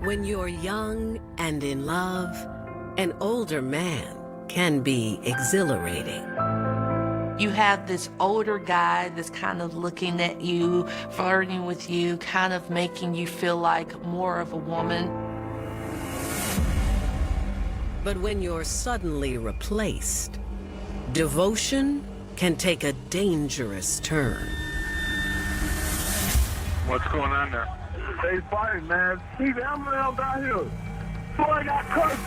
When you're young and in love, an older man can be exhilarating. You have this older guy that's kind of looking at you, flirting with you, kind of making you feel like more of a woman. But when you're suddenly replaced, devotion can take a dangerous turn. What's going on there? They fighting, man. Keep the ambulance out here. Boy got cut.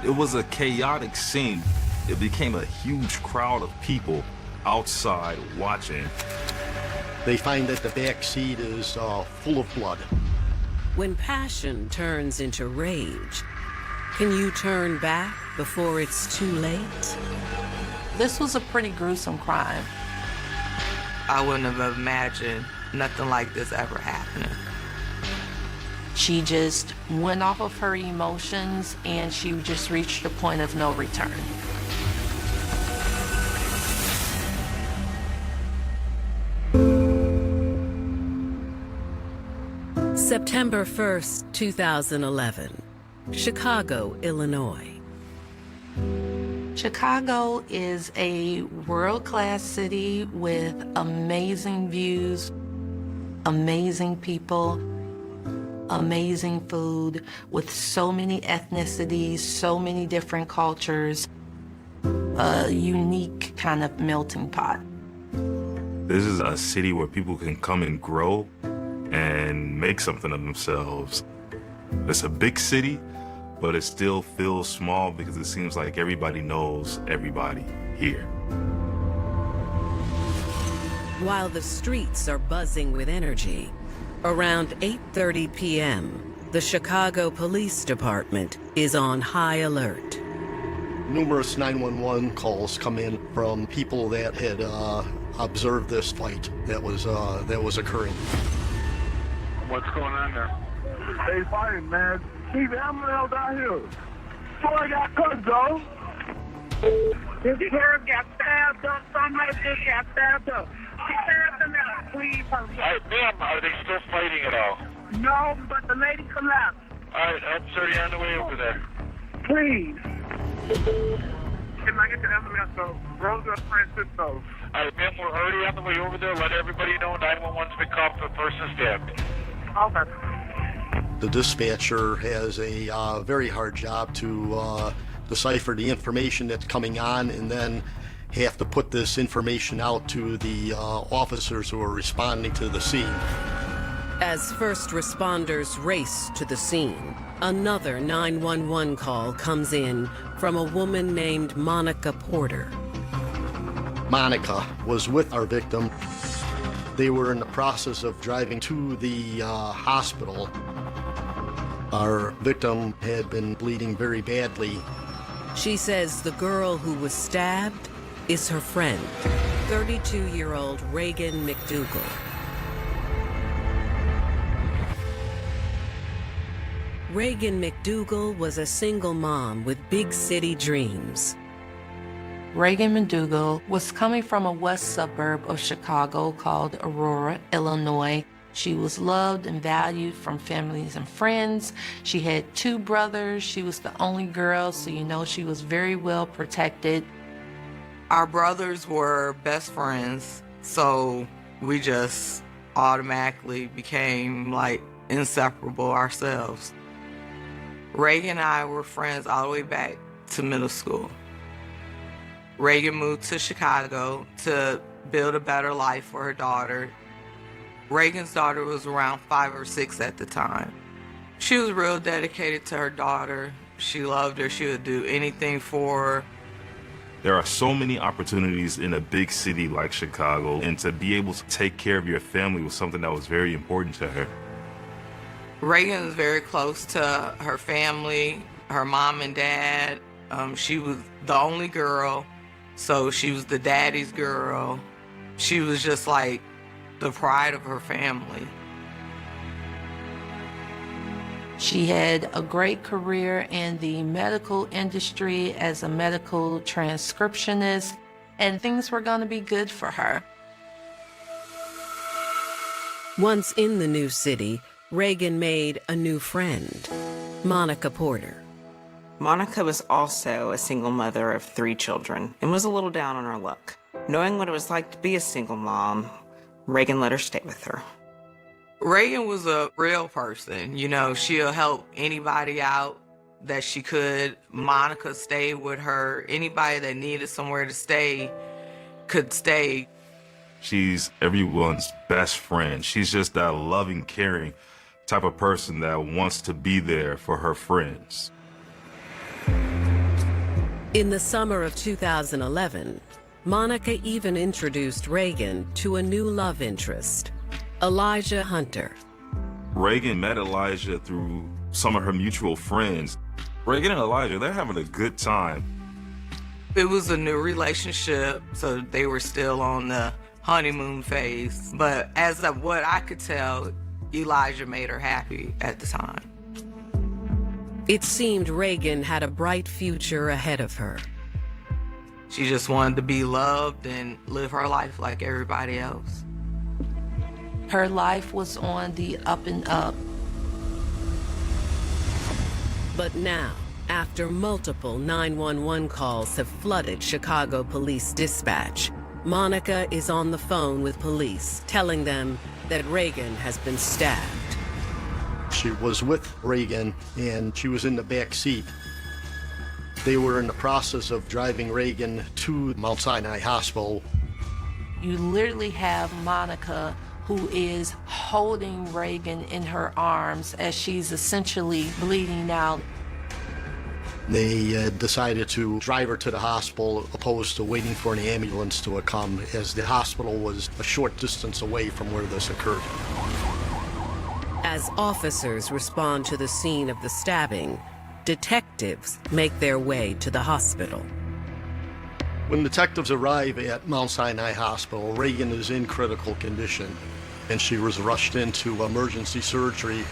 It was a chaotic scene. It became a huge crowd of people outside watching. They find that the back seat is full of blood. When passion turns into rage, can you turn back before it's too late? This was a pretty gruesome crime. I wouldn't have imagined nothing like this ever happening. She just went off of her emotions and she just reached a point of no return. September 1st, 2011, Chicago, Illinois. Chicago is a world-class city with amazing views, amazing people, amazing food, with so many ethnicities, so many different cultures, a unique kind of melting pot. This is a city where people can come and grow and make something of themselves. It's a big city, but it still feels small because it seems like everybody knows everybody here. While the streets are buzzing with energy, around 8:30 p.m., the Chicago Police Department is on high alert. Numerous 911 calls come in from people that had observed this fight that was occurring. What's going on there? They fighting, man. Keep the ambulance out here. Boy got cut, though. This girl got stabbed up. Somebody just got stabbed up. She stabbed him out. Please, ma'am, are they still fighting at all? no, but the lady collapsed. All right, I'm sorry, on the way over there. Please. Can I get the ambulance to Rosa Francisco? All right, ma'am, we're already on the way over there. Let everybody know 911's been called for a person stabbed. Okay. The dispatcher has a very hard job to decipher the information that's coming on and then have to put this information out to the officers who are responding to the scene. As first responders race to the scene, another 911 call comes in from a woman named Monica Porter. Monica was with our victim. They were in the process of driving to the hospital. Our victim had been bleeding very badly. She says the girl who was stabbed is her friend, 32-year-old Reagan McDougal. Reagan McDougal was a single mom with big city dreams. Reagan McDougal was coming from a west suburb of Chicago called Aurora, Illinois. She was loved and valued from families and friends. She had 2 brothers. She was the only girl, so you know she was very well protected. Our brothers were best friends, so we just automatically became like inseparable ourselves. Reagan and I were friends all the way back to middle school. Reagan moved to Chicago to build a better life for her daughter. Reagan's daughter was around 5 or 6 at the time. She was real dedicated to her daughter. She loved her. She would do anything for her. There are so many opportunities in a big city like Chicago, and to be able to take care of your family was something that was very important to her. Reagan was very close to her family, her mom and dad. She was the only girl, so she was the daddy's girl. She was just like the pride of her family. She had a great career in the medical industry as a medical transcriptionist, and things were going to be good for her. Once in the new city, Reagan made a new friend, Monica Porter. Monica was also a single mother of 3 children and was a little down on her luck. Knowing what it was like to be a single mom, Reagan let her stay with her. Reagan was a real person. You know, she'll help anybody out that she could. Monica stayed with her. Anybody that needed somewhere to stay could stay. She's everyone's best friend. She's just that loving, caring type of person that wants to be there for her friends. In the summer of 2011, Monica even introduced Reagan to a new love interest, Elijah Hunter. Reagan met Elijah through some of her mutual friends. Reagan and Elijah, they're having a good time. It was a new relationship, so they were still on the honeymoon phase. But as of what I could tell, Elijah made her happy at the time. It seemed Reagan had a bright future ahead of her. She just wanted to be loved and live her life like everybody else. Her life was on the up and up. But now, after multiple 911 calls have flooded Chicago police dispatch, Monica is on the phone with police, telling them that Reagan has been stabbed. She was with Reagan, and she was in the back seat. They were in the process of driving Reagan to Mount Sinai Hospital. You literally have Monica, who is holding Reagan in her arms as she's essentially bleeding out. They decided to drive her to the hospital opposed to waiting for an ambulance to come, as the hospital was a short distance away from where this occurred. As officers respond to the scene of the stabbing, detectives make their way to the hospital. When detectives arrive at Mount Sinai Hospital, Reagan is in critical condition, and she was rushed into emergency surgery.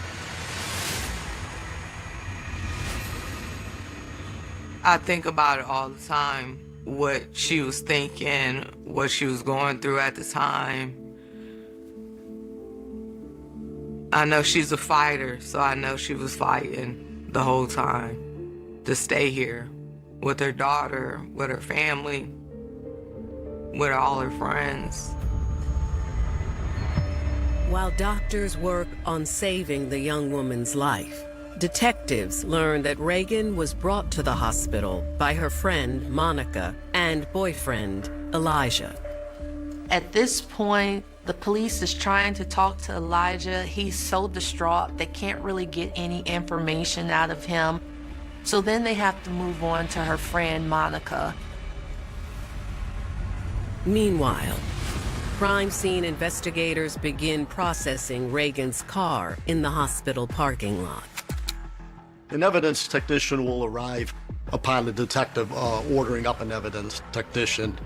I think about it all the time, what she was thinking, what she was going through at the time. I know she's a fighter, so I know she was fighting the whole time to stay here with her daughter, with her family, with all her friends. While doctors work on saving the young woman's life, detectives learn that Reagan was brought to the hospital by her friend Monica and boyfriend Elijah. At this point, the police is trying to talk to Elijah. He's so distraught, they can't really get any information out of him. So then they have to move on to her friend Monica. Meanwhile, crime scene investigators begin processing Reagan's car in the hospital parking lot. An evidence technician will arrive upon the detective ordering up an evidence technician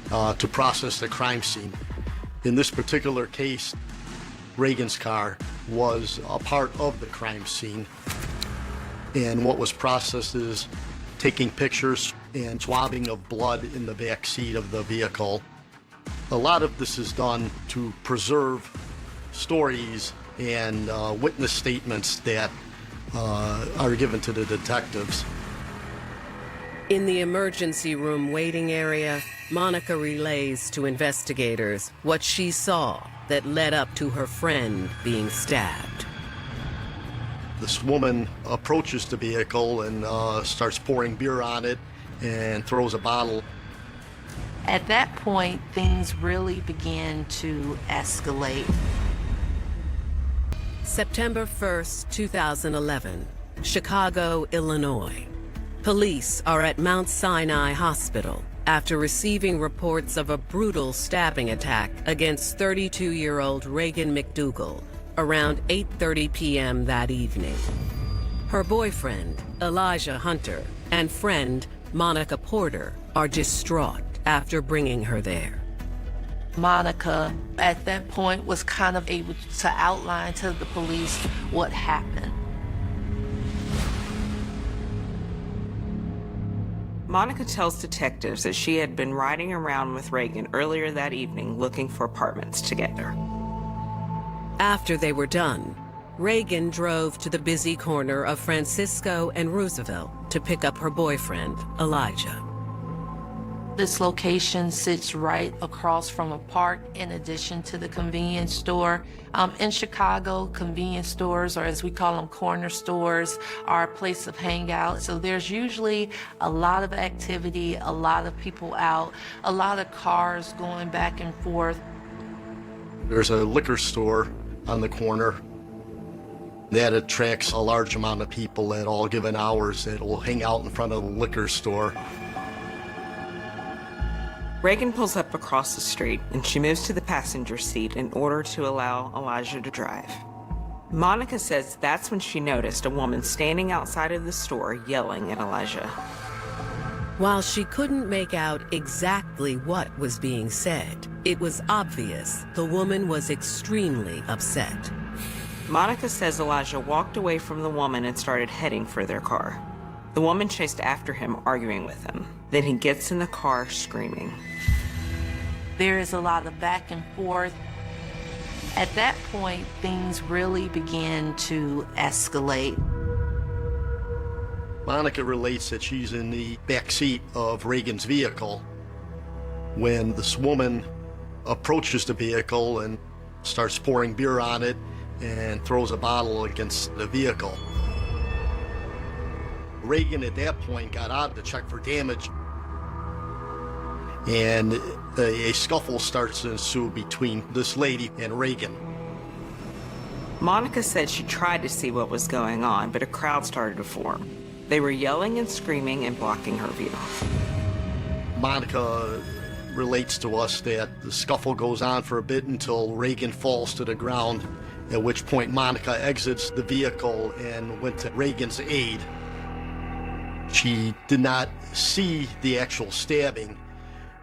to process the crime scene. In this particular case, Reagan's car was a part of the crime scene, and what was processed is taking pictures and swabbing of blood in the back seat of the vehicle. A lot of this is done to preserve stories and witness statements that are given to the detectives. In the emergency room waiting area, Monica relays to investigators what she saw that led up to her friend being stabbed. This woman approaches the vehicle and starts pouring beer on it and throws a bottle. At that point, things really began to escalate. September 1st, 2011, Chicago, Illinois. Police are at Mount Sinai Hospital after receiving reports of a brutal stabbing attack against 32-year-old Reagan McDougal around 8:30 p.m. that evening. Her boyfriend, Elijah Hunter, and friend, Monica Porter, are distraught after bringing her there. Monica, at that point, was kind of able to outline to the police what happened. Monica tells detectives that she had been riding around with Reagan earlier that evening looking for apartments together. After they were done, Reagan drove to the busy corner of Francisco and Roosevelt to pick up her boyfriend, Elijah. This location sits right across from a park in addition to the convenience store. In Chicago, convenience stores, or as we call them, corner stores, are a place of hangout. So there's usually a lot of activity, a lot of people out, a lot of cars going back and forth. There's a liquor store on the corner that attracts a large amount of people at all given hours that will hang out in front of the liquor store. Reagan pulls up across the street and she moves to the passenger seat in order to allow Elijah to drive. Monica says that's when she noticed a woman standing outside of the store yelling at Elijah. While she couldn't make out exactly what was being said, it was obvious the woman was extremely upset. Monica says Elijah walked away from the woman and started heading for their car. The woman chased after him, arguing with him. Then he gets in the car screaming. There is a lot of back and forth. At that point, things really begin to escalate. Monica relates that she's in the back seat of Reagan's vehicle when this woman approaches the vehicle and starts pouring beer on it and throws a bottle against the vehicle. Reagan at that point got out to check for damage, and a scuffle starts to ensue between this lady and Reagan. Monica said she tried to see what was going on, but a crowd started to form. They were yelling and screaming and blocking her view. Monica relates to us that the scuffle goes on for a bit until Reagan falls to the ground, at which point Monica exits the vehicle and went to Reagan's aid. She did not see the actual stabbing,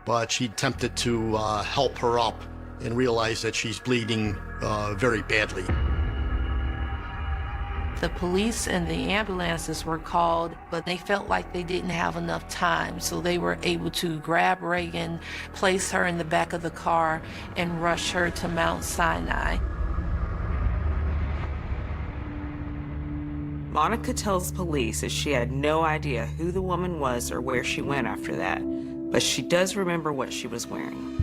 but she attempted to help her up and realized that she's bleeding very badly. The police and the ambulances were called, but they felt like they didn't have enough time, so they were able to grab Reagan, place her in the back of the car, and rush her to Mount Sinai. Monica tells police that she had no idea who the woman was or where she went after that, but she does remember what she was wearing.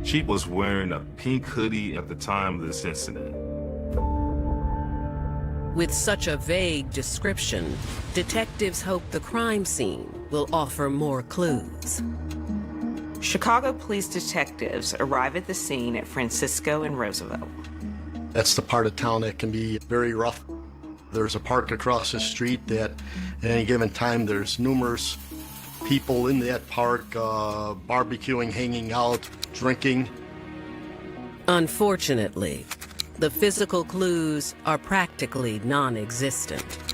She was wearing a pink hoodie at the time of this incident. With such a vague description, detectives hope the crime scene will offer more clues. Chicago police detectives arrive at the scene at Francisco and Roosevelt. That's the part of town that can be very rough. There's a park across the street that at any given time there's numerous people in that park barbecuing, hanging out, drinking. Unfortunately, the physical clues are practically non-existent.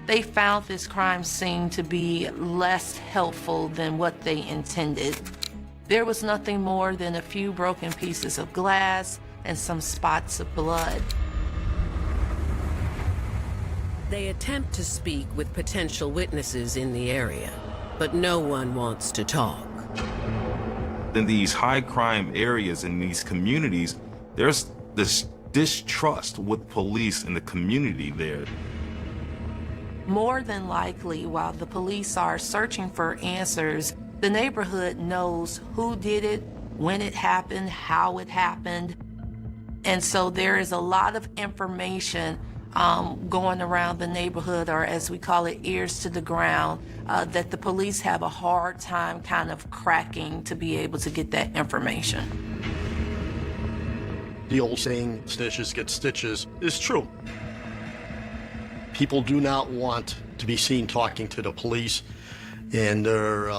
They found this crime scene to be less helpful than what they intended. There was nothing more than a few broken pieces of glass and some spots of blood. They attempt to speak with potential witnesses in the area, but no one wants to talk. In these high crime areas, in these communities, there's this distrust with police in the community there. More than likely, while the police are searching for answers, the neighborhood knows who did it, when it happened, how it happened. And so there is a lot of information going around the neighborhood, or as we call it, ears to the ground, that the police have a hard time kind of cracking to be able to get that information. The old saying, snitches get stitches, is true. People do not want to be seen talking to the police, and they're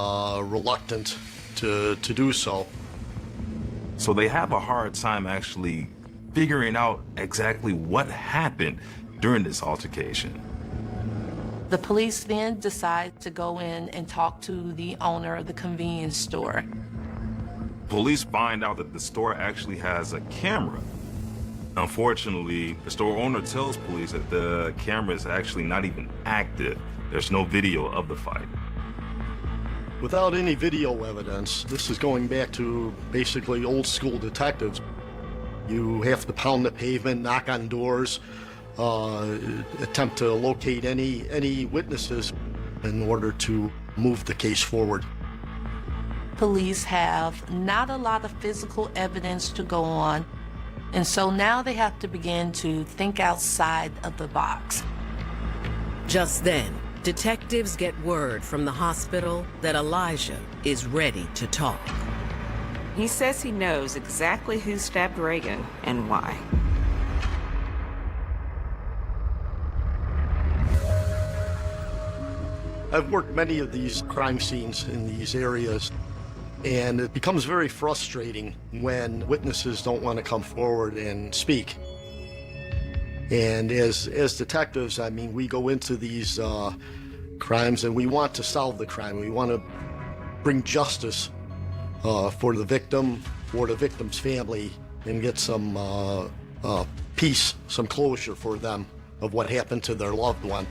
reluctant to do so. So they have a hard time actually figuring out exactly what happened during this altercation. The police then decide to go in and talk to the owner of the convenience store. Police find out that the store actually has a camera. Unfortunately, the store owner tells police that the camera is actually not even active. There's no video of the fight. Without any video evidence, this is going back to basically old school detectives. You have to pound the pavement, knock on doors, attempt to locate any witnesses in order to move the case forward. Police have not a lot of physical evidence to go on, and so now they have to begin to think outside of the box. Just then, detectives get word from the hospital that Elijah is ready to talk. He says he knows exactly who stabbed Reagan and why. I've worked many of these crime scenes in these areas, and it becomes very frustrating when witnesses don't want to come forward and speak. And as detectives, I mean, we go into these crimes and we want to solve the crime. We want to bring justice for the victim, for the victim's family, and get some peace, some closure for them of what happened to their loved one.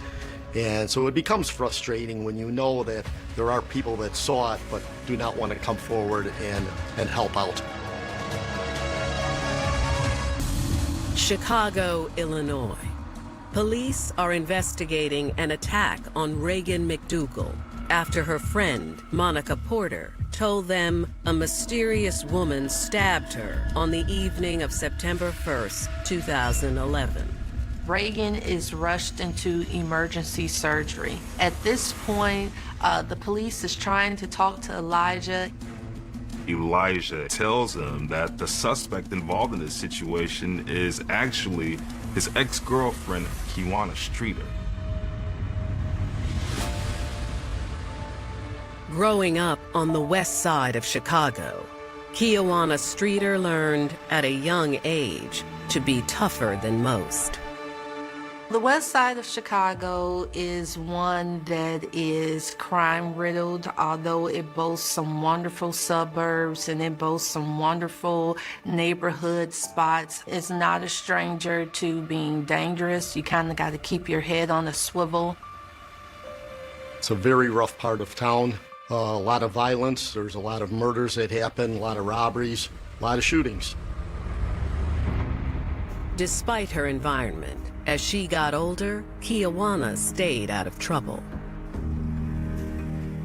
And so it becomes frustrating when you know that there are people that saw it but do not want to come forward and help out. Chicago, Illinois. Police are investigating an attack on Reagan McDougal after her friend, Monica Porter, told them a mysterious woman stabbed her on the evening of September 1st, 2011. Reagan is rushed into emergency surgery. At this point, the police is trying to talk to Elijah. Elijah tells them that the suspect involved in this situation is actually his ex-girlfriend, Kiwana Streeter. Growing up on the west side of Chicago, Kiwana Streeter learned at a young age to be tougher than most. The west side of Chicago is one that is crime-riddled, although it boasts some wonderful suburbs and it boasts some wonderful neighborhood spots. It's not a stranger to being dangerous. You kind of got to keep your head on a swivel. It's a very rough part of town. A lot of violence. There's a lot of murders that happen, a lot of robberies, a lot of shootings. Despite her environment, as she got older, Kiwana stayed out of trouble.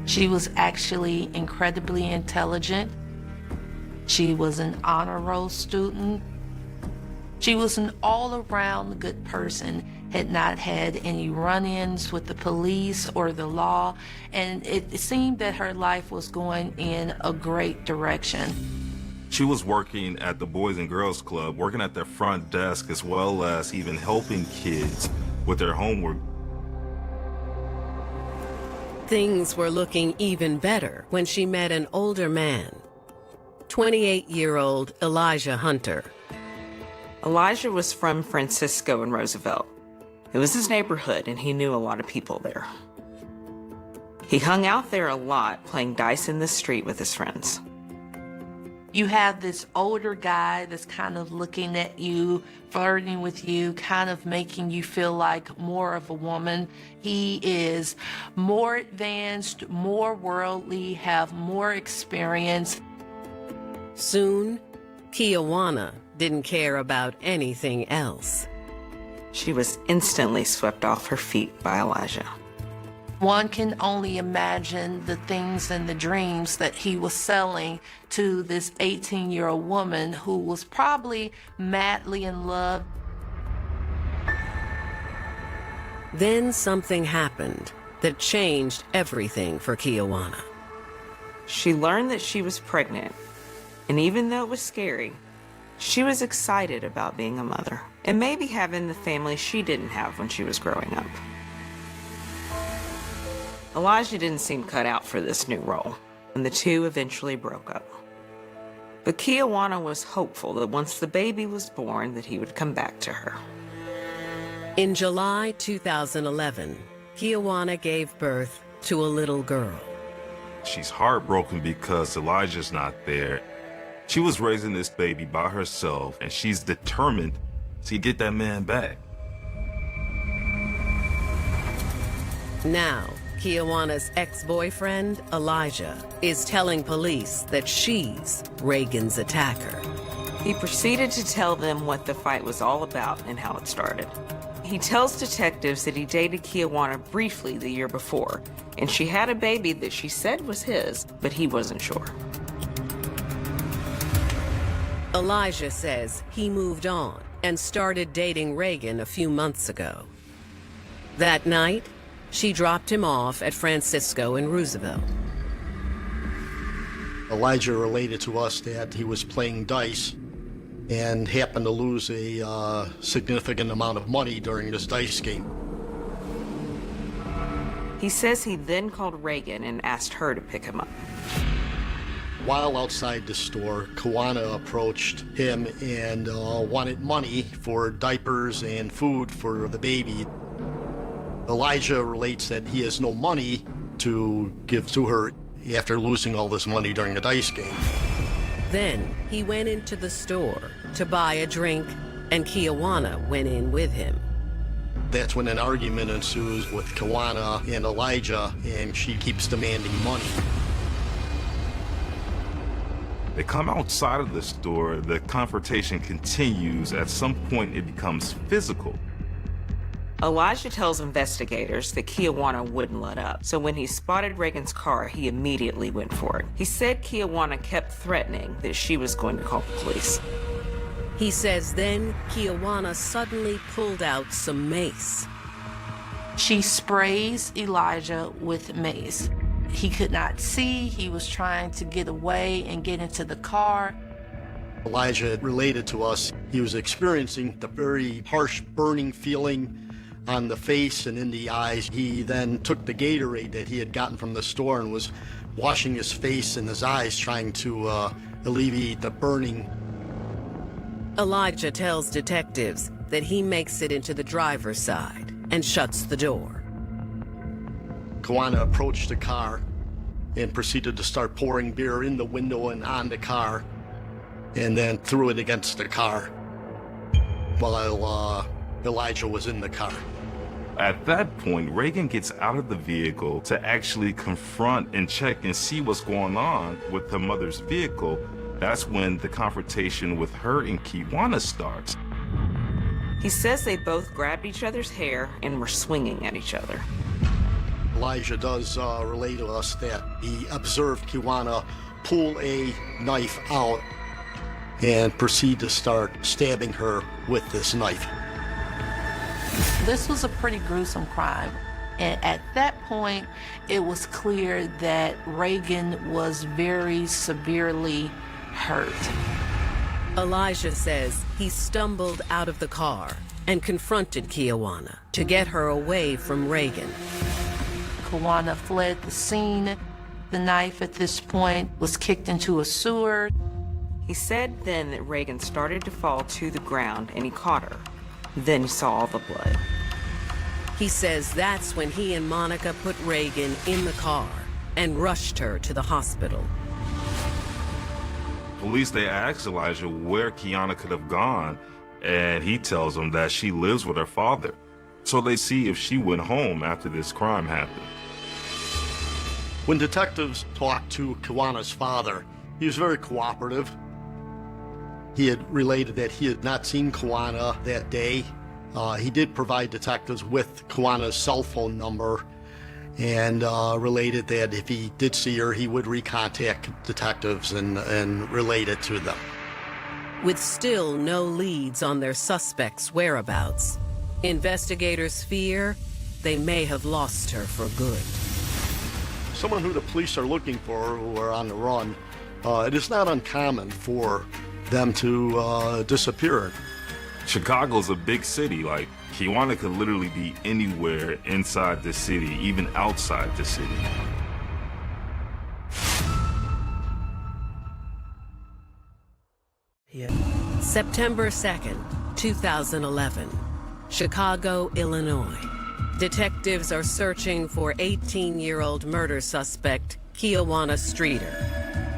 She was actually incredibly intelligent. She was an honor roll student. She was an all-around good person, had not had any run-ins with the police or the law, and it seemed that her life was going in a great direction. She was working at the Boys and Girls Club, working at their front desk, as well as even helping kids with their homework. Things were looking even better when she met an older man, 28-year-old Elijah Hunter. Elijah was from Francisco and Roosevelt. It was his neighborhood, and he knew a lot of people there. He hung out there a lot, playing dice in the street with his friends. You have this older guy that's kind of looking at you, flirting with you, kind of making you feel like more of a woman. He is more advanced, more worldly, have more experience. Soon, Kiwana didn't care about anything else. She was instantly swept off her feet by Elijah. One can only imagine the things and the dreams that he was selling to this 18-year-old woman who was probably madly in love. Then something happened that changed everything for Kiwana. She learned that she was pregnant, and even though it was scary, she was excited about being a mother and maybe having the family she didn't have when she was growing up. Elijah didn't seem cut out for this new role, and the two eventually broke up. But Kiwana was hopeful that once the baby was born, that he would come back to her. In July 2011, Kiwana gave birth to a little girl. She's heartbroken because Elijah's not there. She was raising this baby by herself, and she's determined to get that man back. Now, Kiwana's ex-boyfriend, Elijah, is telling police that she's Reagan's attacker. He proceeded to tell them what the fight was all about and how it started. He tells detectives that he dated Kiwanis briefly the year before, and she had a baby that she said was his, but he wasn't sure. Elijah says he moved on and started dating Reagan a few months ago. That night, she dropped him off at Francisco and Roosevelt. Elijah related to us that he was playing dice and happened to lose a significant amount of money during this dice game. He says he then called Reagan and asked her to pick him up. While outside the store, Kiwanis approached him and wanted money for diapers and food for the baby. Elijah relates that he has no money to give to her after losing all this money during the dice game. Then he went into the store to buy a drink, and Kiwanis went in with him. That's when an argument ensues with Kiwanis and Elijah, and she keeps demanding money. They come outside of the store, the confrontation continues. At some point, it becomes physical. Elijah tells investigators that Kiwanis wouldn't let up, so when he spotted Reagan's car, he immediately went for it. He said Kiwanis kept threatening that she was going to call the police. He says then Kiwanis suddenly pulled out some mace. She sprays Elijah with mace. He could not see. He was trying to get away and get into the car. Elijah related to us he was experiencing the very harsh burning feeling on the face and in the eyes. He then took the Gatorade that he had gotten from the store and was washing his face and his eyes, trying to alleviate the burning. Elijah tells detectives that he makes it into the driver's side and shuts the door. Kiwanis approached the car and proceeded to start pouring beer in the window and on the car, and then threw it against the car while Elijah was in the car. At that point, Reagan gets out of the vehicle to actually confront and check and see what's going on with her mother's vehicle. That's when the confrontation with her and Kiwanis starts. He says they both grabbed each other's hair and were swinging at each other. Elijah does relate to us that he observed Kiwanis pull a knife out and proceed to start stabbing her with this knife. This was a pretty gruesome crime. And at that point, it was clear that Reagan was very severely hurt. Elijah says he stumbled out of the car and confronted Kiwanis to get her away from Reagan. Kiwanis fled the scene. The knife at this point was kicked into a sewer. He said then that Reagan started to fall to the ground and he caught her. Then he saw all the blood. He says that's when he and Monica put Reagan in the car and rushed her to the hospital. Police, they ask Elijah where Kiwanis could have gone, and he tells them that she lives with her father. So they see if she went home after this crime happened. When detectives talked to Kiwanis' father, he was very cooperative. He had related that he had not seen Kiwanis that day. He did provide detectives with Kiwanis' cell phone number and related that if he did see her, he would recontact detectives and relate it to them. With still no leads on their suspect's whereabouts, investigators fear they may have lost her for good. Someone who the police are looking for, who are on the run, it is not uncommon for them to disappear. Chicago's a big city. Like, Kiwanis could literally be anywhere inside the city, even outside the city. September 2nd, 2011, Chicago, Illinois. Detectives are searching for 18-year-old murder suspect Kiwanis Streeter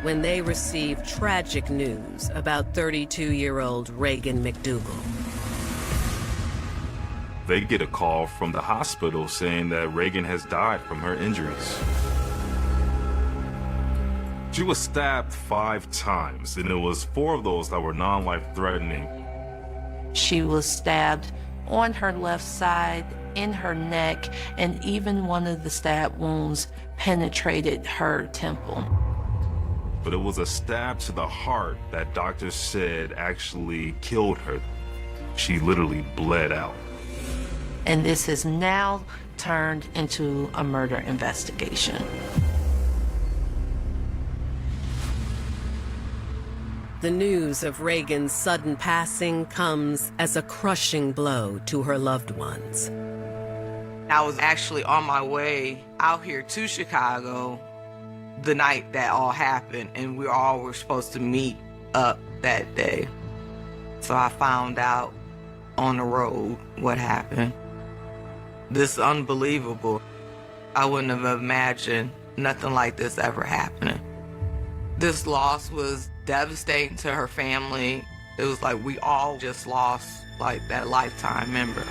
when they receive tragic news about 32-year-old Reagan McDougal. They get a call from the hospital saying that Reagan has died from her injuries. She was stabbed 5 times, and it was 4 of those that were non-life-threatening. She was stabbed on her left side, in her neck, and even one of the stab wounds penetrated her temple. But it was a stab to the heart that doctors said actually killed her. She literally bled out. And this has now turned into a murder investigation. The news of Reagan's sudden passing comes as a crushing blow to her loved ones. I was actually on my way out here to Chicago the night that all happened, and we all were supposed to meet up that day. So I found out on the road what happened. This is unbelievable. I wouldn't have imagined nothing like this ever happening. This loss was devastating to her family. It was like we all just lost like that lifetime member.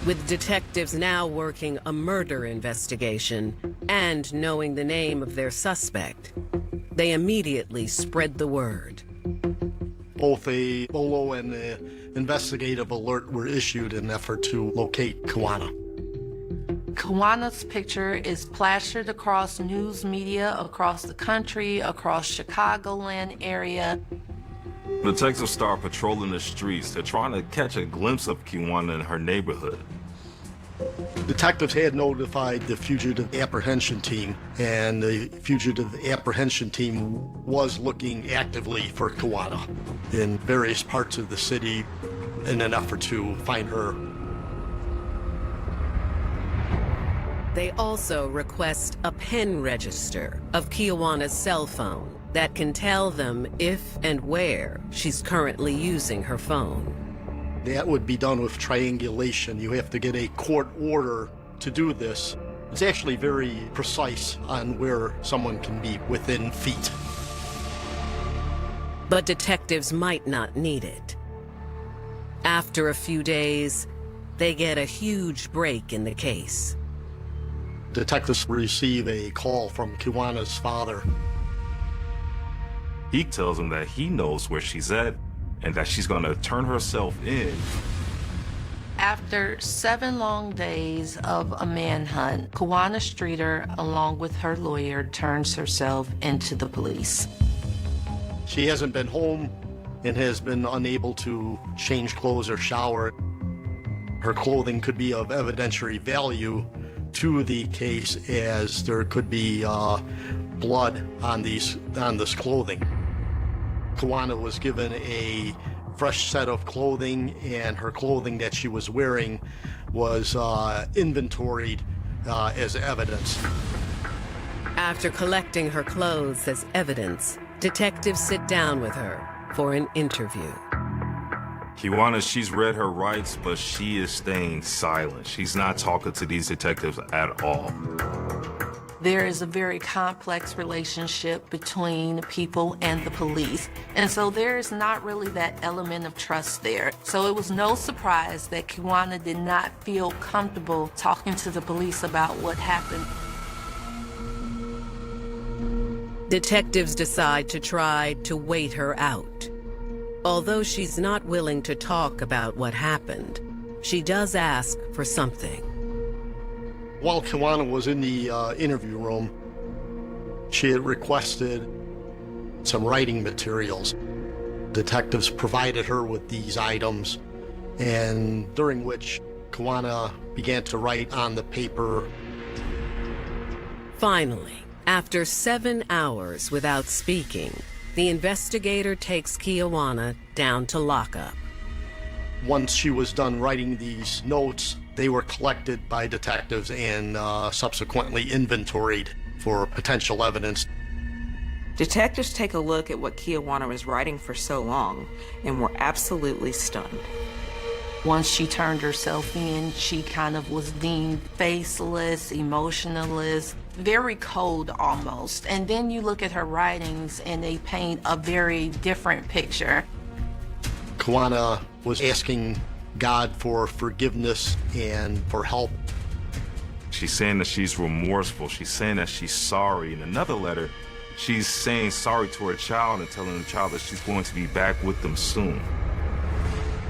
With detectives now working a murder investigation and knowing the name of their suspect, they immediately spread the word. Both a BOLO and an investigative alert were issued in an effort to locate Kiwana. Kiwana's picture is plastered across news media across the country, across Chicagoland area. Detectives start patrolling the streets. They're trying to catch a glimpse of Kiwana in her neighborhood. Detectives had notified the fugitive apprehension team, and the fugitive apprehension team was looking actively for Kiwana in various parts of the city in an effort to find her. They also request a pen register of Kiwana's cell phone that can tell them if and where she's currently using her phone. That would be done with triangulation. You have to get a court order to do this. It's actually very precise on where someone can be within feet. But detectives might not need it. After a few days, they get a huge break in the case. Detectives receive a call from Kiwana's father. He tells them that he knows where she's at and that she's gonna turn herself in. After 7 long days of a manhunt, Kiwana Streeter, along with her lawyer, turns herself into the police. She hasn't been home and has been unable to change clothes or shower. Her clothing could be of evidentiary value to the case, as there could be blood on this clothing. Kiwana was given a fresh set of clothing, and her clothing that she was wearing was inventoried as evidence. After collecting her clothes as evidence, detectives sit down with her for an interview. Kiwana, she's read her rights, but she is staying silent. She's not talking to these detectives at all. There is a very complex relationship between people and the police, and so there is not really that element of trust there. So it was no surprise that Kiwana did not feel comfortable talking to the police about what happened. Detectives decide to try to wait her out. Although she's not willing to talk about what happened, she does ask for something. While Kiwana was in the interview room, she had requested some writing materials. Detectives provided her with these items, and during which Kiwana began to write on the paper. Finally, after 7 hours without speaking, the investigator takes Kiwana down to lockup. Once she was done writing these notes, they were collected by detectives and subsequently inventoried for potential evidence. Detectives take a look at what Kiwana was writing for so long and were absolutely stunned. Once she turned herself in, she kind of was deemed faceless, emotionless, very cold almost. And then you look at her writings and they paint a very different picture. Kiwana was asking God for forgiveness and for help. She's saying that she's remorseful. She's saying that she's sorry. In another letter, she's saying sorry to her child and telling the child that she's going to be back with them soon.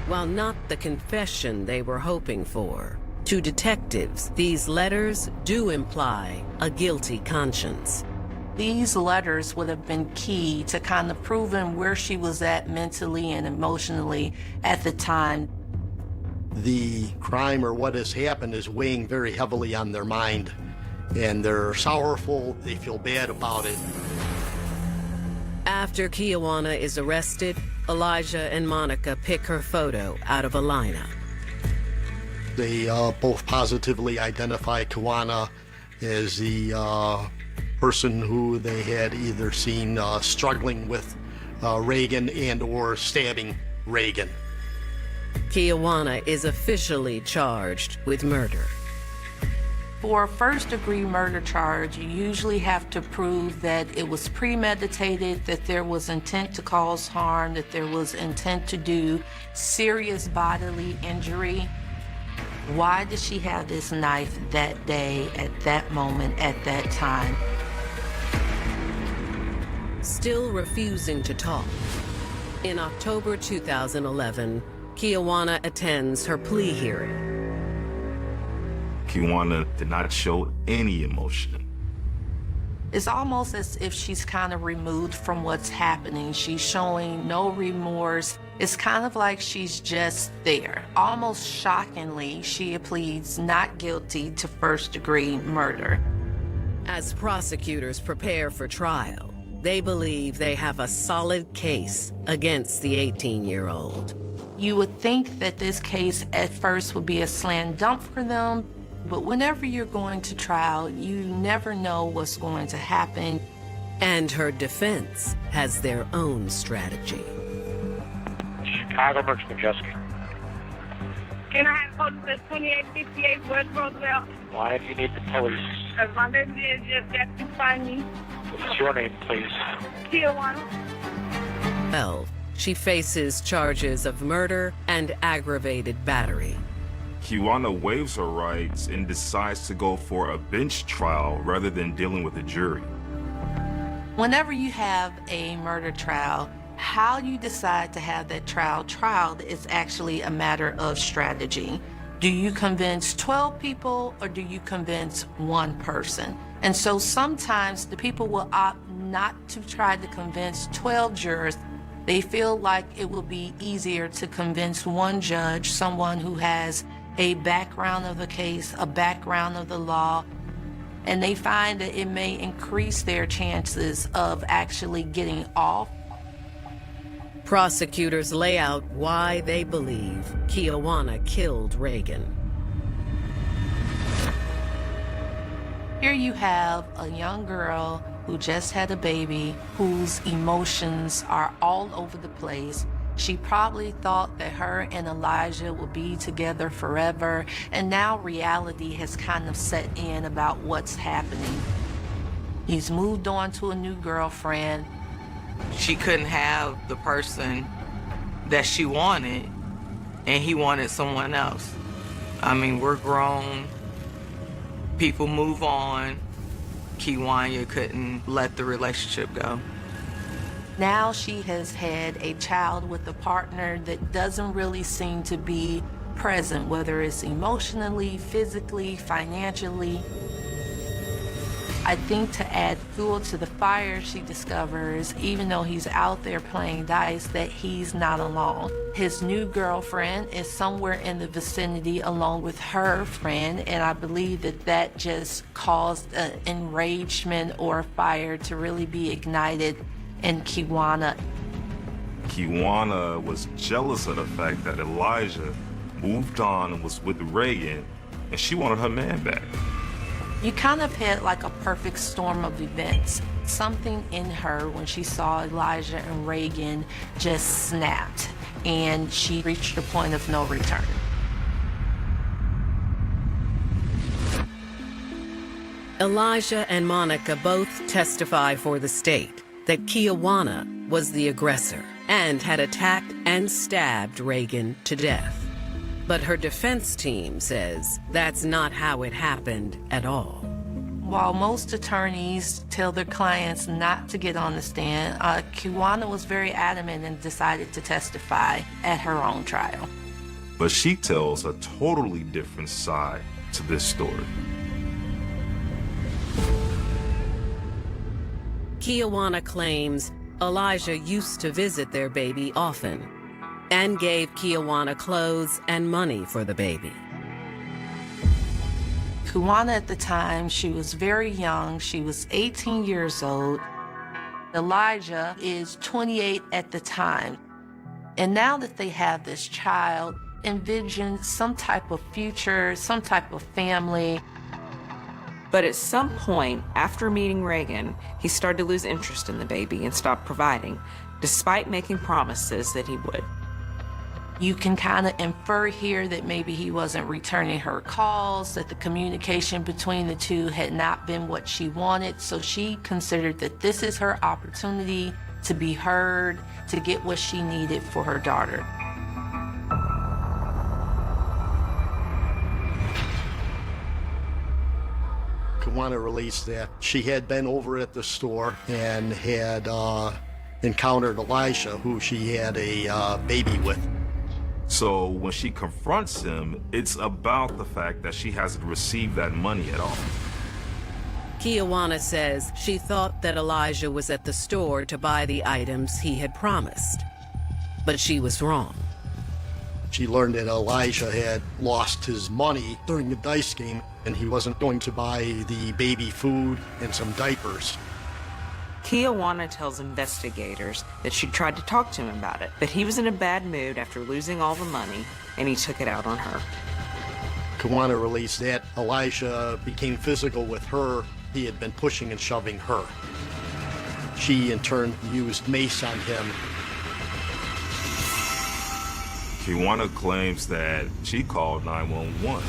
While not the confession they were hoping for, to detectives, these letters do imply a guilty conscience. These letters would have been key to kind of proving where she was at mentally and emotionally at the time. The crime or what has happened is weighing very heavily on their mind, and they're sorrowful. They feel bad about it. After Kiwanis is arrested, Elijah and Monica pick her photo out of a lineup. They both positively identify Kiwanis as the person who they had either seen struggling with Reagan and or stabbing Reagan. Kiwanis is officially charged with murder. For a first-degree murder charge, you usually have to prove that it was premeditated, that there was intent to cause harm, that there was intent to do serious bodily injury. Why did she have this knife that day, at that moment, at that time? Still refusing to talk. In October 2011, Kiwanis attends her plea hearing. Kiwanis did not show any emotion. It's almost as if she's kind of removed from what's happening. She's showing no remorse. It's kind of like she's just there. Almost shockingly, she pleads not guilty to first-degree murder. As prosecutors prepare for trial, they believe they have a solid case against the 18-year-old. You would think that this case at first would be a slam dunk for them, but whenever you're going to trial, you never know what's going to happen. And her defense has their own strategy. Chicago, Merch Majeski. Can I have hold to 2858 West Roosevelt? Why do you need the police? Because my baby is just got to find me. What's your name, please? Kiwanis. 12. She faces charges of murder and aggravated battery. Kiwanis waives her rights and decides to go for a bench trial rather than dealing with a jury. Whenever you have a murder trial, how you decide to have that trial is actually a matter of strategy. Do you convince 12 people or do you convince one person? And so sometimes the people will opt not to try to convince 12 jurors. They feel like it will be easier to convince one judge, someone who has a background of the case, a background of the law, and they find that it may increase their chances of actually getting off. Prosecutors lay out why they believe Kiwanis killed Reagan. Here you have a young girl who just had a baby, whose emotions are all over the place. She probably thought that her and Elijah would be together forever, and now reality has kind of set in about what's happening. He's moved on to a new girlfriend. She couldn't have the person that she wanted, and he wanted someone else. I mean, we're grown. People move on. Kiwanis couldn't let the relationship go. Now she has had a child with a partner that doesn't really seem to be present, whether it's emotionally, physically, financially. I think to add fuel to the fire, she discovers, even though he's out there playing dice, that he's not alone. His new girlfriend is somewhere in the vicinity along with her friend, and I believe that that just caused an enragement or a fire to really be ignited in Kiwanis. Kiwanis was jealous of the fact that Elijah moved on and was with Reagan, and she wanted her man back. You kind of had like a perfect storm of events. Something in her, when she saw Elijah and Reagan, just snapped, and she reached a point of no return. Elijah and Monica both testify for the state that Kiwanis was the aggressor and had attacked and stabbed Reagan to death. But her defense team says that's not how it happened at all. While most attorneys tell their clients not to get on the stand, Kiwana was very adamant and decided to testify at her own trial. But she tells a totally different side to this story. Kiwana claims Elijah used to visit their baby often and gave Kiwana clothes and money for the baby. Kiwana at the time, she was very young. She was 18 years old. Elijah is 28 at the time. And now that they have this child, envision some type of future, some type of family. But at some point, after meeting Reagan, he started to lose interest in the baby and stopped providing, despite making promises that he would. You can kind of infer here that maybe he wasn't returning her calls, that the communication between the two had not been what she wanted. So she considered that this is her opportunity to be heard, to get what she needed for her daughter. Kiwana released that she had been over at the store and had encountered Elijah, who she had a baby with. So when she confronts him, it's about the fact that she hasn't received that money at all. Kiwana says she thought that Elijah was at the store to buy the items he had promised. But she was wrong. She learned that Elijah had lost his money during the dice game and he wasn't going to buy the baby food and some diapers. Kiwana tells investigators that she tried to talk to him about it, but he was in a bad mood after losing all the money, and he took it out on her. Kiwana released that Elijah became physical with her. He had been pushing and shoving her. She, in turn, used mace on him. Kiwana claims that she called 911.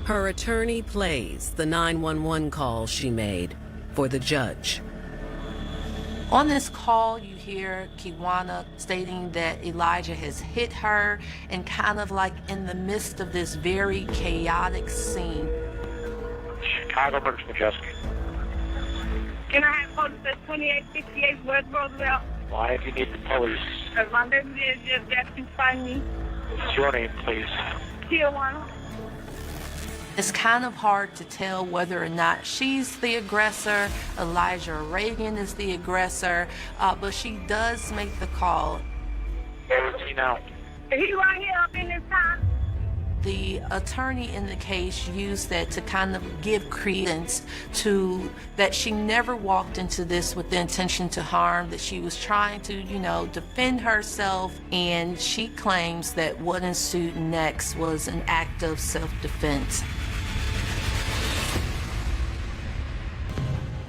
Her attorney plays the 911 call she made for the judge. On this call, you hear Kiwana stating that Elijah has hit her, and kind of like in the midst of this very chaotic scene. Chicago Emergency Majestic. Can I have police at 2868 West Roosevelt? Why do you need the police? Because my baby is just asked to find me. What's your name, please? Tijuana. It's kind of hard to tell whether or not she's the aggressor, Elijah Reagan is the aggressor, but she does make the call. Where is he now? He right here up in this house. The attorney in the case used that to kind of give credence to that she never walked into this with the intention to harm, that she was trying to, defend herself, and she claims that what ensued next was an act of self-defense.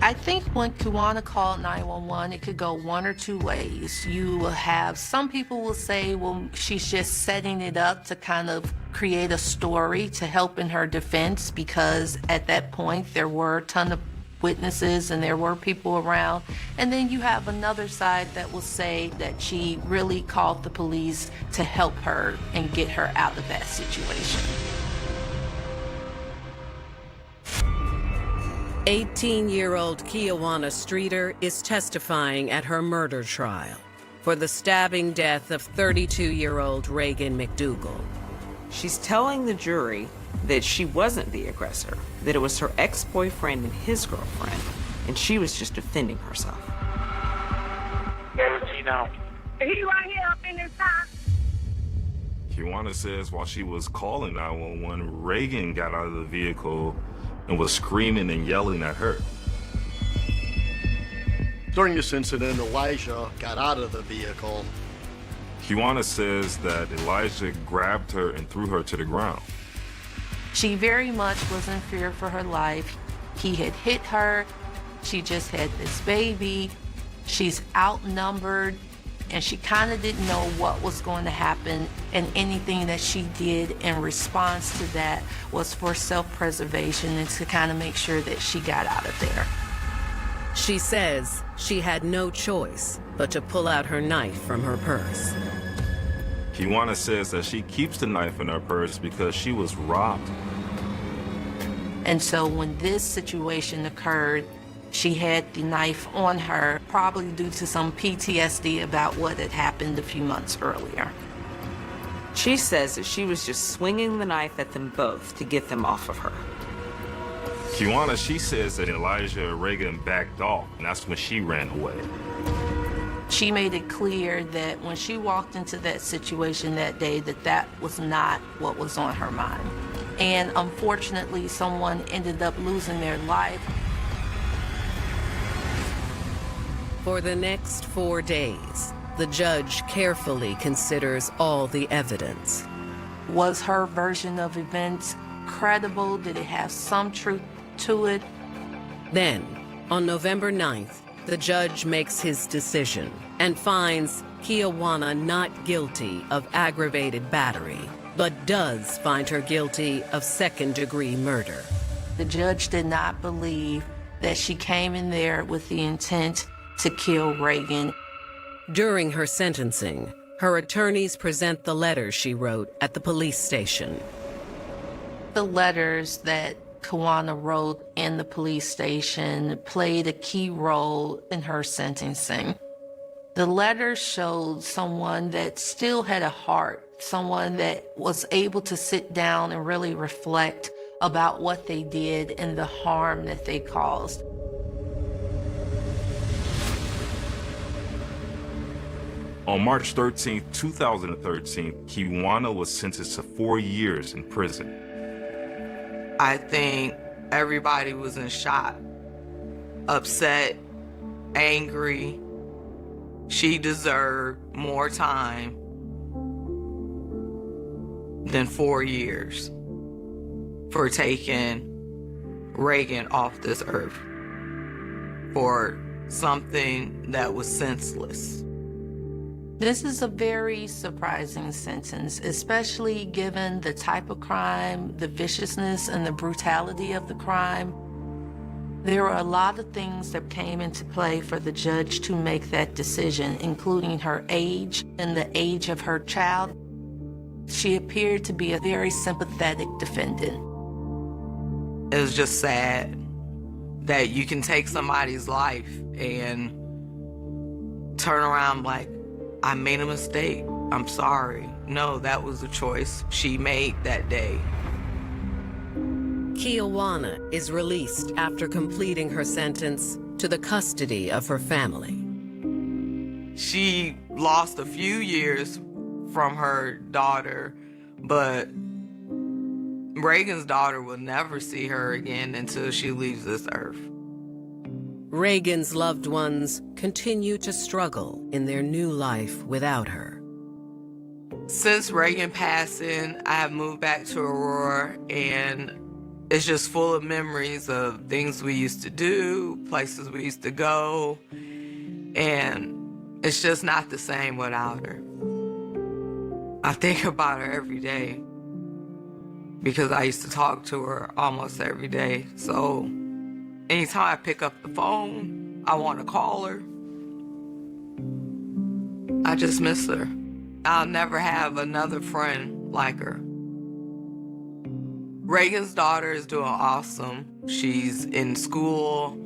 I think when Kiwana called 911, it could go one or two ways. You will have, some people will say, well, she's just setting it up to kind of create a story to help in her defense, because at that point there were a ton of witnesses and there were people around. And then you have another side that will say that she really called the police to help her and get her out of that situation. 18-year-old Kiwana Streeter is testifying at her murder trial for the stabbing death of 32-year-old Reagan McDougal. She's telling the jury that she wasn't the aggressor, that it was her ex-boyfriend and his girlfriend, and she was just defending herself. Where is he now? He right here up in this house. Kiwana says while she was calling 911, Reagan got out of the vehicle and was screaming and yelling at her. During this incident, Elijah got out of the vehicle. Kiwana says that Elijah grabbed her and threw her to the ground. She very much was in fear for her life. He had hit her. She just had this baby. She's outnumbered, and she kind of didn't know what was going to happen, and anything that she did in response to that was for self-preservation and to kind of make sure that she got out of there. She says she had no choice but to pull out her knife from her purse. Kiwana says that she keeps the knife in her purse because she was robbed. And so when this situation occurred, she had the knife on her, probably due to some PTSD about what had happened a few months earlier. She says that she was just swinging the knife at them both to get them off of her. Kiwana, she says that Elijah Reagan backed off, and that's when she ran away. She made it clear that when she walked into that situation that day, that was not what was on her mind. And unfortunately, someone ended up losing their life. For the next 4 days, the judge carefully considers all the evidence. Was her version of events credible? Did it have some truth to it? Then, on November 9th, the judge makes his decision and finds Kiwana not guilty of aggravated battery, but does find her guilty of second-degree murder. The judge did not believe that she came in there with the intent to kill Reagan. During her sentencing, her attorneys present the letters she wrote at the police station. The letters that Kiwana wrote in the police station played a key role in her sentencing. The letters showed someone that still had a heart, someone that was able to sit down and really reflect about what they did and the harm that they caused. On March 13, 2013, Kiwana was sentenced to 4 years in prison. I think everybody was in shock, upset, angry. She deserved more time than 4 years for taking Reagan off this earth for something that was senseless. This is a very surprising sentence, especially given the type of crime, the viciousness, and the brutality of the crime. There were a lot of things that came into play for the judge to make that decision, including her age and the age of her child. She appeared to be a very sympathetic defendant. It was just sad that you can take somebody's life and turn around like, I made a mistake, I'm sorry. No, that was a choice she made that day. Kiwana is released after completing her sentence to the custody of her family. She lost a few years from her daughter, but Reagan's daughter will never see her again until she leaves this earth. Reagan's loved ones continue to struggle in their new life without her. Since Reagan passing, I have moved back to Aurora, and it's just full of memories of things we used to do, places we used to go, and it's just not the same without her. I think about her every day because I used to talk to her almost every day. So anytime I pick up the phone, I want to call her. I just miss her. I'll never have another friend like her. Reagan's daughter is doing awesome. She's in school.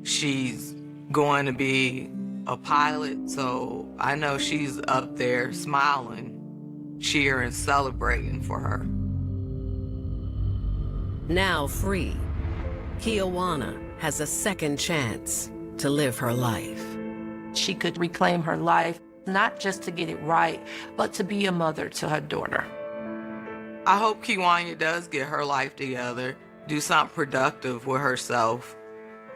She's going to be a pilot, so I know she's up there smiling, cheering, celebrating for her. Now free, Kiwana has a second chance to live her life. She could reclaim her life, not just to get it right, but to be a mother to her daughter. I hope Kiwana does get her life together, do something productive with herself,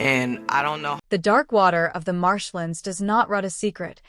and I don't know. The dark water of the marshlands does not rot a secret.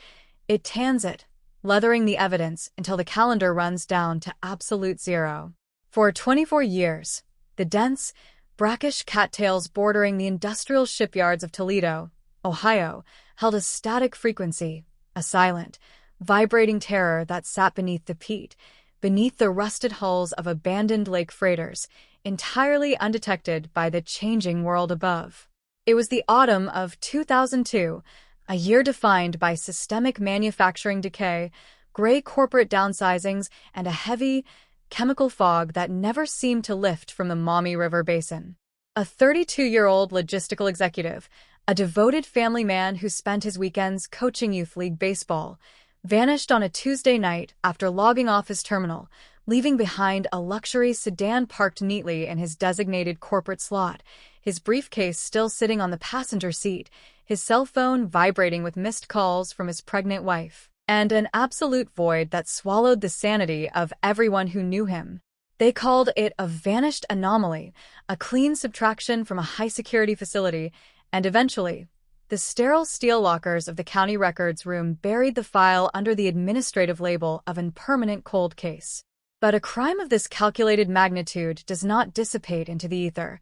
It tans it, leathering the evidence until the calendar runs down to absolute zero. For 24 years, the dense, brackish cattails bordering the industrial shipyards of Toledo, Ohio, held a static frequency, a silent, vibrating terror that sat beneath the peat, beneath the rusted hulls of abandoned lake freighters, entirely undetected by the changing world above. It was the autumn of 2002, a year defined by systemic manufacturing decay, gray corporate downsizings, and a heavy, chemical fog that never seemed to lift from the Maumee River Basin. A 32-year-old logistical executive, a devoted family man who spent his weekends coaching youth league baseball, vanished on a Tuesday night after logging off his terminal, leaving behind a luxury sedan parked neatly in his designated corporate slot, his briefcase still sitting on the passenger seat, his cell phone vibrating with missed calls from his pregnant wife, and an absolute void that swallowed the sanity of everyone who knew him. They called it a vanished anomaly, a clean subtraction from a high-security facility, and eventually, the sterile steel lockers of the county records room buried the file under the administrative label of an permanent cold case. But a crime of this calculated magnitude does not dissipate into the ether.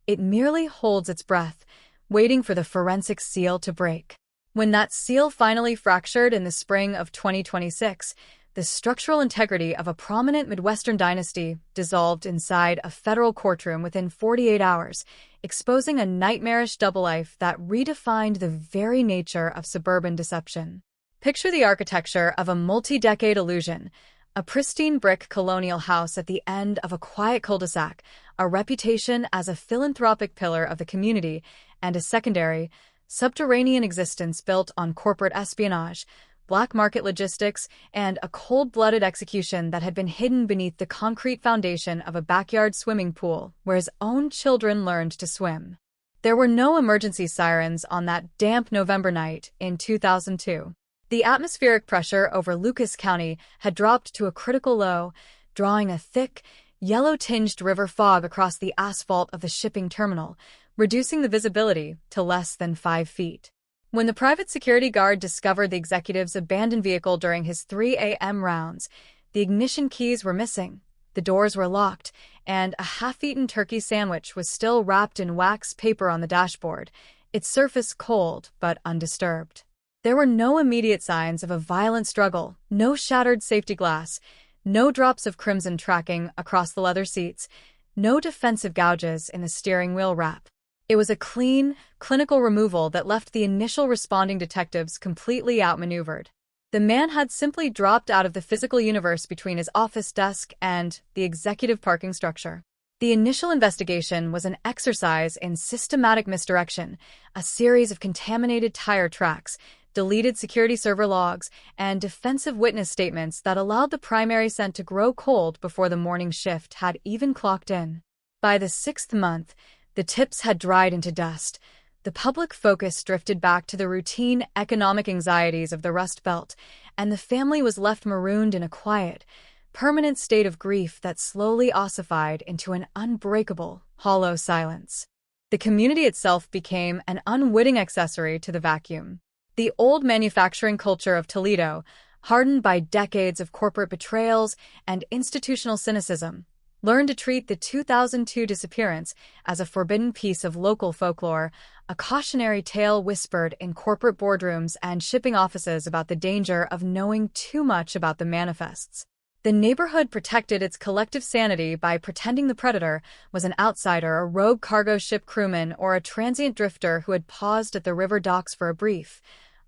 It merely holds its breath, waiting for the forensic seal to break. When that seal finally fractured in the spring of 2026, the structural integrity of a prominent Midwestern dynasty dissolved inside a federal courtroom within 48 hours, exposing a nightmarish double life that redefined the very nature of suburban deception. Picture the architecture of a multi-decade illusion, a pristine brick colonial house at the end of a quiet cul-de-sac, a reputation as a philanthropic pillar of the community, and a secondary, subterranean existence built on corporate espionage, black market logistics, and a cold-blooded execution that had been hidden beneath the concrete foundation of a backyard swimming pool where his own children learned to swim. There were no emergency sirens on that damp November night in 2002. The atmospheric pressure over Lucas County had dropped to a critical low, drawing a thick, yellow-tinged river fog across the asphalt of the shipping terminal, reducing the visibility to less than 5 feet. When the private security guard discovered the executive's abandoned vehicle during his 3 a.m. rounds, the ignition keys were missing, the doors were locked, and a half-eaten turkey sandwich was still wrapped in wax paper on the dashboard, its surface cold but undisturbed. There were no immediate signs of a violent struggle, no shattered safety glass, no drops of crimson tracking across the leather seats, no defensive gouges in the steering wheel wrap. It was a clean, clinical removal that left the initial responding detectives completely outmaneuvered. The man had simply dropped out of the physical universe between his office desk and the executive parking structure. The initial investigation was an exercise in systematic misdirection, a series of contaminated tire tracks, deleted security server logs, and defensive witness statements that allowed the primary scent to grow cold before the morning shift had even clocked in. By the 6th month, the tips had dried into dust. The public focus drifted back to the routine economic anxieties of the Rust Belt, and the family was left marooned in a quiet, permanent state of grief that slowly ossified into an unbreakable, hollow silence. The community itself became an unwitting accessory to the vacuum. The old manufacturing culture of Toledo, hardened by decades of corporate betrayals and institutional cynicism, learned to treat the 2002 disappearance as a forbidden piece of local folklore, a cautionary tale whispered in corporate boardrooms and shipping offices about the danger of knowing too much about the manifests. The neighborhood protected its collective sanity by pretending the predator was an outsider, a rogue cargo ship crewman, or a transient drifter who had paused at the river docks for a brief,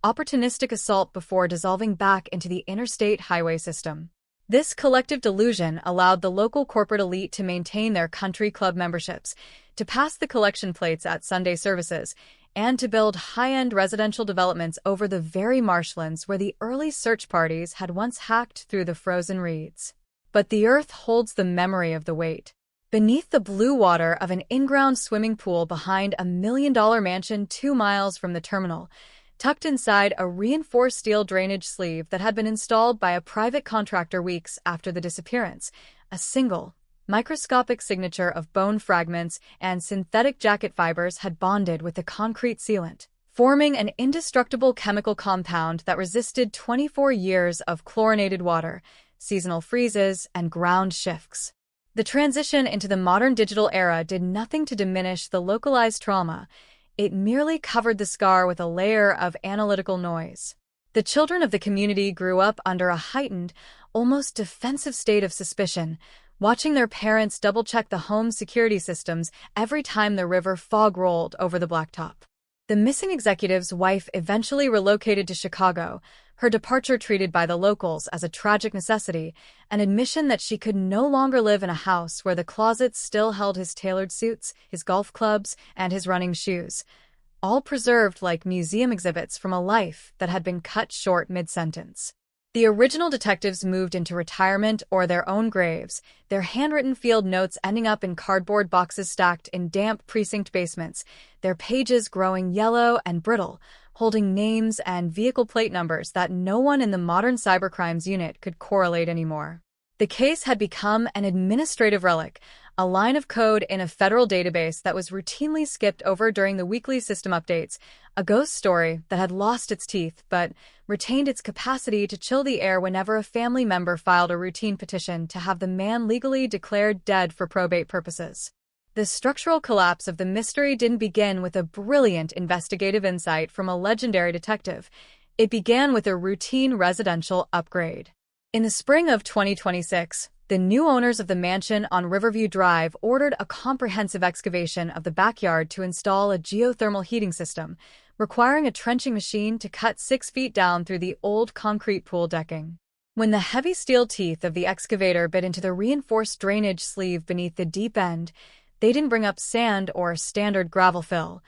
opportunistic assault before dissolving back into the interstate highway system. This collective delusion allowed the local corporate elite to maintain their country club memberships, to pass the collection plates at Sunday services, and to build high-end residential developments over the very marshlands where the early search parties had once hacked through the frozen reeds. But the earth holds the memory of the wait. Beneath the blue water of an in-ground swimming pool behind a $1 million mansion 2 miles from the terminal, tucked inside a reinforced steel drainage sleeve that had been installed by a private contractor weeks after the disappearance, a single, microscopic signature of bone fragments and synthetic jacket fibers had bonded with the concrete sealant, forming an indestructible chemical compound that resisted 24 years of chlorinated water, seasonal freezes, and ground shifts. The transition into the modern digital era did nothing to diminish the localized trauma. It merely covered the scar with a layer of analytical noise. The children of the community grew up under a heightened, almost defensive state of suspicion, watching their parents double-check the home's security systems every time the river fog rolled over the blacktop. The missing executive's wife eventually relocated to Chicago, her departure treated by the locals as a tragic necessity, an admission that she could no longer live in a house where the closets still held his tailored suits, his golf clubs, and his running shoes, all preserved like museum exhibits from a life that had been cut short mid-sentence. The original detectives moved into retirement or their own graves, their handwritten field notes ending up in cardboard boxes stacked in damp precinct basements, their pages growing yellow and brittle, holding names and vehicle plate numbers that no one in the modern cybercrimes unit could correlate anymore. The case had become an administrative relic, a line of code in a federal database that was routinely skipped over during the weekly system updates, a ghost story that had lost its teeth but retained its capacity to chill the air whenever a family member filed a routine petition to have the man legally declared dead for probate purposes. The structural collapse of the mystery didn't begin with a brilliant investigative insight from a legendary detective. It began with a routine residential upgrade. In the spring of 2026, the new owners of the mansion on Riverview Drive ordered a comprehensive excavation of the backyard to install a geothermal heating system, requiring a trenching machine to cut 6 feet down through the old concrete pool decking. When the heavy steel teeth of the excavator bit into the reinforced drainage sleeve beneath the deep end, they didn't bring up sand or standard gravel fill.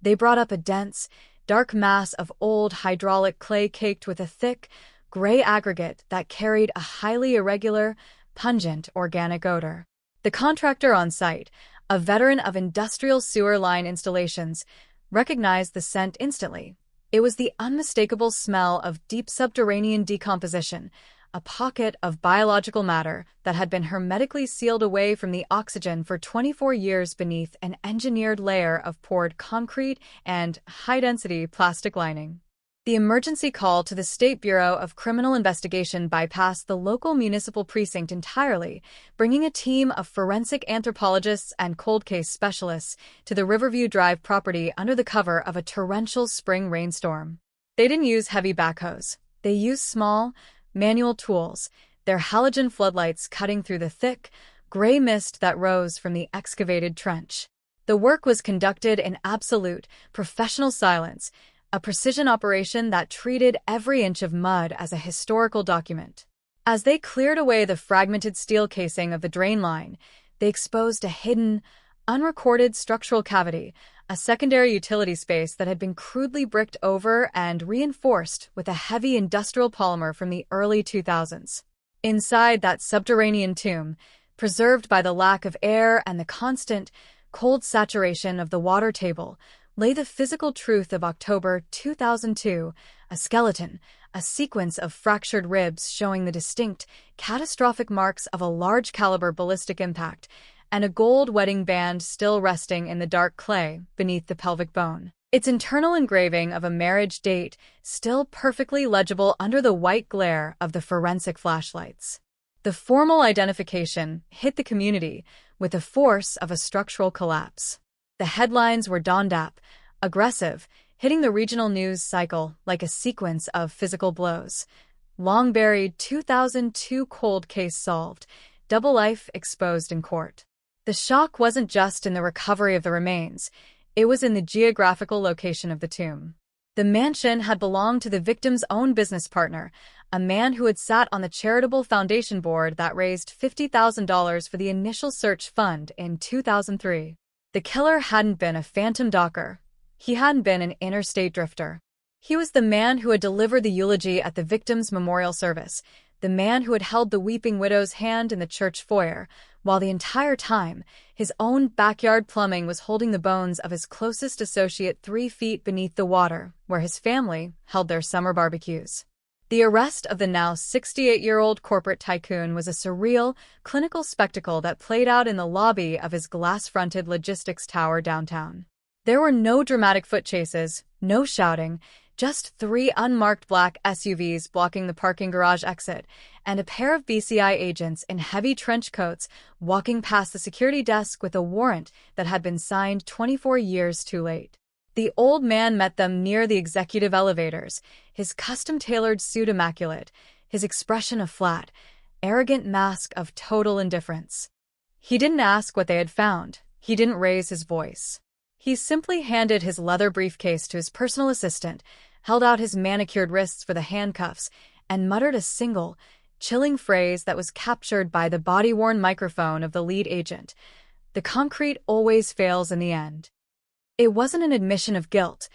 They brought up a dense, dark mass of old hydraulic clay caked with a thick, gray aggregate that carried a highly irregular, pungent organic odor. The contractor on site, a veteran of industrial sewer line installations, recognized the scent instantly. It was the unmistakable smell of deep subterranean decomposition, a pocket of biological matter that had been hermetically sealed away from the oxygen for 24 years beneath an engineered layer of poured concrete and high-density plastic lining. The emergency call to the State Bureau of Criminal Investigation bypassed the local municipal precinct entirely, bringing a team of forensic anthropologists and cold case specialists to the Riverview Drive property under the cover of a torrential spring rainstorm. They didn't use heavy backhoes. They used small, manual tools, their halogen floodlights cutting through the thick, gray mist that rose from the excavated trench. The work was conducted in absolute, professional silence, a precision operation that treated every inch of mud as a historical document. As they cleared away the fragmented steel casing of the drain line, they exposed a hidden, unrecorded structural cavity, a secondary utility space that had been crudely bricked over and reinforced with a heavy industrial polymer from the early 2000s. Inside that subterranean tomb, preserved by the lack of air and the constant, cold saturation of the water table, lay the physical truth of October 2002, a skeleton, a sequence of fractured ribs showing the distinct, catastrophic marks of a large-caliber ballistic impact, and a gold wedding band still resting in the dark clay beneath the pelvic bone. Its internal engraving of a marriage date still perfectly legible under the white glare of the forensic flashlights. The formal identification hit the community with the force of a structural collapse. The headlines were donned-up, aggressive, hitting the regional news cycle like a sequence of physical blows. Long-buried 2002 cold case solved, double life exposed in court. The shock wasn't just in the recovery of the remains, it was in the geographical location of the tomb. The mansion had belonged to the victim's own business partner, a man who had sat on the charitable foundation board that raised $50,000 for the initial search fund in 2003. The killer hadn't been a phantom docker. He hadn't been an interstate drifter. He was the man who had delivered the eulogy at the victim's memorial service, the man who had held the weeping widow's hand in the church foyer, while the entire time, his own backyard plumbing was holding the bones of his closest associate 3 feet beneath the water, where his family held their summer barbecues. The arrest of the now 68-year-old corporate tycoon was a surreal, clinical spectacle that played out in the lobby of his glass-fronted logistics tower downtown. There were no dramatic foot chases, no shouting, just 3 unmarked black SUVs blocking the parking garage exit, and a pair of BCI agents in heavy trench coats walking past the security desk with a warrant that had been signed 24 years too late. The old man met them near the executive elevators, his custom-tailored suit immaculate, his expression a flat, arrogant mask of total indifference. He didn't ask what they had found. He didn't raise his voice. He simply handed his leather briefcase to his personal assistant, held out his manicured wrists for the handcuffs, and muttered a single, chilling phrase that was captured by the body-worn microphone of the lead agent. The concrete always fails in the end. It wasn't an admission of guilt.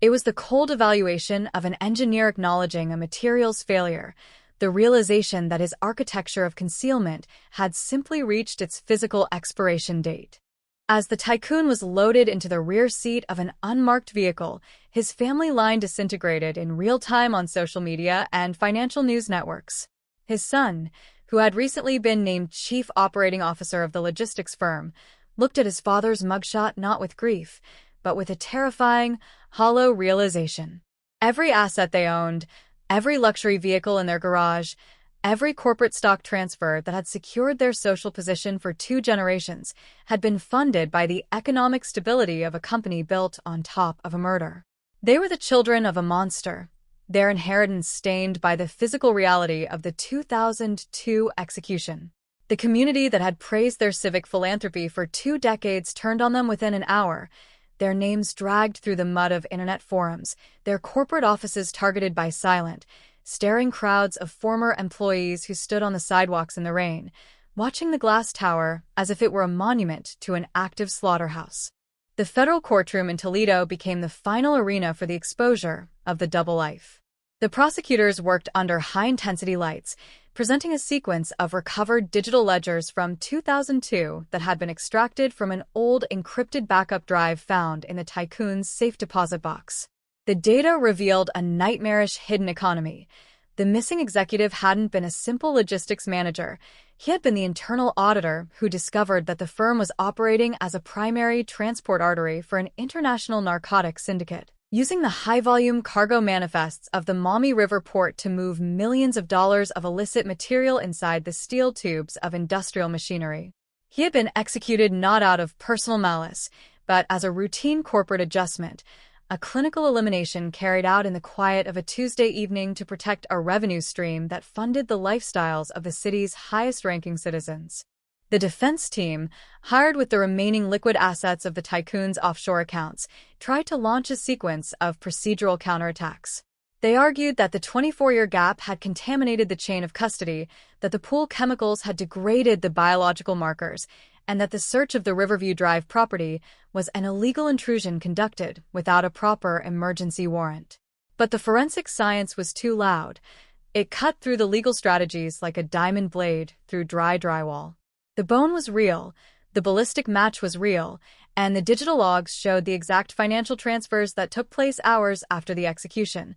It was the cold evaluation of an engineer acknowledging a material's failure, the realization that his architecture of concealment had simply reached its physical expiration date. As the tycoon was loaded into the rear seat of an unmarked vehicle, his family line disintegrated in real time on social media and financial news networks. His son, who had recently been named chief operating officer of the logistics firm, looked at his father's mugshot not with grief, but with a terrifying, hollow realization. Every asset they owned, every luxury vehicle in their garage, every corporate stock transfer that had secured their social position for 2 generations had been funded by the economic stability of a company built on top of a murder. They were the children of a monster, their inheritance stained by the physical reality of the 2002 execution. The community that had praised their civic philanthropy for 2 decades turned on them within an hour, their names dragged through the mud of internet forums, their corporate offices targeted by silent, staring crowds of former employees who stood on the sidewalks in the rain, watching the glass tower as if it were a monument to an active slaughterhouse. The federal courtroom in Toledo became the final arena for the exposure of the double life. The prosecutors worked under high-intensity lights, presenting a sequence of recovered digital ledgers from 2002 that had been extracted from an old encrypted backup drive found in the tycoon's safe deposit box. The data revealed a nightmarish hidden economy. The missing executive hadn't been a simple logistics manager. He had been the internal auditor who discovered that the firm was operating as a primary transport artery for an international narcotics syndicate, using the high-volume cargo manifests of the Maumee River port to move millions of dollars of illicit material inside the steel tubes of industrial machinery. He had been executed not out of personal malice, but as a routine corporate adjustment, a clinical elimination carried out in the quiet of a Tuesday evening to protect a revenue stream that funded the lifestyles of the city's highest-ranking citizens. The defense team, hired with the remaining liquid assets of the tycoon's offshore accounts, tried to launch a sequence of procedural counterattacks. They argued that the 24-year gap had contaminated the chain of custody, that the pool chemicals had degraded the biological markers, and that the search of the Riverview Drive property was an illegal intrusion conducted without a proper emergency warrant. But the forensic science was too loud. It cut through the legal strategies like a diamond blade through dry drywall. The bone was real, the ballistic match was real, and the digital logs showed the exact financial transfers that took place hours after the execution.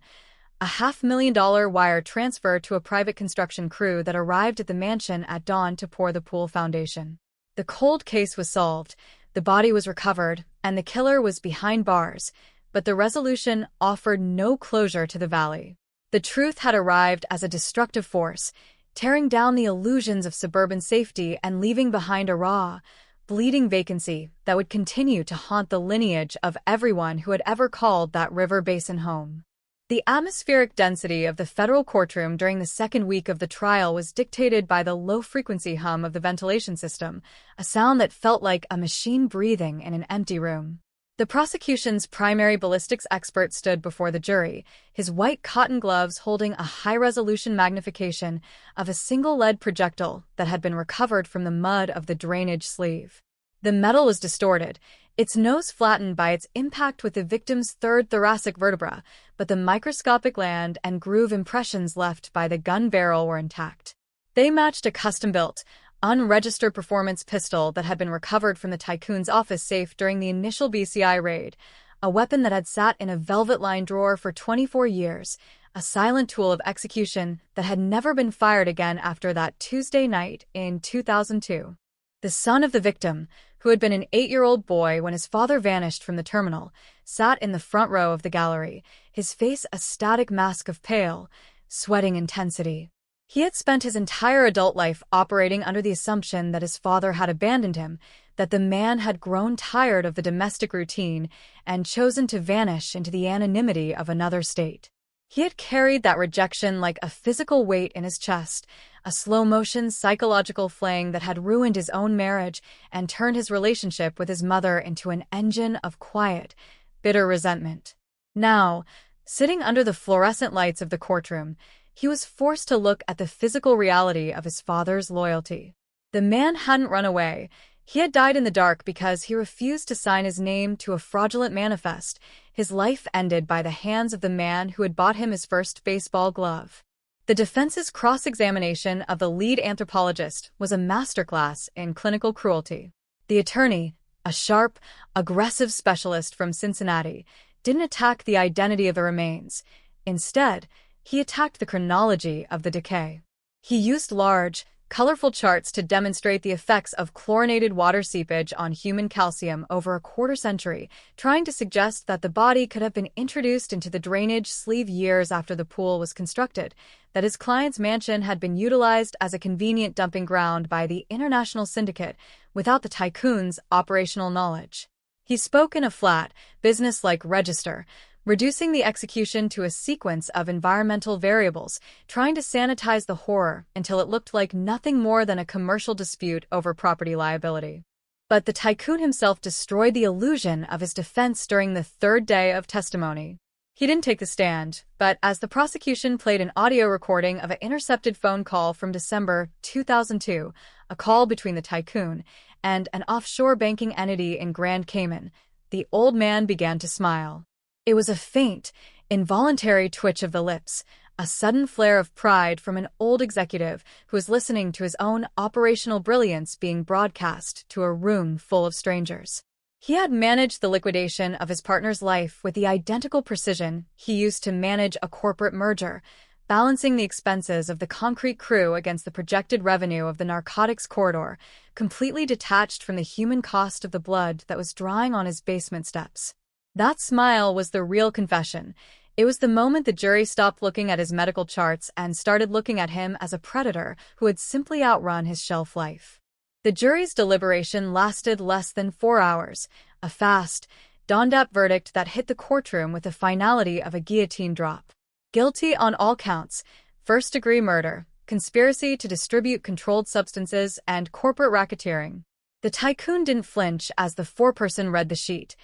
A $500,000 wire transfer to a private construction crew that arrived at the mansion at dawn to pour the pool foundation. The cold case was solved, the body was recovered, and the killer was behind bars, but the resolution offered no closure to the valley. The truth had arrived as a destructive force, tearing down the illusions of suburban safety and leaving behind a raw, bleeding vacancy that would continue to haunt the lineage of everyone who had ever called that river basin home. The atmospheric density of the federal courtroom during the second week of the trial was dictated by the low-frequency hum of the ventilation system, a sound that felt like a machine breathing in an empty room. The prosecution's primary ballistics expert stood before the jury, his white cotton gloves holding a high-resolution magnification of a single lead projectile that had been recovered from the mud of the drainage sleeve. The metal was distorted, its nose flattened by its impact with the victim's third thoracic vertebra, but the microscopic land and groove impressions left by the gun barrel were intact. They matched a custom-built, unregistered performance pistol that had been recovered from the tycoon's office safe during the initial BCI raid, a weapon that had sat in a velvet-lined drawer for 24 years, a silent tool of execution that had never been fired again after that Tuesday night in 2002. The son of the victim, who had been an 8-year-old boy when his father vanished from the terminal, sat in the front row of the gallery, his face a static mask of pale, sweating intensity. He had spent his entire adult life operating under the assumption that his father had abandoned him, that the man had grown tired of the domestic routine and chosen to vanish into the anonymity of another state. He had carried that rejection like a physical weight in his chest, a slow-motion psychological flaying that had ruined his own marriage and turned his relationship with his mother into an engine of quiet, bitter resentment. Now, Sitting under the fluorescent lights of the courtroom, he was forced to look at the physical reality of his father's loyalty. The man hadn't run away. He had died in the dark because he refused to sign his name to a fraudulent manifest. His life ended by the hands of the man who had bought him his first baseball glove. The defense's cross-examination of the lead anthropologist was a masterclass in clinical cruelty. The attorney, a sharp, aggressive specialist from Cincinnati, didn't attack the identity of the remains. Instead, he attacked the chronology of the decay. He used large, colorful charts to demonstrate the effects of chlorinated water seepage on human calcium over a quarter-century, trying to suggest that the body could have been introduced into the drainage sleeve years after the pool was constructed, that his client's mansion had been utilized as a convenient dumping ground by the international syndicate without the tycoon's operational knowledge. He spoke in a flat, business-like register, reducing the execution to a sequence of environmental variables, trying to sanitize the horror until it looked like nothing more than a commercial dispute over property liability. But the tycoon himself destroyed the illusion of his defense during the third day of testimony. He didn't take the stand, but as the prosecution played an audio recording of an intercepted phone call from December 2002, a call between the tycoon and an offshore banking entity in Grand Cayman, the old man began to smile. It was a faint, involuntary twitch of the lips, a sudden flare of pride from an old executive who was listening to his own operational brilliance being broadcast to a room full of strangers. He had managed the liquidation of his partner's life with the identical precision he used to manage a corporate merger, balancing the expenses of the concrete crew against the projected revenue of the narcotics corridor, completely detached from the human cost of the blood that was drying on his basement steps. That smile was the real confession. It was the moment the jury stopped looking at his medical charts and started looking at him as a predator who had simply outrun his shelf life. The jury's deliberation lasted less than 4 hours, a fast, dawned-up verdict that hit the courtroom with the finality of a guillotine drop. Guilty on all counts: first-degree murder, conspiracy to distribute controlled substances, and corporate racketeering. The tycoon didn't flinch as the foreperson read the sheet.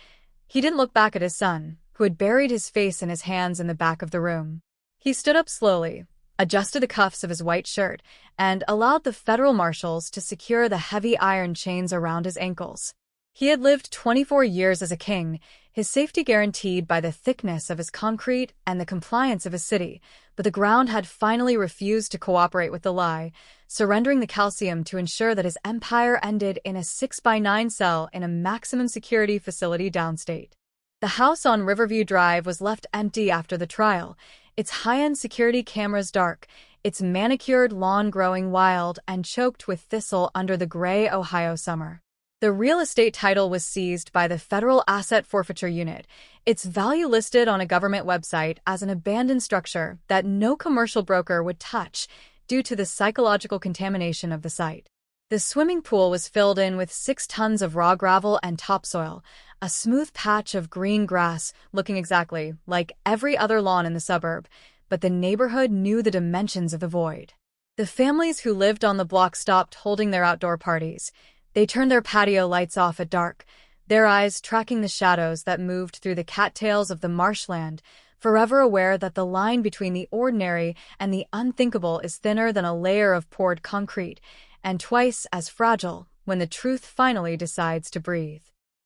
He didn't look back at his son, who had buried his face in his hands in the back of the room. He stood up slowly, adjusted the cuffs of his white shirt, and allowed the federal marshals to secure the heavy iron chains around his ankles. He had lived 24 years as a king, his safety guaranteed by the thickness of his concrete and the compliance of his city, but the ground had finally refused to cooperate with the lie, surrendering the calcium to ensure that his empire ended in a 6x9 cell in a maximum security facility downstate. The house on Riverview Drive was left empty after the trial, its high-end security cameras dark, its manicured lawn growing wild and choked with thistle under the gray Ohio summer. The real estate title was seized by the Federal Asset Forfeiture Unit, its value listed on a government website as an abandoned structure that no commercial broker would touch due to the psychological contamination of the site. The swimming pool was filled in with 6 tons of raw gravel and topsoil, a smooth patch of green grass looking exactly like every other lawn in the suburb, but the neighborhood knew the dimensions of the void. The families who lived on the block stopped holding their outdoor parties. They turned their patio lights off at dark, their eyes tracking the shadows that moved through the cattails of the marshland, forever aware that the line between the ordinary and the unthinkable is thinner than a layer of poured concrete, and twice as fragile when the truth finally decides to breathe.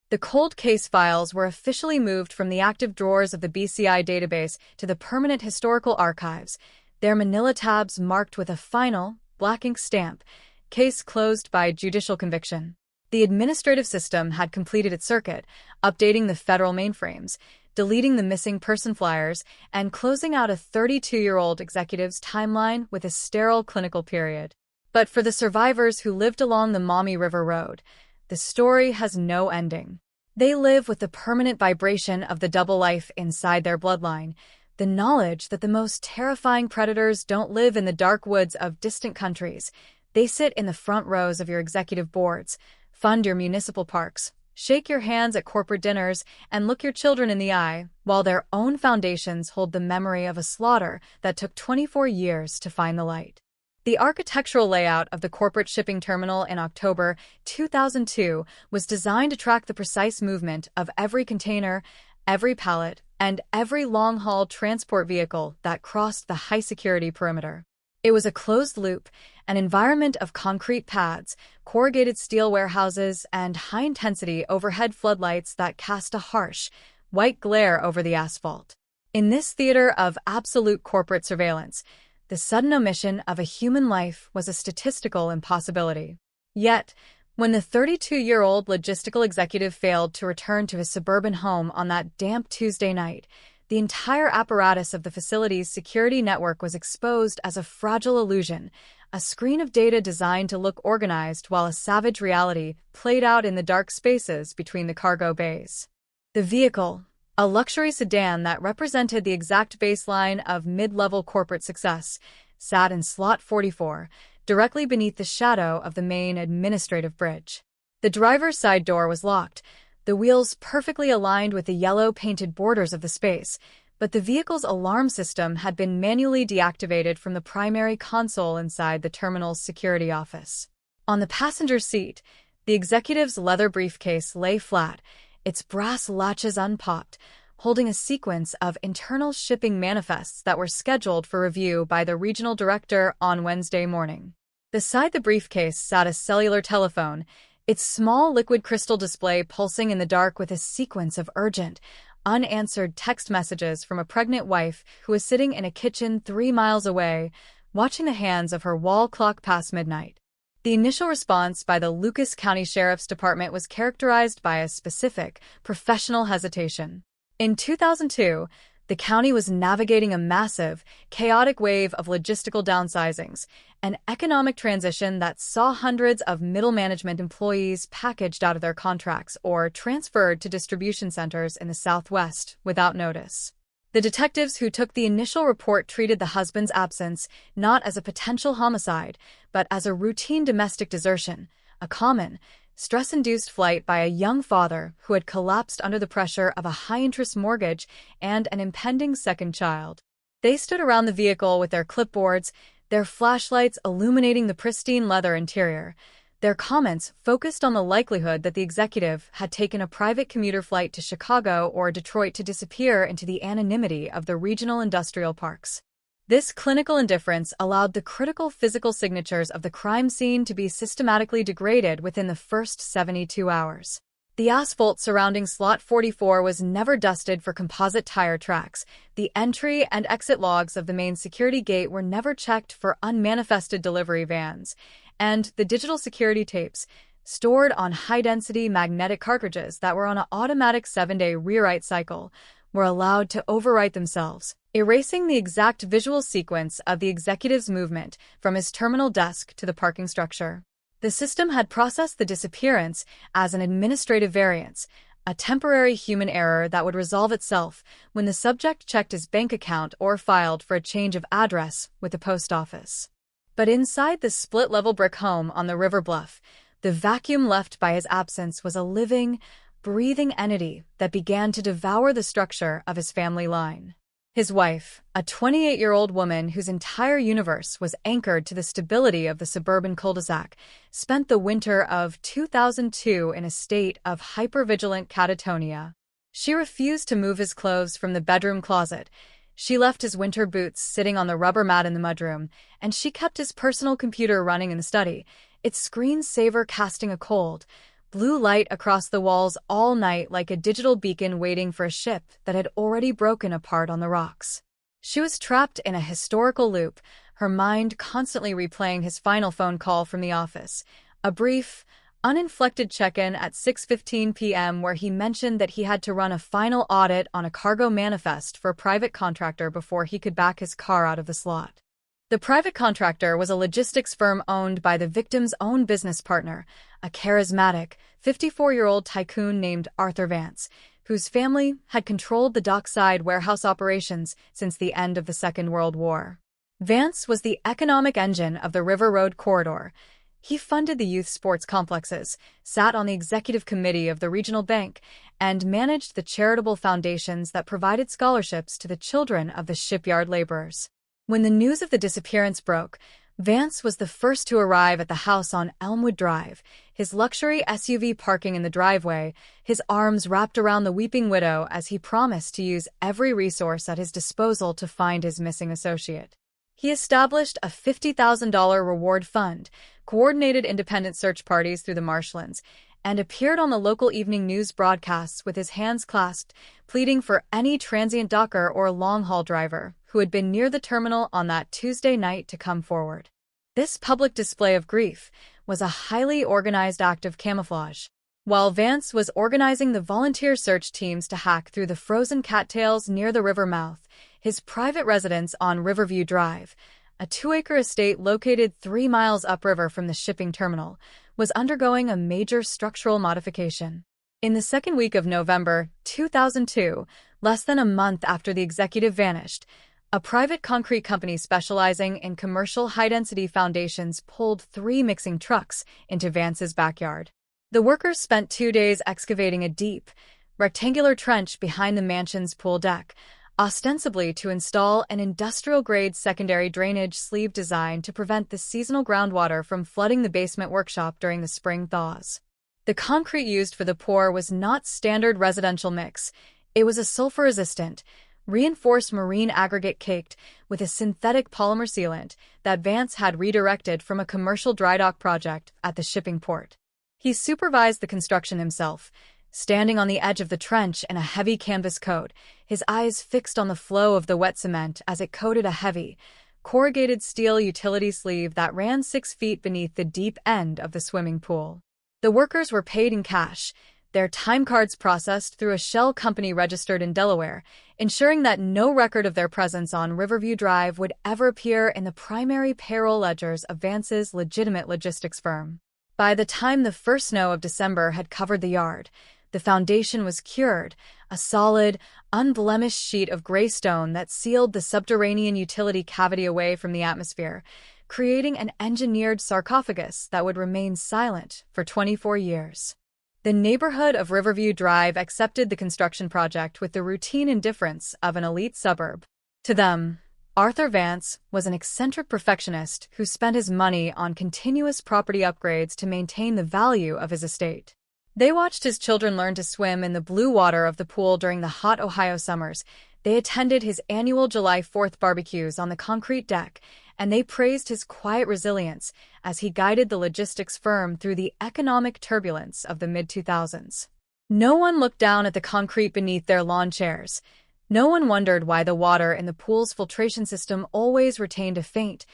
The cold case files were officially moved from the active drawers of the BCI database to the permanent historical archives, their manila tabs marked with a final, black ink stamp, case closed by judicial conviction. The administrative system had completed its circuit, updating the federal mainframes, deleting the missing person flyers, and closing out a 32-year-old executive's timeline with a sterile clinical period. But for the survivors who lived along the Maumee River Road, the story has no ending. They live with the permanent vibration of the double life inside their bloodline, the knowledge that the most terrifying predators don't live in the dark woods of distant countries. They sit in the front rows of your executive boards, fund your municipal parks, shake your hands at corporate dinners, and look your children in the eye, while their own foundations hold the memory of a slaughter that took 24 years to find the light. The architectural layout of the corporate shipping terminal in October 2002 was designed to track the precise movement of every container, every pallet, and every long-haul transport vehicle that crossed the high-security perimeter. It was a closed loop, an environment of concrete pads, corrugated steel warehouses, and high-intensity overhead floodlights that cast a harsh, white glare over the asphalt. In this theater of absolute corporate surveillance, the sudden omission of a human life was a statistical impossibility. Yet, when the 32-year-old logistical executive failed to return to his suburban home on that damp Tuesday night, the entire apparatus of the facility's security network was exposed as a fragile illusion, a screen of data designed to look organized while a savage reality played out in the dark spaces between the cargo bays. The vehicle, a luxury sedan that represented the exact baseline of mid-level corporate success, sat in slot 44, directly beneath the shadow of the main administrative bridge. The driver's side door was locked, the wheels perfectly aligned with the yellow-painted borders of the space, but the vehicle's alarm system had been manually deactivated from the primary console inside the terminal's security office. On the passenger seat, the executive's leather briefcase lay flat, its brass latches unpopped, holding a sequence of internal shipping manifests that were scheduled for review by the regional director on Wednesday morning. Beside the briefcase sat a cellular telephone, its small liquid crystal display pulsing in the dark with a sequence of urgent, unanswered text messages from a pregnant wife who was sitting in a kitchen 3 miles away, watching the hands of her wall clock past midnight. The initial response by the Lucas County Sheriff's Department was characterized by a specific, professional hesitation. In 2002, the county was navigating a massive, chaotic wave of logistical downsizings, an economic transition that saw hundreds of middle management employees packaged out of their contracts or transferred to distribution centers in the Southwest without notice. The detectives who took the initial report treated the husband's absence not as a potential homicide, but as a routine domestic desertion, a common, stress-induced flight by a young father who had collapsed under the pressure of a high-interest mortgage and an impending second child. They stood around the vehicle with their clipboards, their flashlights illuminating the pristine leather interior. Their comments focused on the likelihood that the executive had taken a private commuter flight to Chicago or Detroit to disappear into the anonymity of the regional industrial parks. This clinical indifference allowed the critical physical signatures of the crime scene to be systematically degraded within the first 72 hours. The asphalt surrounding slot 44 was never dusted for composite tire tracks, the entry and exit logs of the main security gate were never checked for unmanifested delivery vans, and the digital security tapes, stored on high-density magnetic cartridges that were on an automatic 7-day rewrite cycle, were allowed to overwrite themselves, erasing the exact visual sequence of the executive's movement from his terminal desk to the parking structure. The system had processed the disappearance as an administrative variance, a temporary human error that would resolve itself when the subject checked his bank account or filed for a change of address with the post office. But inside the split-level brick home on the river bluff, the vacuum left by his absence was a living, breathing entity that began to devour the structure of his family line. His wife, a 28-year-old woman whose entire universe was anchored to the stability of the suburban cul-de-sac, spent the winter of 2002 in a state of hypervigilant catatonia. She refused to move his clothes from the bedroom closet. She left his winter boots sitting on the rubber mat in the mudroom, and she kept his personal computer running in the study, its screensaver casting a cold, blue light across the walls all night like a digital beacon waiting for a ship that had already broken apart on the rocks. She was trapped in a historical loop, her mind constantly replaying his final phone call from the office, a brief, uninflected check-in at 6:15 p.m. where he mentioned that he had to run a final audit on a cargo manifest for a private contractor before he could back his car out of the slot. The private contractor was a logistics firm owned by the victim's own business partner, a charismatic, 54-year-old tycoon named Arthur Vance, whose family had controlled the dockside warehouse operations since the end of the Second World War. Vance was the economic engine of the River Road corridor. He funded the youth sports complexes, sat on the executive committee of the regional bank, and managed the charitable foundations that provided scholarships to the children of the shipyard laborers. When the news of the disappearance broke, Vance was the first to arrive at the house on Elmwood Drive, his luxury SUV parking in the driveway, his arms wrapped around the weeping widow as he promised to use every resource at his disposal to find his missing associate. He established a $50,000 reward fund, coordinated independent search parties through the marshlands, and appeared on the local evening news broadcasts with his hands clasped, pleading for any transient docker or long-haul driver who had been near the terminal on that Tuesday night to come forward. This public display of grief was a highly organized act of camouflage. While Vance was organizing the volunteer search teams to hack through the frozen cattails near the river mouth, his private residence on Riverview Drive, a 2-acre estate located 3 miles upriver from the shipping terminal, was undergoing a major structural modification. In the second week of November 2002, less than a month after the executive vanished, a private concrete company specializing in commercial high-density foundations pulled 3 mixing trucks into Vance's backyard. The workers spent 2 days excavating a deep, rectangular trench behind the mansion's pool deck, ostensibly to install an industrial-grade secondary drainage sleeve designed to prevent the seasonal groundwater from flooding the basement workshop during the spring thaws. The concrete used for the pour was not standard residential mix. It was a sulfur-resistant, reinforced marine aggregate caked with a synthetic polymer sealant that Vance had redirected from a commercial dry dock project at the shipping port. He supervised the construction himself, standing on the edge of the trench in a heavy canvas coat, his eyes fixed on the flow of the wet cement as it coated a heavy, corrugated steel utility sleeve that ran 6 feet beneath the deep end of the swimming pool. The workers were paid in cash, their time cards processed through a shell company registered in Delaware, ensuring that no record of their presence on Riverview Drive would ever appear in the primary payroll ledgers of Vance's legitimate logistics firm. By the time the first snow of December had covered the yard, the foundation was cured, a solid, unblemished sheet of gray stone that sealed the subterranean utility cavity away from the atmosphere, creating an engineered sarcophagus that would remain silent for 24 years. The neighborhood of Riverview Drive accepted the construction project with the routine indifference of an elite suburb. To them, Arthur Vance was an eccentric perfectionist who spent his money on continuous property upgrades to maintain the value of his estate. They watched his children learn to swim in the blue water of the pool during the hot Ohio summers. They attended his annual July 4th barbecues on the concrete deck, and they praised his quiet resilience as he guided the logistics firm through the economic turbulence of the mid-2000s. No one looked down at the concrete beneath their lawn chairs. No one wondered why the water in the pool's filtration system always retained a faint,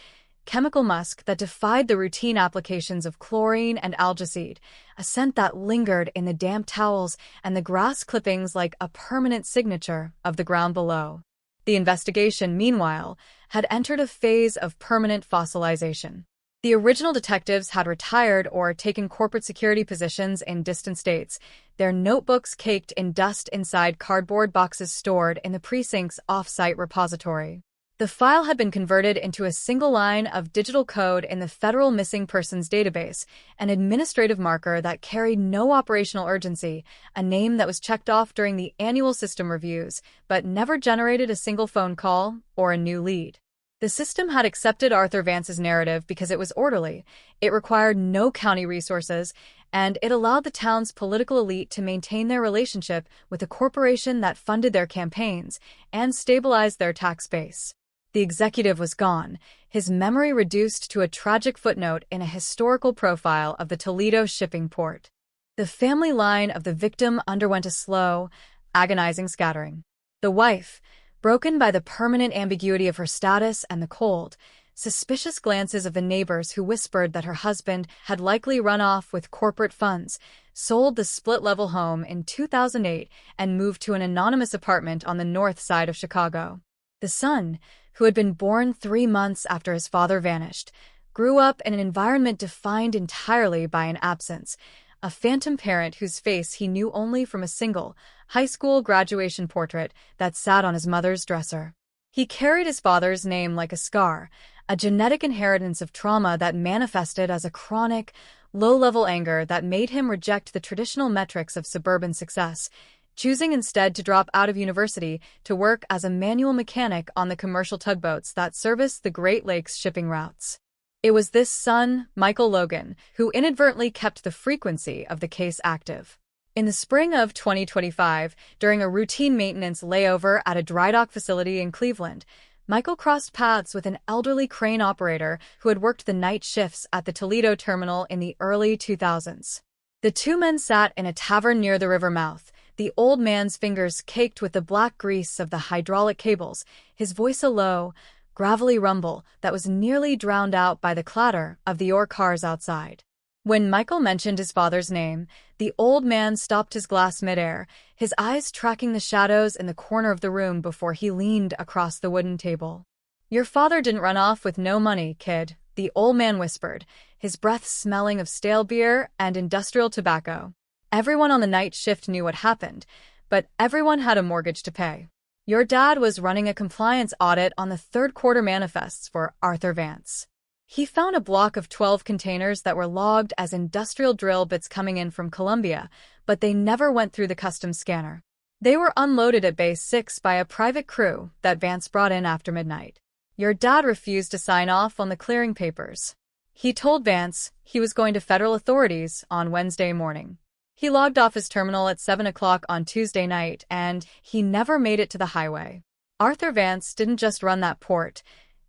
chemical musk that defied the routine applications of chlorine and algicide, a scent that lingered in the damp towels and the grass clippings like a permanent signature of the ground below. The investigation, meanwhile, had entered a phase of permanent fossilization. The original detectives had retired or taken corporate security positions in distant states, their notebooks caked in dust inside cardboard boxes stored in the precinct's off-site repository. The file had been converted into a single line of digital code in the Federal Missing Persons Database, an administrative marker that carried no operational urgency, a name that was checked off during the annual system reviews, but never generated a single phone call or a new lead. The system had accepted Arthur Vance's narrative because it was orderly, it required no county resources, and it allowed the town's political elite to maintain their relationship with a corporation that funded their campaigns and stabilized their tax base. The executive was gone, his memory reduced to a tragic footnote in a historical profile of the Toledo shipping port. The family line of the victim underwent a slow, agonizing scattering. The wife, broken by the permanent ambiguity of her status and the cold, suspicious glances of the neighbors who whispered that her husband had likely run off with corporate funds, sold the split-level home in 2008 and moved to an anonymous apartment on the north side of Chicago. The son, who had been born 3 months after his father vanished, grew up in an environment defined entirely by an absence, a phantom parent whose face he knew only from a single, high school graduation portrait that sat on his mother's dresser. He carried his father's name like a scar, a genetic inheritance of trauma that manifested as a chronic, low-level anger that made him reject the traditional metrics of suburban success, choosing instead to drop out of university to work as a manual mechanic on the commercial tugboats that serviced the Great Lakes shipping routes. It was this son, Michael Logan, who inadvertently kept the frequency of the case active. In the spring of 2025, during a routine maintenance layover at a dry dock facility in Cleveland, Michael crossed paths with an elderly crane operator who had worked the night shifts at the Toledo terminal in the early 2000s. The two men sat in a tavern near the river mouth, the old man's fingers caked with the black grease of the hydraulic cables, his voice a low, gravelly rumble that was nearly drowned out by the clatter of the ore cars outside. When Michael mentioned his father's name, the old man stopped his glass midair, his eyes tracking the shadows in the corner of the room before he leaned across the wooden table. "Your father didn't run off with no money, kid," the old man whispered, his breath smelling of stale beer and industrial tobacco. Everyone on the night shift knew what happened, but everyone had a mortgage to pay. Your dad was running a compliance audit on the third quarter manifests for Arthur Vance. He found a block of 12 containers that were logged as industrial drill bits coming in from Colombia, but they never went through the customs scanner. They were unloaded at Base 6 by a private crew that Vance brought in after midnight. Your dad refused to sign off on the clearing papers. He told Vance he was going to federal authorities on Wednesday morning. He logged off his terminal at 7 o'clock on Tuesday night, and he never made it to the highway. Arthur Vance didn't just run that port.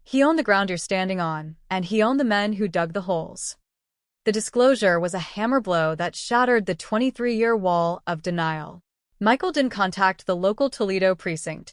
He owned the ground you're standing on, and he owned the men who dug the holes. The disclosure was a hammer blow that shattered the 23-year wall of denial. Michael didn't contact the local Toledo precinct.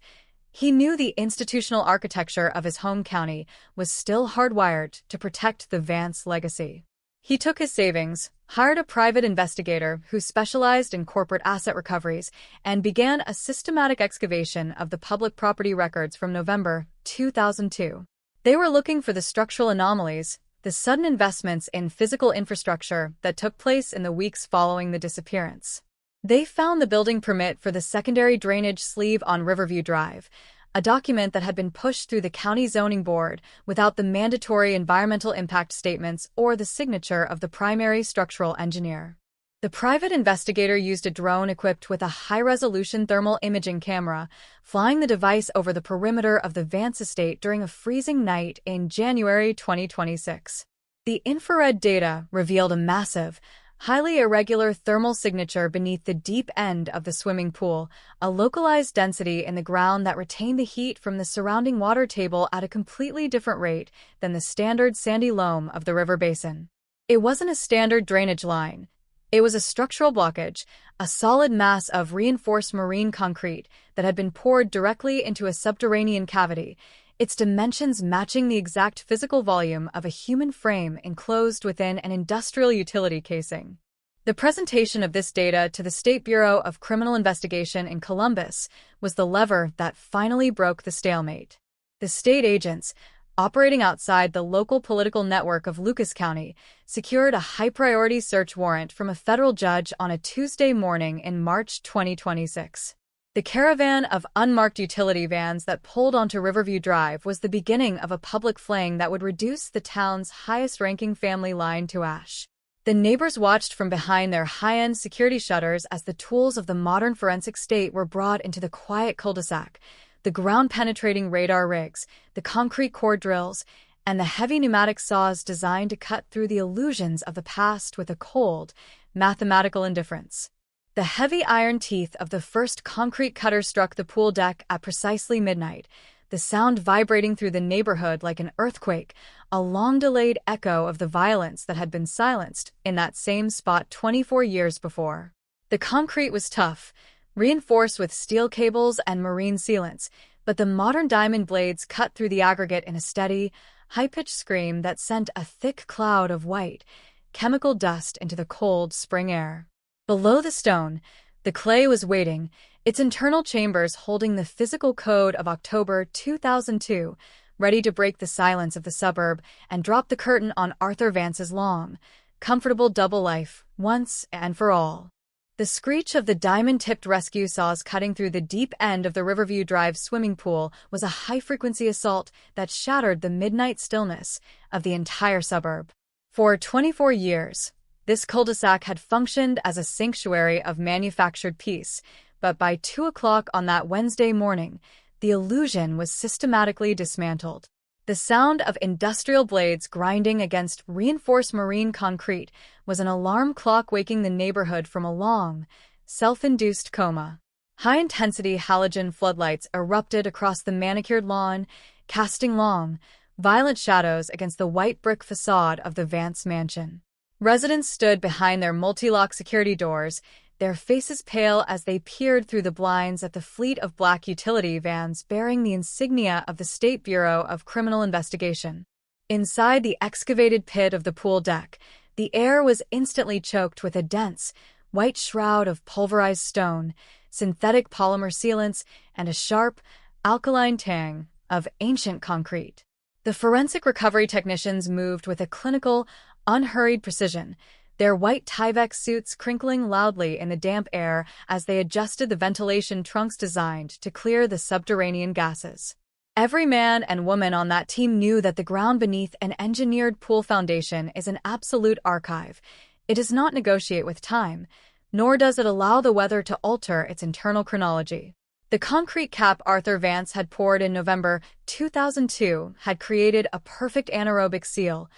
He knew the institutional architecture of his home county was still hardwired to protect the Vance legacy. He took his savings, hired a private investigator who specialized in corporate asset recoveries, and began a systematic excavation of the public property records from November 2002. They were looking for the structural anomalies, the sudden investments in physical infrastructure that took place in the weeks following the disappearance. They found the building permit for the secondary drainage sleeve on Riverview Drive, a document that had been pushed through the county zoning board without the mandatory environmental impact statements or the signature of the primary structural engineer. The private investigator used a drone equipped with a high-resolution thermal imaging camera, flying the device over the perimeter of the Vance estate during a freezing night in January 2026. The infrared data revealed a massive, highly irregular thermal signature beneath the deep end of the swimming pool, a localized density in the ground that retained the heat from the surrounding water table at a completely different rate than the standard sandy loam of the river basin. It wasn't a standard drainage line. It was a structural blockage, a solid mass of reinforced marine concrete that had been poured directly into a subterranean cavity, its dimensions matching the exact physical volume of a human frame enclosed within an industrial utility casing. The presentation of this data to the State Bureau of Criminal Investigation in Columbus was the lever that finally broke the stalemate. The state agents, operating outside the local political network of Lucas County, secured a high-priority search warrant from a federal judge on a Tuesday morning in March 2026. The caravan of unmarked utility vans that pulled onto Riverview Drive was the beginning of a public flaying that would reduce the town's highest-ranking family line to ash. The neighbors watched from behind their high-end security shutters as the tools of the modern forensic state were brought into the quiet cul-de-sac. The ground-penetrating radar rigs, the concrete core drills, and the heavy pneumatic saws designed to cut through the illusions of the past with a cold, mathematical indifference. The heavy iron teeth of the first concrete cutter struck the pool deck at precisely midnight, the sound vibrating through the neighborhood like an earthquake, a long-delayed echo of the violence that had been silenced in that same spot 24 years before. The concrete was tough, reinforced with steel cables and marine sealants, but the modern diamond blades cut through the aggregate in a steady, high-pitched scream that sent a thick cloud of white, chemical dust into the cold spring air. Below the stone, the clay was waiting, its internal chambers holding the physical code of October 2002, ready to break the silence of the suburb and drop the curtain on Arthur Vance's long, comfortable double life, once and for all. The screech of the diamond-tipped rescue saws cutting through the deep end of the Riverview Drive swimming pool was a high-frequency assault that shattered the midnight stillness of the entire suburb. For 24 years, this cul-de-sac had functioned as a sanctuary of manufactured peace, but by 2 o'clock on that Wednesday morning, the illusion was systematically dismantled. The sound of industrial blades grinding against reinforced marine concrete was an alarm clock waking the neighborhood from a long, self-induced coma. High-intensity halogen floodlights erupted across the manicured lawn, casting long, violent shadows against the white brick facade of the Vance mansion. Residents stood behind their multi-lock security doors, their faces pale as they peered through the blinds at the fleet of black utility vans bearing the insignia of the State Bureau of Criminal Investigation. Inside the excavated pit of the pool deck, the air was instantly choked with a dense, white shroud of pulverized stone, synthetic polymer sealants, and a sharp, alkaline tang of ancient concrete. The forensic recovery technicians moved with a clinical, unhurried precision, their white Tyvek suits crinkling loudly in the damp air as they adjusted the ventilation trunks designed to clear the subterranean gases. Every man and woman on that team knew that the ground beneath an engineered pool foundation is an absolute archive. It does not negotiate with time, nor does it allow the weather to alter its internal chronology. The concrete cap Arthur Vance had poured in November 2002 had created a perfect anaerobic seal,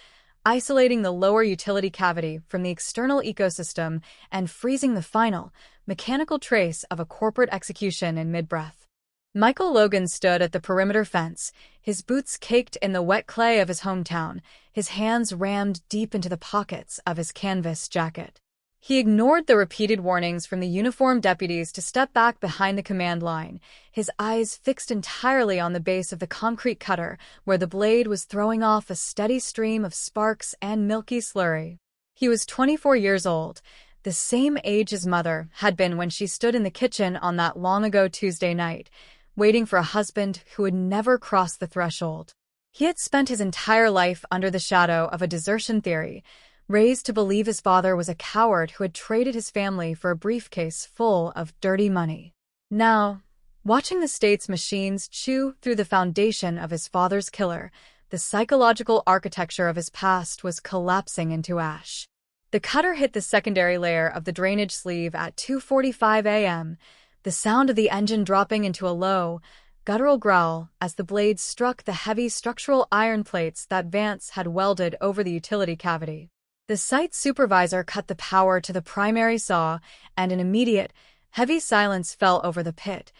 isolating the lower utility cavity from the external ecosystem and freezing the final, mechanical trace of a corporate execution in mid-breath. Michael Logan stood at the perimeter fence, his boots caked in the wet clay of his hometown, his hands rammed deep into the pockets of his canvas jacket. He ignored the repeated warnings from the uniformed deputies to step back behind the command line, his eyes fixed entirely on the base of the concrete cutter, where the blade was throwing off a steady stream of sparks and milky slurry. He was 24 years old, the same age his mother had been when she stood in the kitchen on that long-ago Tuesday night, waiting for a husband who would never cross the threshold. He had spent his entire life under the shadow of a desertion theory, raised to believe his father was a coward who had traded his family for a briefcase full of dirty money. Now, watching the state's machines chew through the foundation of his father's killer, the psychological architecture of his past was collapsing into ash. The cutter hit the secondary layer of the drainage sleeve at 2:45 a.m., the sound of the engine dropping into a low, guttural growl as the blade struck the heavy structural iron plates that Vance had welded over the utility cavity. The site supervisor cut the power to the primary saw, and an immediate, heavy silence fell over the pit,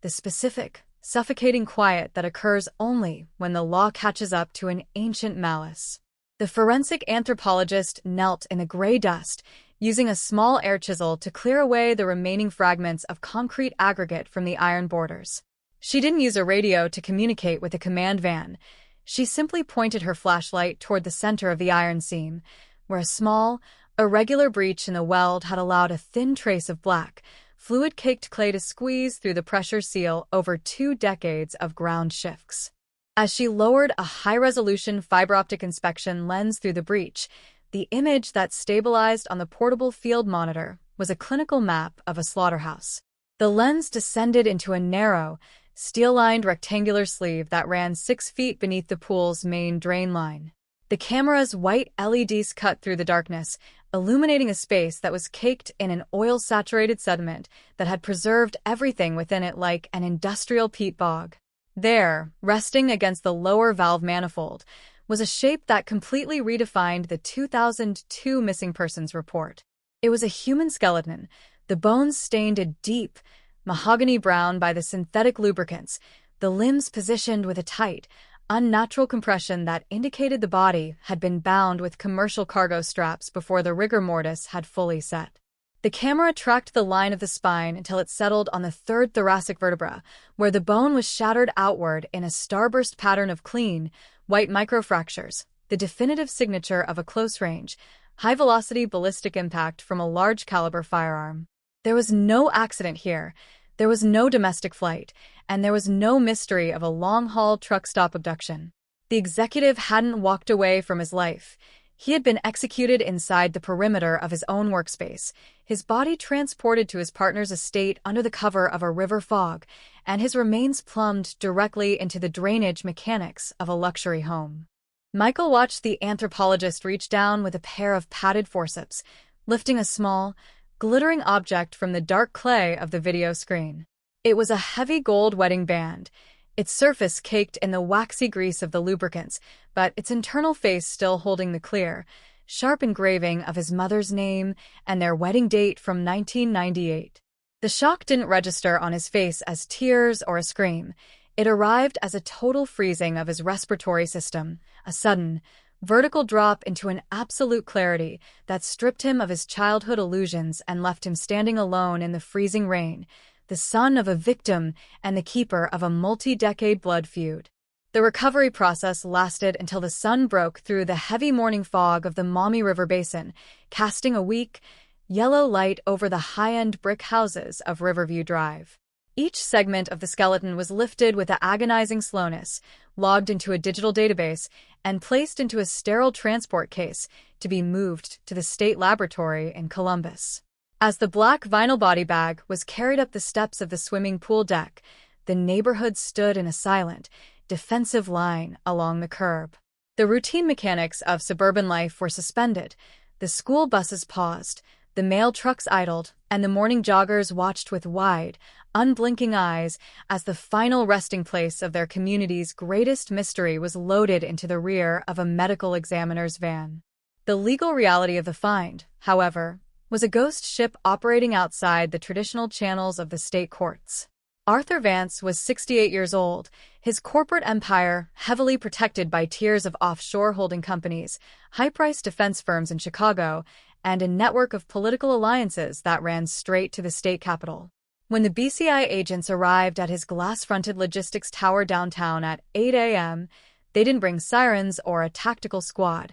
the specific, suffocating quiet that occurs only when the law catches up to an ancient malice. The forensic anthropologist knelt in the gray dust, using a small air chisel to clear away the remaining fragments of concrete aggregate from the iron borders. She didn't use a radio to communicate with the command van. She simply pointed her flashlight toward the center of the iron seam, where a small, irregular breach in the weld had allowed a thin trace of black, fluid-caked clay to squeeze through the pressure seal over 2 decades of ground shifts. As she lowered a high-resolution fiber-optic inspection lens through the breach, the image that stabilized on the portable field monitor was a clinical map of a slaughterhouse. The lens descended into a narrow, steel-lined rectangular sleeve that ran 6 feet beneath the pool's main drain line. The camera's white LEDs cut through the darkness, illuminating a space that was caked in an oil-saturated sediment that had preserved everything within it like an industrial peat bog. There, resting against the lower valve manifold, was a shape that completely redefined the 2002 missing persons report. It was a human skeleton, the bones stained a deep, mahogany brown by the synthetic lubricants, the limbs positioned with a tight, unnatural compression that indicated the body had been bound with commercial cargo straps before the rigor mortis had fully set. The camera tracked the line of the spine until it settled on the 3rd thoracic vertebra, where the bone was shattered outward in a starburst pattern of clean, white microfractures, the definitive signature of a close-range, high-velocity ballistic impact from a large-caliber firearm. There was no accident here. There was no domestic flight, and there was no mystery of a long-haul truck stop abduction. The executive hadn't walked away from his life. He had been executed inside the perimeter of his own workspace, his body transported to his partner's estate under the cover of a river fog, and his remains plumbed directly into the drainage mechanics of a luxury home. Michael watched the anthropologist reach down with a pair of padded forceps, lifting a small, glittering object from the dark clay of the video screen. It was a heavy gold wedding band, its surface caked in the waxy grease of the lubricants, but its internal face still holding the clear, sharp engraving of his mother's name and their wedding date from 1998. The shock didn't register on his face as tears or a scream. It arrived as a total freezing of his respiratory system, a sudden, vertical drop into an absolute clarity that stripped him of his childhood illusions and left him standing alone in the freezing rain, the son of a victim and the keeper of a multi-decade blood feud. The recovery process lasted until the sun broke through the heavy morning fog of the Maumee River Basin, casting a weak, yellow light over the high-end brick houses of Riverview Drive. Each segment of the skeleton was lifted with an agonizing slowness, logged into a digital database, and placed into a sterile transport case to be moved to the state laboratory in Columbus. As the black vinyl body bag was carried up the steps of the swimming pool deck, the neighborhood stood in a silent, defensive line along the curb. The routine mechanics of suburban life were suspended. The school buses paused, the mail trucks idled, and the morning joggers watched with wide, unblinking eyes as the final resting place of their community's greatest mystery was loaded into the rear of a medical examiner's van. The legal reality of the find, however, was a ghost ship operating outside the traditional channels of the state courts. Arthur Vance was 68 years old, his corporate empire heavily protected by tiers of offshore holding companies, high-priced defense firms in Chicago, and a network of political alliances that ran straight to the state capitol. When the BCI agents arrived at his glass-fronted logistics tower downtown at 8 a.m., they didn't bring sirens or a tactical squad.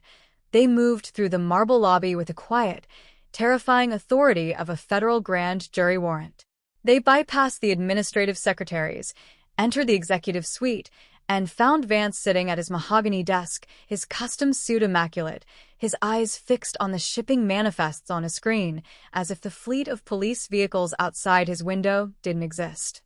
They moved through the marble lobby with the quiet, terrifying authority of a federal grand jury warrant. They bypassed the administrative secretaries, entered the executive suite, and found Vance sitting at his mahogany desk, his custom suit immaculate, his eyes fixed on the shipping manifests on a screen, as if the fleet of police vehicles outside his window didn't exist.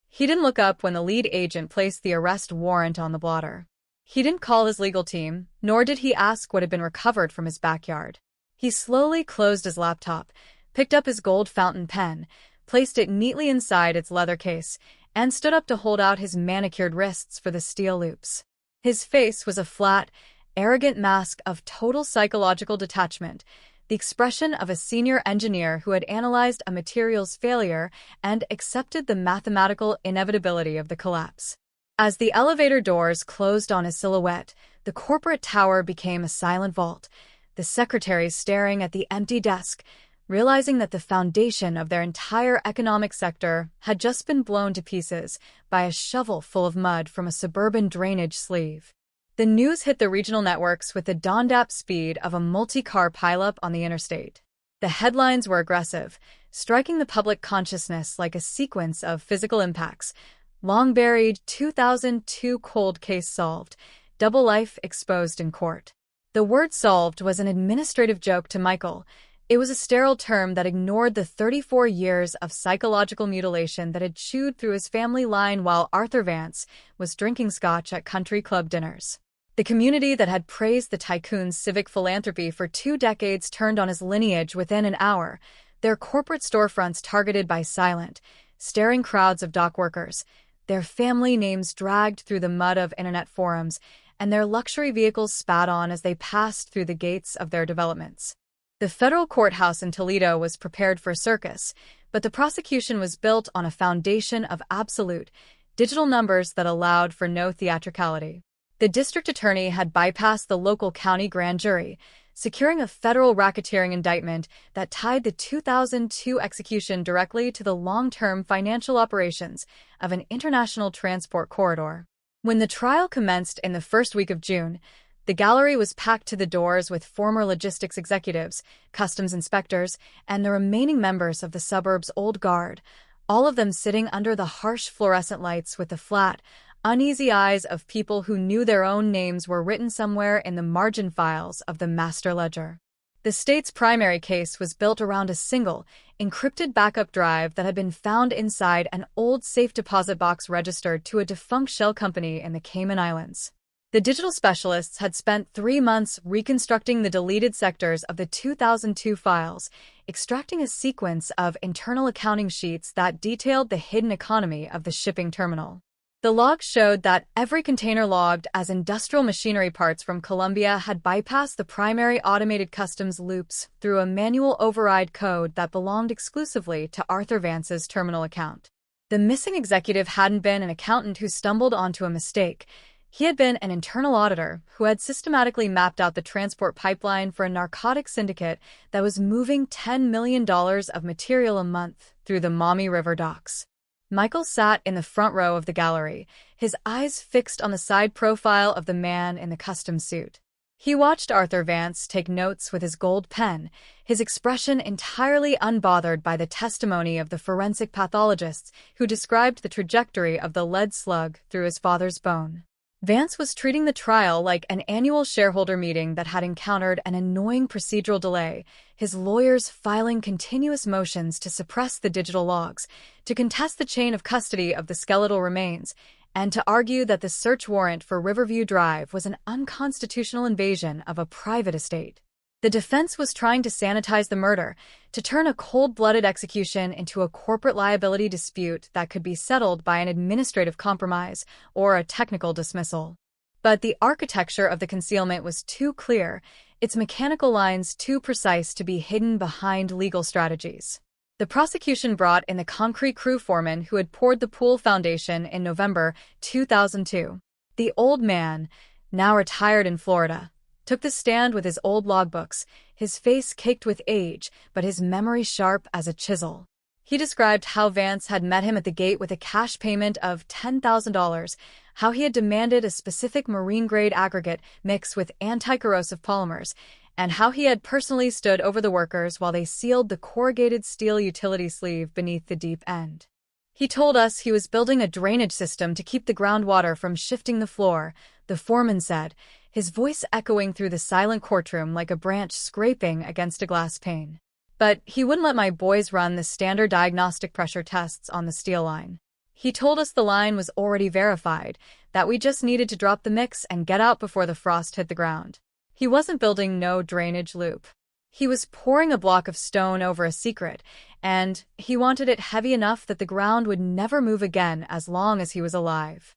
He didn't look up when the lead agent placed the arrest warrant on the blotter. He didn't call his legal team, nor did he ask what had been recovered from his backyard. He slowly closed his laptop, picked up his gold fountain pen, placed it neatly inside its leather case, and stood up to hold out his manicured wrists for the steel loops. His face was a flat, arrogant mask of total psychological detachment, the expression of a senior engineer who had analyzed a material's failure and accepted the mathematical inevitability of the collapse. As the elevator doors closed on his silhouette, the corporate tower became a silent vault, the secretaries staring at the empty desk, realizing that the foundation of their entire economic sector had just been blown to pieces by a shovel full of mud from a suburban drainage sleeve. The news hit the regional networks with the dawned-up speed of a multi-car pileup on the interstate. The headlines were aggressive, striking the public consciousness like a sequence of physical impacts. Long-buried 2002 cold case solved, double life exposed in court. The word solved was an administrative joke to Michael. It was a sterile term that ignored the 34 years of psychological mutilation that had chewed through his family line while Arthur Vance was drinking scotch at country club dinners. The community that had praised the tycoon's civic philanthropy for 2 decades turned on his lineage within an hour, their corporate storefronts targeted by silent, staring crowds of dock workers, their family names dragged through the mud of internet forums, and their luxury vehicles spat on as they passed through the gates of their developments. The federal courthouse in Toledo was prepared for a circus, but the prosecution was built on a foundation of absolute, digital numbers that allowed for no theatricality. The district attorney had bypassed the local county grand jury, securing a federal racketeering indictment that tied the 2002 execution directly to the long-term financial operations of an international transport corridor. When the trial commenced in the first week of June, the gallery was packed to the doors with former logistics executives, customs inspectors, and the remaining members of the suburb's old guard, all of them sitting under the harsh fluorescent lights with the flat, uneasy eyes of people who knew their own names were written somewhere in the margin files of the master ledger. The state's primary case was built around a single, encrypted backup drive that had been found inside an old safe deposit box registered to a defunct shell company in the Cayman Islands. The digital specialists had spent 3 months reconstructing the deleted sectors of the 2002 files, extracting a sequence of internal accounting sheets that detailed the hidden economy of the shipping terminal. The logs showed that every container logged as industrial machinery parts from Colombia had bypassed the primary automated customs loops through a manual override code that belonged exclusively to Arthur Vance's terminal account. The missing executive hadn't been an accountant who stumbled onto a mistake. He had been an internal auditor who had systematically mapped out the transport pipeline for a narcotic syndicate that was moving $10 million of material a month through the Maumee River docks. Michael sat in the front row of the gallery, his eyes fixed on the side profile of the man in the custom suit. He watched Arthur Vance take notes with his gold pen, his expression entirely unbothered by the testimony of the forensic pathologists who described the trajectory of the lead slug through his father's bone. Vance was treating the trial like an annual shareholder meeting that had encountered an annoying procedural delay, his lawyers filing continuous motions to suppress the digital logs, to contest the chain of custody of the skeletal remains, and to argue that the search warrant for Riverview Drive was an unconstitutional invasion of a private estate. The defense was trying to sanitize the murder, to turn a cold-blooded execution into a corporate liability dispute that could be settled by an administrative compromise or a technical dismissal. But the architecture of the concealment was too clear, its mechanical lines too precise to be hidden behind legal strategies. The prosecution brought in the concrete crew foreman who had poured the pool foundation in November 2002. The old man, now retired in Florida, took the stand with his old logbooks, his face caked with age, but his memory sharp as a chisel. He described how Vance had met him at the gate with a cash payment of $10,000, how he had demanded a specific marine-grade aggregate mix with anti-corrosive polymers, and how he had personally stood over the workers while they sealed the corrugated steel utility sleeve beneath the deep end. He told us he was building a drainage system to keep the groundwater from shifting the floor, the foreman said, his voice echoing through the silent courtroom like a branch scraping against a glass pane. But he wouldn't let my boys run the standard diagnostic pressure tests on the steel line. He told us the line was already verified, that we just needed to drop the mix and get out before the frost hit the ground. He wasn't building no drainage loop. He was pouring a block of stone over a secret, and he wanted it heavy enough that the ground would never move again as long as he was alive.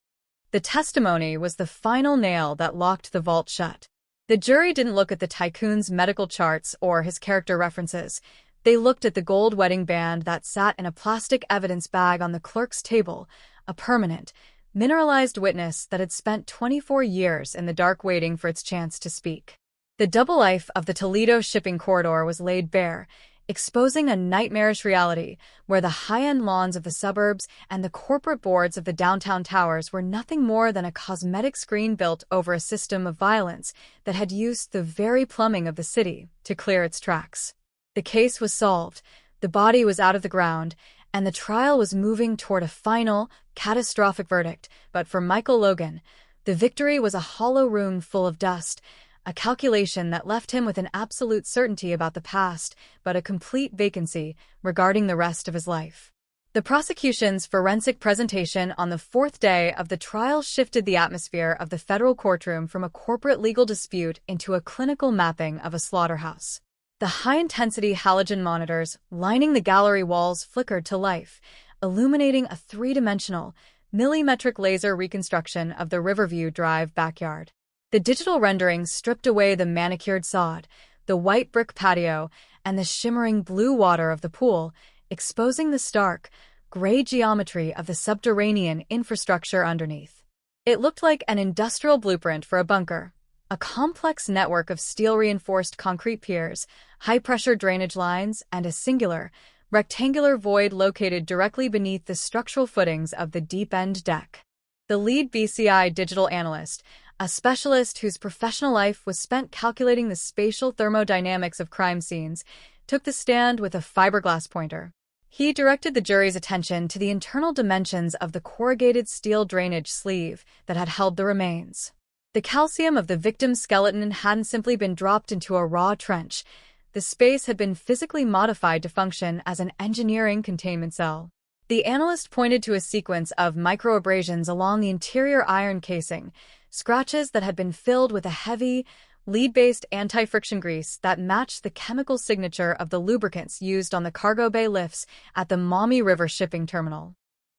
The testimony was the final nail that locked the vault shut. The jury didn't look at the tycoon's medical charts or his character references. They looked at the gold wedding band that sat in a plastic evidence bag on the clerk's table, a permanent, mineralized witness that had spent 24 years in the dark waiting for its chance to speak. The double life of the Toledo shipping corridor was laid bare, exposing a nightmarish reality where the high-end lawns of the suburbs and the corporate boards of the downtown towers were nothing more than a cosmetic screen built over a system of violence that had used the very plumbing of the city to clear its tracks. The case was solved, the body was out of the ground, and the trial was moving toward a final, catastrophic verdict. But for Michael Logan, the victory was a hollow room full of dust, a calculation that left him with an absolute certainty about the past, but a complete vacancy regarding the rest of his life. The prosecution's forensic presentation on the fourth day of the trial shifted the atmosphere of the federal courtroom from a corporate legal dispute into a clinical mapping of a slaughterhouse. The high-intensity halogen monitors lining the gallery walls flickered to life, illuminating a three-dimensional, millimetric laser reconstruction of the Riverview Drive backyard. The digital renderings stripped away the manicured sod, the white brick patio, and the shimmering blue water of the pool, exposing the stark, gray geometry of the subterranean infrastructure underneath. It looked like an industrial blueprint for a bunker, a complex network of steel-reinforced concrete piers, high-pressure drainage lines, and a singular, rectangular void located directly beneath the structural footings of the deep-end deck. The lead BCI digital analyst, a specialist whose professional life was spent calculating the spatial thermodynamics of crime scenes, took the stand with a fiberglass pointer. He directed the jury's attention to the internal dimensions of the corrugated steel drainage sleeve that had held the remains. The calcium of the victim's skeleton hadn't simply been dropped into a raw trench. The space had been physically modified to function as an engineering containment cell. The analyst pointed to a sequence of microabrasions along the interior iron casing, scratches that had been filled with a heavy, lead-based anti-friction grease that matched the chemical signature of the lubricants used on the cargo bay lifts at the Maumee River shipping terminal.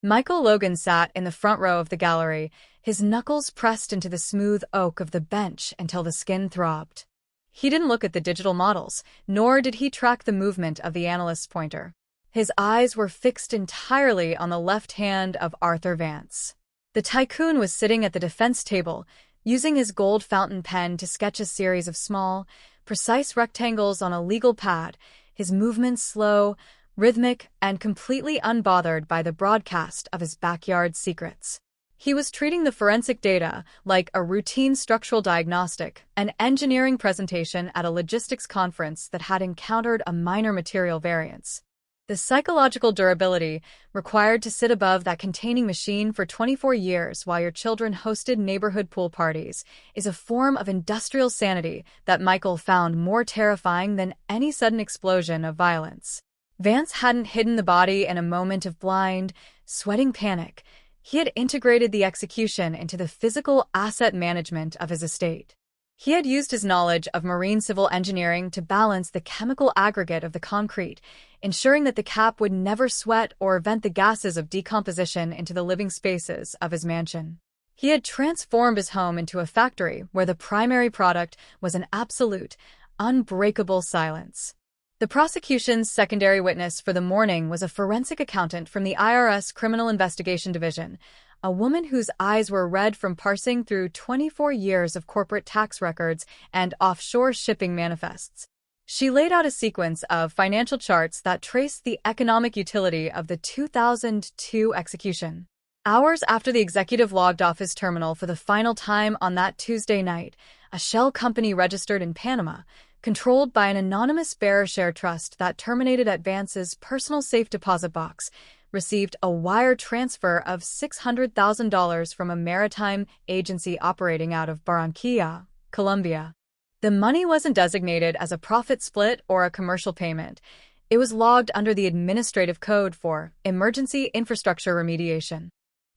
Michael Logan sat in the front row of the gallery, his knuckles pressed into the smooth oak of the bench until the skin throbbed. He didn't look at the digital models, nor did he track the movement of the analyst's pointer. His eyes were fixed entirely on the left hand of Arthur Vance. The tycoon was sitting at the defense table, using his gold fountain pen to sketch a series of small, precise rectangles on a legal pad, his movements slow, rhythmic, and completely unbothered by the broadcast of his backyard secrets. He was treating the forensic data like a routine structural diagnostic, an engineering presentation at a logistics conference that had encountered a minor material variance. The psychological durability required to sit above that containing machine for 24 years while your children hosted neighborhood pool parties is a form of industrial sanity that Michael found more terrifying than any sudden explosion of violence. Vance hadn't hidden the body in a moment of blind, sweating panic. He had integrated the execution into the physical asset management of his estate. He had used his knowledge of marine civil engineering to balance the chemical aggregate of the concrete, ensuring that the cap would never sweat or vent the gases of decomposition into the living spaces of his mansion. He had transformed his home into a factory where the primary product was an absolute, unbreakable silence. The prosecution's secondary witness for the morning was a forensic accountant from the IRS Criminal Investigation Division, a woman whose eyes were red from parsing through 24 years of corporate tax records and offshore shipping manifests. She laid out a sequence of financial charts that traced the economic utility of the 2002 execution. Hours after the executive logged off his terminal for the final time on that Tuesday night, a shell company registered in Panama, controlled by an anonymous bearer share trust that terminated at Vance's personal safe deposit box, received a wire transfer of $600,000 from a maritime agency operating out of Barranquilla, Colombia. The money wasn't designated as a profit split or a commercial payment. It was logged under the administrative code for emergency infrastructure remediation.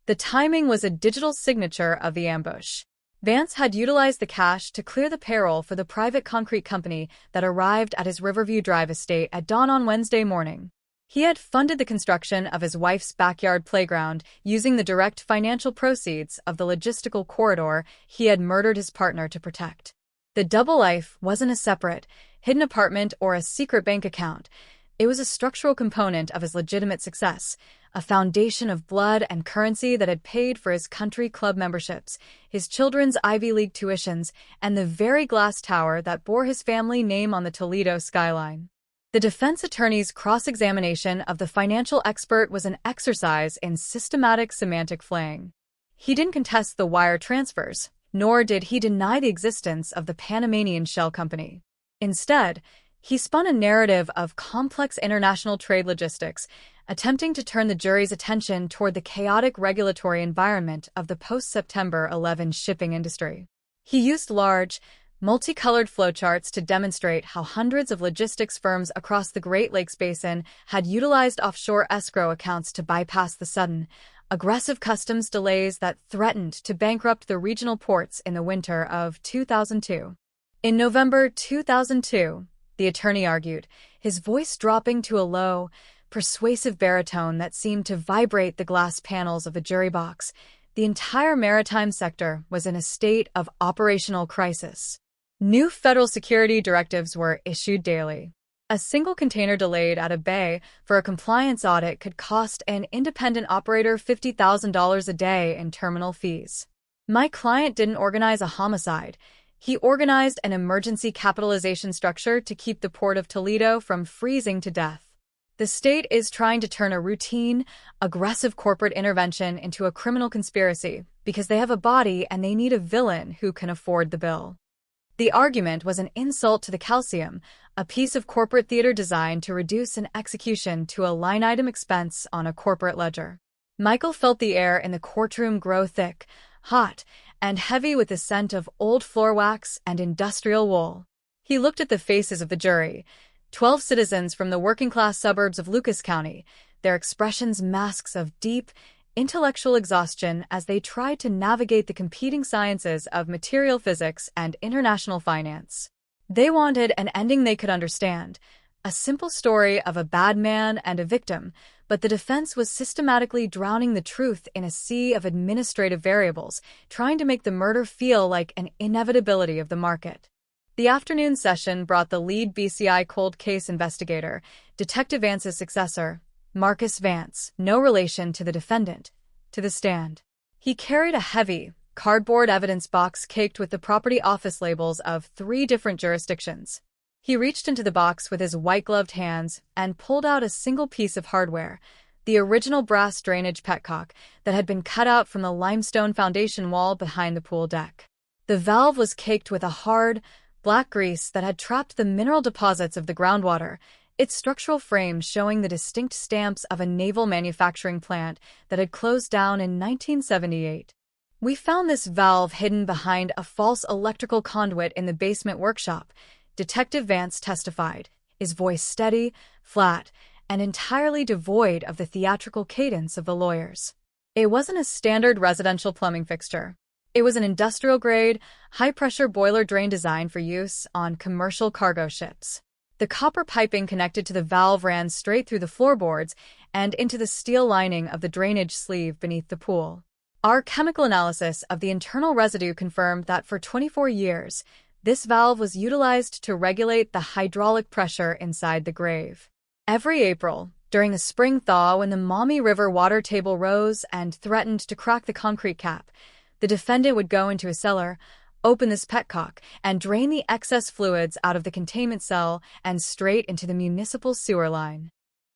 The timing was a digital signature of the ambush. Vance had utilized the cash to clear the payroll for the private concrete company that arrived at his Riverview Drive estate at dawn on Wednesday morning. He had funded the construction of his wife's backyard playground using the direct financial proceeds of the logistical corridor he had murdered his partner to protect. The double life wasn't a separate, hidden apartment or a secret bank account. It was a structural component of his legitimate success, a foundation of blood and currency that had paid for his country club memberships, his children's Ivy League tuitions, and the very glass tower that bore his family name on the Toledo skyline. The defense attorney's cross-examination of the financial expert was an exercise in systematic semantic flaying. He didn't contest the wire transfers, nor did he deny the existence of the Panamanian shell company. Instead, he spun a narrative of complex international trade logistics, attempting to turn the jury's attention toward the chaotic regulatory environment of the post-September 11 shipping industry. He used large, multicolored flowcharts to demonstrate how hundreds of logistics firms across the Great Lakes Basin had utilized offshore escrow accounts to bypass the sudden, aggressive customs delays that threatened to bankrupt the regional ports in the winter of 2002. In November 2002, the attorney argued, his voice dropping to a low, persuasive baritone that seemed to vibrate the glass panels of the jury box, the entire maritime sector was in a state of operational crisis. New federal security directives were issued daily. A single container delayed at a bay for a compliance audit could cost an independent operator $50,000 a day in terminal fees. My client didn't organize a homicide. He organized an emergency capitalization structure to keep the port of Toledo from freezing to death. The state is trying to turn a routine, aggressive corporate intervention into a criminal conspiracy because they have a body and they need a villain who can afford the bill. The argument was an insult to the calcium, a piece of corporate theater designed to reduce an execution to a line-item expense on a corporate ledger. Michael felt the air in the courtroom grow thick, hot, and heavy with the scent of old floor wax and industrial wool. He looked at the faces of the jury, 12 citizens from the working-class suburbs of Lucas County, their expressions masks of deep, intellectual exhaustion as they tried to navigate the competing sciences of material physics and international finance. They wanted an ending they could understand, A simple story of a bad man and a victim, but the defense was systematically drowning the truth in a sea of administrative variables, trying to make the murder feel like an inevitability of the market. The afternoon session brought the lead BCI cold case investigator, Detective Vance's successor, Marcus Vance, no relation to the defendant, to the stand. He carried a heavy, cardboard evidence box caked with the property office labels of 3 different jurisdictions. He reached into the box with his white-gloved hands and pulled out a single piece of hardware, the original brass drainage petcock that had been cut out from the limestone foundation wall behind the pool deck. The valve was caked with a hard, black grease that had trapped the mineral deposits of the groundwater, its structural frame showing the distinct stamps of a naval manufacturing plant that had closed down in 1978. "We found this valve hidden behind a false electrical conduit in the basement workshop," Detective Vance testified, his voice steady, flat, and entirely devoid of the theatrical cadence of the lawyers. It wasn't a standard residential plumbing fixture. It was an industrial-grade, high-pressure boiler drain designed for use on commercial cargo ships. The copper piping connected to the valve ran straight through the floorboards and into the steel lining of the drainage sleeve beneath the pool. Our chemical analysis of the internal residue confirmed that for 24 years, this valve was utilized to regulate the hydraulic pressure inside the grave. Every April, during the spring thaw when the Maumee River water table rose and threatened to crack the concrete cap, the defendant would go into a cellar, open this petcock, and drain the excess fluids out of the containment cell and straight into the municipal sewer line.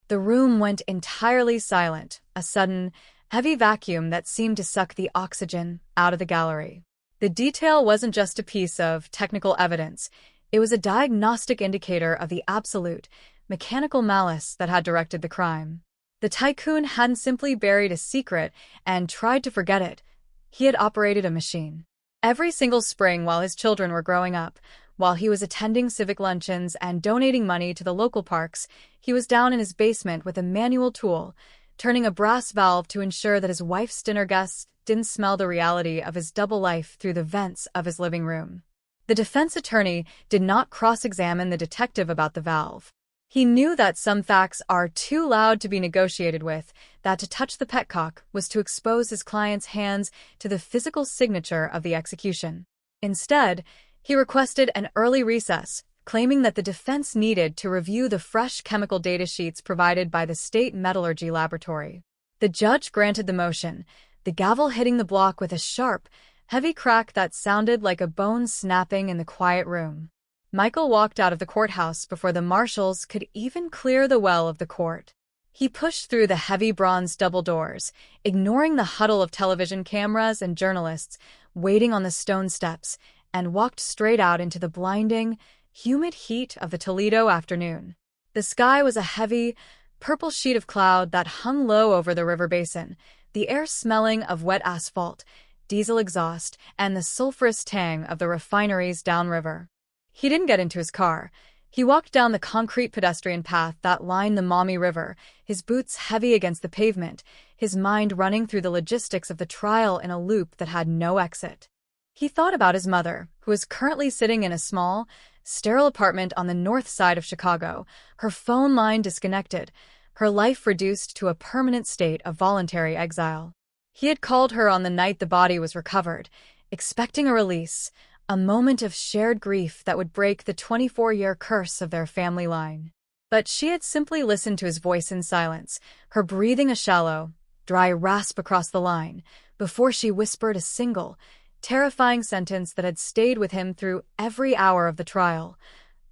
The room went entirely silent, a sudden, heavy vacuum that seemed to suck the oxygen out of the gallery. The detail wasn't just a piece of technical evidence. It was a diagnostic indicator of the absolute, mechanical malice that had directed the crime. The tycoon hadn't simply buried a secret and tried to forget it. He had operated a machine. Every single spring while his children were growing up, while he was attending civic luncheons and donating money to the local parks, he was down in his basement with a manual tool, turning a brass valve to ensure that his wife's dinner guests didn't smell the reality of his double life through the vents of his living room. The defense attorney did not cross-examine the detective about the valve. He knew that some facts are too loud to be negotiated with, that to touch the petcock was to expose his client's hands to the physical signature of the execution. Instead, he requested an early recess, claiming that the defense needed to review the fresh chemical data sheets provided by the state metallurgy laboratory. The judge granted the motion, the gavel hitting the block with a sharp, heavy crack that sounded like a bone snapping in the quiet room. Michael walked out of the courthouse before the marshals could even clear the well of the court. He pushed through the heavy bronze double doors, ignoring the huddle of television cameras and journalists waiting on the stone steps, and walked straight out into the blinding, humid heat of the Toledo afternoon. The sky was a heavy, purple sheet of cloud that hung low over the river basin, the air smelling of wet asphalt, diesel exhaust, and the sulfurous tang of the refineries downriver. He didn't get into his car. He walked down the concrete pedestrian path that lined the Maumee River, his boots heavy against the pavement, his mind running through the logistics of the trial in a loop that had no exit. He thought about his mother, who was currently sitting in a small, sterile apartment on the north side of Chicago, her phone line disconnected, her life reduced to a permanent state of voluntary exile. He had called her on the night the body was recovered, expecting a release, a moment of shared grief that would break the 24-year curse of their family line. But she had simply listened to his voice in silence, her breathing a shallow, dry rasp across the line, before she whispered a single, terrifying sentence that had stayed with him through every hour of the trial.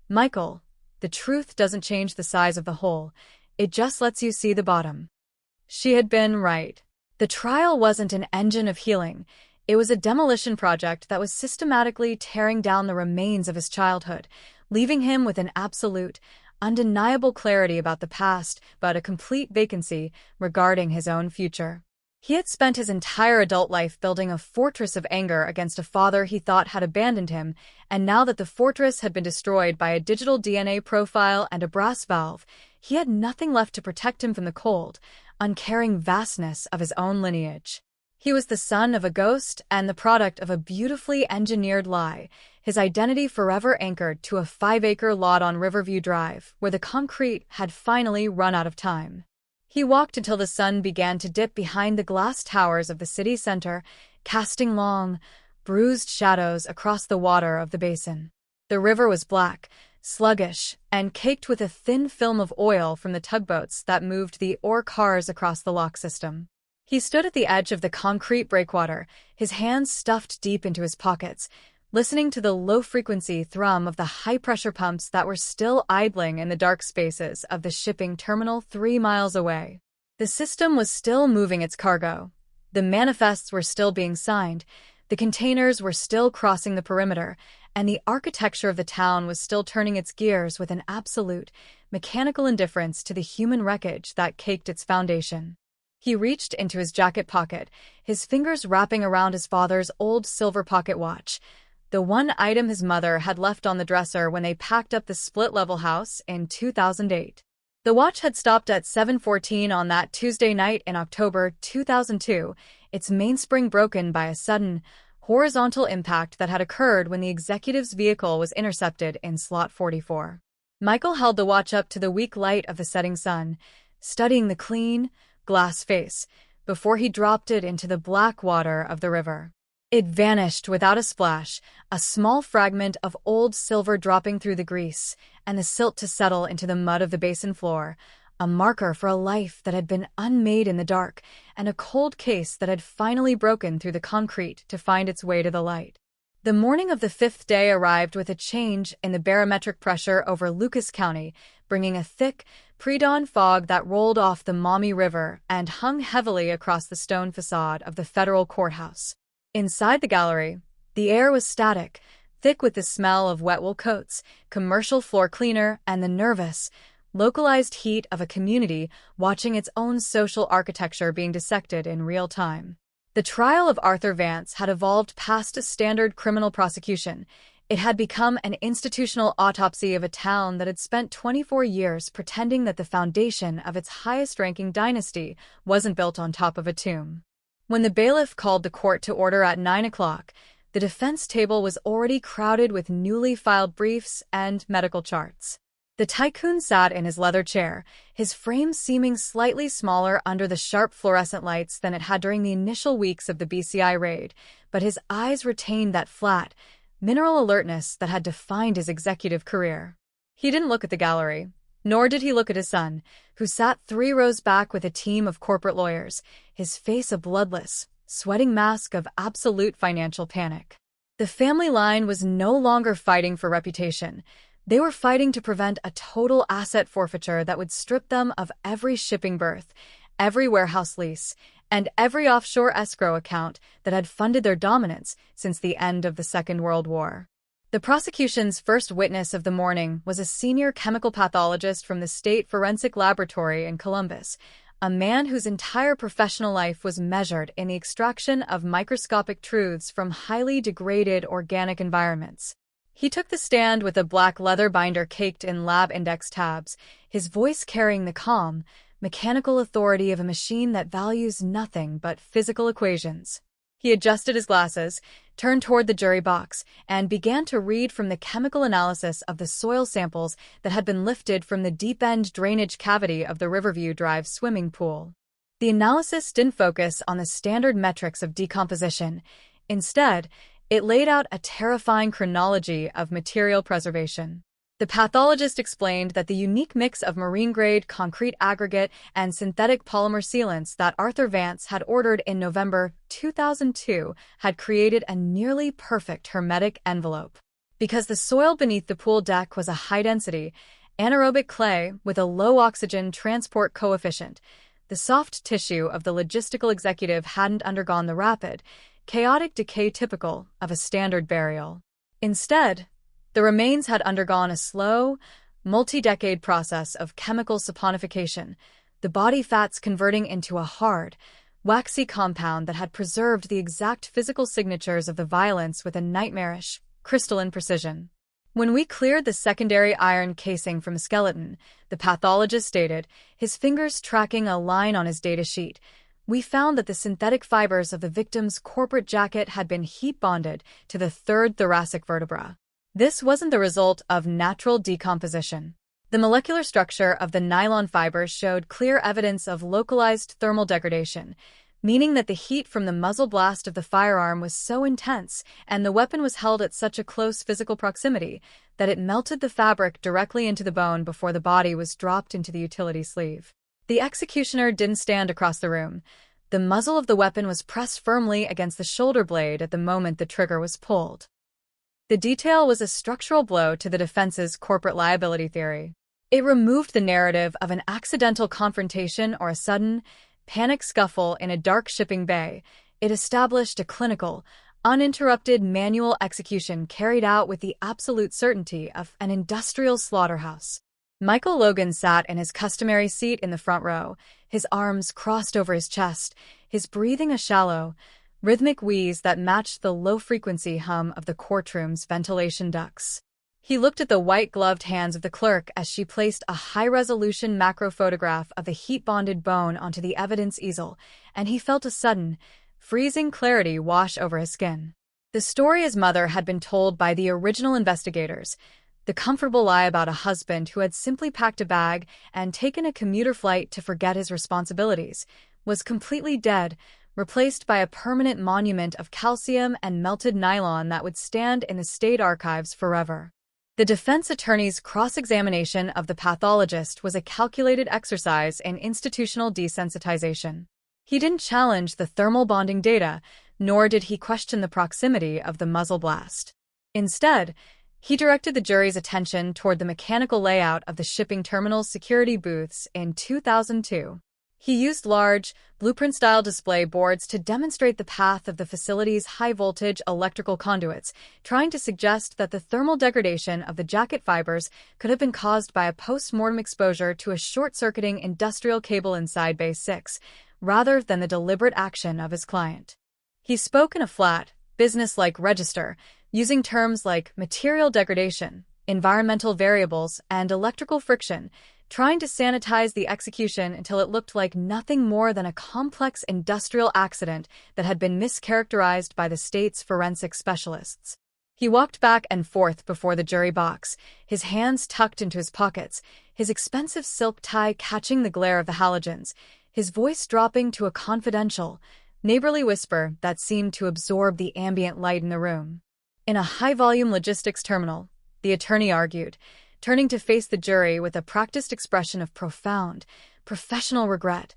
"Michael, the truth doesn't change the size of the hole. It just lets you see the bottom." She had been right. The trial wasn't an engine of healing. It was a demolition project that was systematically tearing down the remains of his childhood, leaving him with an absolute, undeniable clarity about the past, but a complete vacancy regarding his own future. He had spent his entire adult life building a fortress of anger against a father he thought had abandoned him, and now that the fortress had been destroyed by a digital DNA profile and a brass valve, he had nothing left to protect him from the cold, uncaring vastness of his own lineage. He was the son of a ghost and the product of a beautifully engineered lie, his identity forever anchored to a 5-acre lot on Riverview Drive, where the concrete had finally run out of time. He walked until the sun began to dip behind the glass towers of the city center, casting long, bruised shadows across the water of the basin. The river was black, sluggish, and caked with a thin film of oil from the tugboats that moved the ore cars across the lock system. He stood at the edge of the concrete breakwater, his hands stuffed deep into his pockets, listening to the low-frequency thrum of the high-pressure pumps that were still idling in the dark spaces of the shipping terminal 3 miles away. The system was still moving its cargo. The manifests were still being signed, the containers were still crossing the perimeter, and the architecture of the town was still turning its gears with an absolute, mechanical indifference to the human wreckage that caked its foundation. He reached into his jacket pocket, his fingers wrapping around his father's old silver pocket watch, the one item his mother had left on the dresser when they packed up the split-level house in 2008. The watch had stopped at 7:14 on that Tuesday night in October 2002, its mainspring broken by a sudden, horizontal impact that had occurred when the executive's vehicle was intercepted in slot 44. Michael held the watch up to the weak light of the setting sun, studying the clean, glass face, before he dropped it into the black water of the river. It vanished without a splash, a small fragment of old silver dropping through the grease and the silt to settle into the mud of the basin floor, a marker for a life that had been unmade in the dark and a cold case that had finally broken through the concrete to find its way to the light. The morning of the 5th day arrived with a change in the barometric pressure over Lucas County, bringing a thick, pre-dawn fog that rolled off the Maumee River and hung heavily across the stone facade of the federal courthouse. Inside the gallery, the air was static, thick with the smell of wet wool coats, commercial floor cleaner, and the nervous, localized heat of a community watching its own social architecture being dissected in real time. The trial of Arthur Vance had evolved past a standard criminal prosecution. It had become an institutional autopsy of a town that had spent 24 years pretending that the foundation of its highest-ranking dynasty wasn't built on top of a tomb. When the bailiff called the court to order at 9 o'clock, the defense table was already crowded with newly filed briefs and medical charts. The tycoon sat in his leather chair, his frame seeming slightly smaller under the sharp fluorescent lights than it had during the initial weeks of the BCI raid, but his eyes retained that flat, mineral alertness that had defined his executive career. He didn't look at the gallery, nor did he look at his son, who sat 3 rows back with a team of corporate lawyers, his face a bloodless, sweating mask of absolute financial panic. The family line was no longer fighting for reputation. They were fighting to prevent a total asset forfeiture that would strip them of every shipping berth, every warehouse lease, and every offshore escrow account that had funded their dominance since the end of the Second World War. The prosecution's first witness of the morning was a senior chemical pathologist from the State Forensic Laboratory in Columbus, a man whose entire professional life was measured in the extraction of microscopic truths from highly degraded organic environments. He took the stand with a black leather binder caked in lab index tabs, his voice carrying the calm, mechanical authority of a machine that values nothing but physical equations. He adjusted his glasses, turned toward the jury box, and began to read from the chemical analysis of the soil samples that had been lifted from the deep-end drainage cavity of the Riverview Drive swimming pool. The analysis didn't focus on the standard metrics of decomposition. Instead, it laid out a terrifying chronology of material preservation. The pathologist explained that the unique mix of marine-grade concrete aggregate and synthetic polymer sealants that Arthur Vance had ordered in November 2002 had created a nearly perfect hermetic envelope. Because the soil beneath the pool deck was a high-density, anaerobic clay with a low oxygen transport coefficient, the soft tissue of the logistical executive hadn't undergone the rapid, chaotic decay typical of a standard burial. Instead, the remains had undergone a slow, multi-decade process of chemical saponification, the body fats converting into a hard, waxy compound that had preserved the exact physical signatures of the violence with a nightmarish, crystalline precision. When we cleared the secondary iron casing from the skeleton, the pathologist stated, his fingers tracking a line on his data sheet, We found that the synthetic fibers of the victim's corporate jacket had been heat bonded to the third thoracic vertebra. This wasn't the result of natural decomposition. The molecular structure of the nylon fibers showed clear evidence of localized thermal degradation, meaning that the heat from the muzzle blast of the firearm was so intense and the weapon was held at such a close physical proximity that it melted the fabric directly into the bone before the body was dropped into the utility sleeve. The executioner didn't stand across the room. The muzzle of the weapon was pressed firmly against the shoulder blade at the moment the trigger was pulled. The detail was a structural blow to the defense's corporate liability theory. It removed the narrative of an accidental confrontation or a sudden, panic scuffle in a dark shipping bay. It established a clinical, uninterrupted manual execution carried out with the absolute certainty of an industrial slaughterhouse. Michael Logan sat in his customary seat in the front row, his arms crossed over his chest, his breathing a shallow, rhythmic wheeze that matched the low-frequency hum of the courtroom's ventilation ducts. He looked at the white-gloved hands of the clerk as she placed a high-resolution macro photograph of the heat-bonded bone onto the evidence easel, and he felt a sudden, freezing clarity wash over his skin. The story his mother had been told by the original investigators, the comfortable lie about a husband who had simply packed a bag and taken a commuter flight to forget his responsibilities, was completely dead, replaced by a permanent monument of calcium and melted nylon that would stand in the state archives forever. The defense attorney's cross-examination of the pathologist was a calculated exercise in institutional desensitization. He didn't challenge the thermal bonding data, nor did he question the proximity of the muzzle blast. Instead, he directed the jury's attention toward the mechanical layout of the shipping terminal's security booths in 2002. He used large, blueprint-style display boards to demonstrate the path of the facility's high-voltage electrical conduits, trying to suggest that the thermal degradation of the jacket fibers could have been caused by a post-mortem exposure to a short-circuiting industrial cable inside Bay 6, rather than the deliberate action of his client. He spoke in a flat, business-like register, using terms like material degradation, environmental variables, and electrical friction, trying to sanitize the execution until it looked like nothing more than a complex industrial accident that had been mischaracterized by the state's forensic specialists. He walked back and forth before the jury box, his hands tucked into his pockets, his expensive silk tie catching the glare of the halogens, his voice dropping to a confidential, neighborly whisper that seemed to absorb the ambient light in the room. In a high-volume logistics terminal, the attorney argued, turning to face the jury with a practiced expression of profound, professional regret.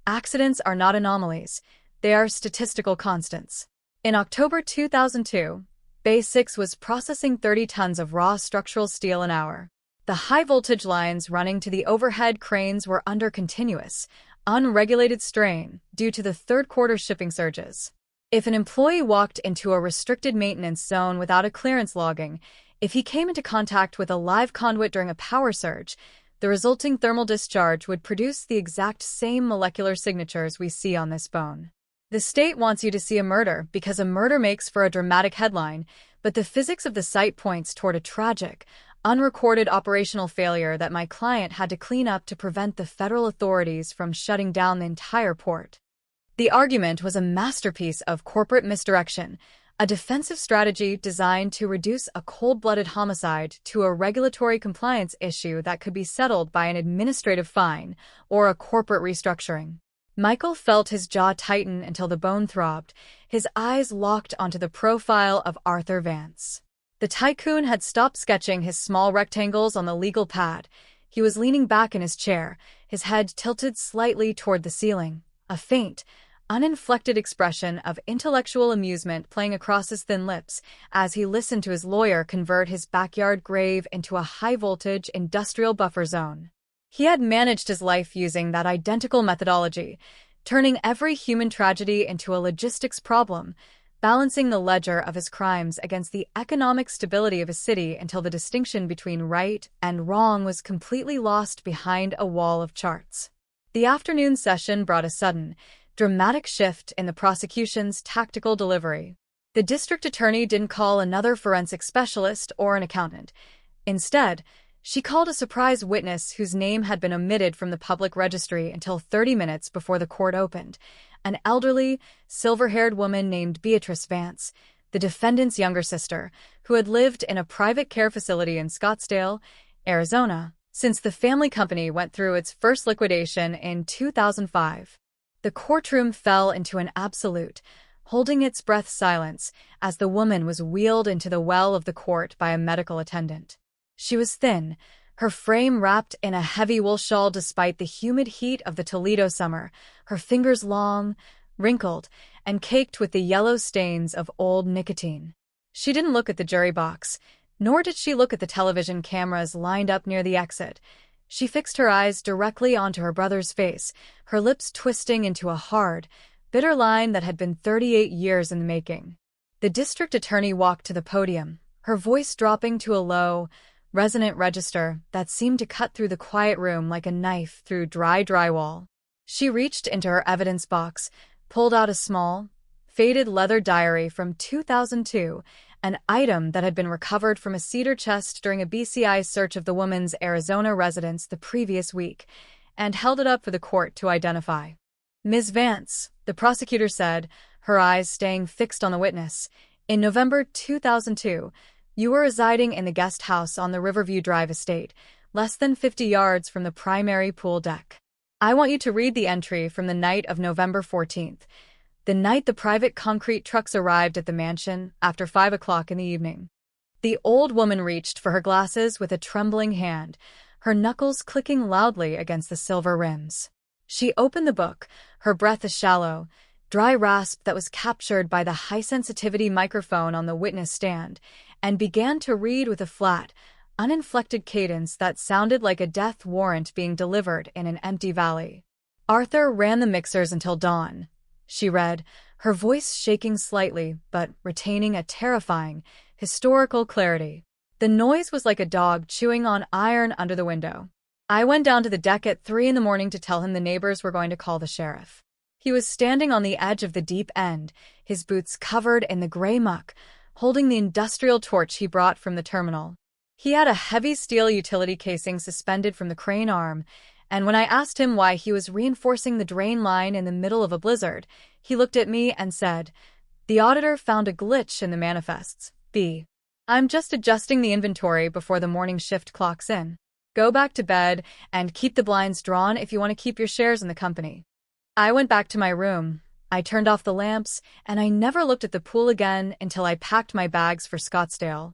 Accidents are not anomalies, they are statistical constants. In October 2002, Bay 6 was processing 30 tons of raw structural steel an hour. The high-voltage lines running to the overhead cranes were under continuous, unregulated strain due to the third-quarter shipping surges. If an employee walked into a restricted maintenance zone without a clearance logging, if he came into contact with a live conduit during a power surge, the resulting thermal discharge would produce the exact same molecular signatures we see on this bone. The state wants you to see a murder because a murder makes for a dramatic headline, but the physics of the site points toward a tragic, unrecorded operational failure that my client had to clean up to prevent the federal authorities from shutting down the entire port. The argument was a masterpiece of corporate misdirection, a defensive strategy designed to reduce a cold-blooded homicide to a regulatory compliance issue that could be settled by an administrative fine or a corporate restructuring. Michael felt his jaw tighten until the bone throbbed, his eyes locked onto the profile of Arthur Vance. The tycoon had stopped sketching his small rectangles on the legal pad. He was leaning back in his chair, his head tilted slightly toward the ceiling, a faint, uninflected expression of intellectual amusement playing across his thin lips as he listened to his lawyer convert his backyard grave into a high-voltage industrial buffer zone. He had managed his life using that identical methodology, turning every human tragedy into a logistics problem, balancing the ledger of his crimes against the economic stability of his city until the distinction between right and wrong was completely lost behind a wall of charts. The afternoon session brought a sudden, dramatic shift in the prosecution's tactical delivery. The district attorney didn't call another forensic specialist or an accountant. Instead, she called a surprise witness whose name had been omitted from the public registry until 30 minutes before the court opened, an elderly, silver-haired woman named Beatrice Vance, the defendant's younger sister, who had lived in a private care facility in Scottsdale, Arizona, since the family company went through its first liquidation in 2005. The courtroom fell into an absolute, holding its breath silence as the woman was wheeled into the well of the court by a medical attendant. She was thin, her frame wrapped in a heavy wool shawl despite the humid heat of the Toledo summer, her fingers long, wrinkled, and caked with the yellow stains of old nicotine. She didn't look at the jury box, nor did she look at the television cameras lined up near the exit. She fixed her eyes directly onto her brother's face, her lips twisting into a hard, bitter line that had been 38 years in the making. The district attorney walked to the podium, her voice dropping to a low, resonant register that seemed to cut through the quiet room like a knife through dry drywall. She reached into her evidence box, pulled out a small, faded leather diary from 2002, an item that had been recovered from a cedar chest during a BCI search of the woman's Arizona residence the previous week, and held it up for the court to identify. "Ms. Vance," the prosecutor said, her eyes staying fixed on the witness, "in November 2002, you were residing in the guest house on the Riverview Drive estate, less than 50 yards from the primary pool deck. I want you to read the entry from the night of November 14th, the night the private concrete trucks arrived at the mansion after 5 o'clock in the evening." The old woman reached for her glasses with a trembling hand, her knuckles clicking loudly against the silver rims. She opened the book, her breath a shallow, dry rasp that was captured by the high-sensitivity microphone on the witness stand, and began to read with a flat, uninflected cadence that sounded like a death warrant being delivered in an empty valley. "Arthur ran the mixers until dawn," she read, her voice shaking slightly but retaining a terrifying, historical clarity. "The noise was like a dog chewing on iron under the window. I went down to the deck at 3 in the morning to tell him the neighbors were going to call the sheriff. He was standing on the edge of the deep end, his boots covered in the gray muck, holding the industrial torch he brought from the terminal. He had a heavy steel utility casing suspended from the crane arm, and when I asked him why he was reinforcing the drain line in the middle of a blizzard, he looked at me and said, 'The auditor found a glitch in the manifests, B. I'm just adjusting the inventory before the morning shift clocks in. Go back to bed and keep the blinds drawn if you want to keep your shares in the company.' I went back to my room. I turned off the lamps, and I never looked at the pool again until I packed my bags for Scottsdale."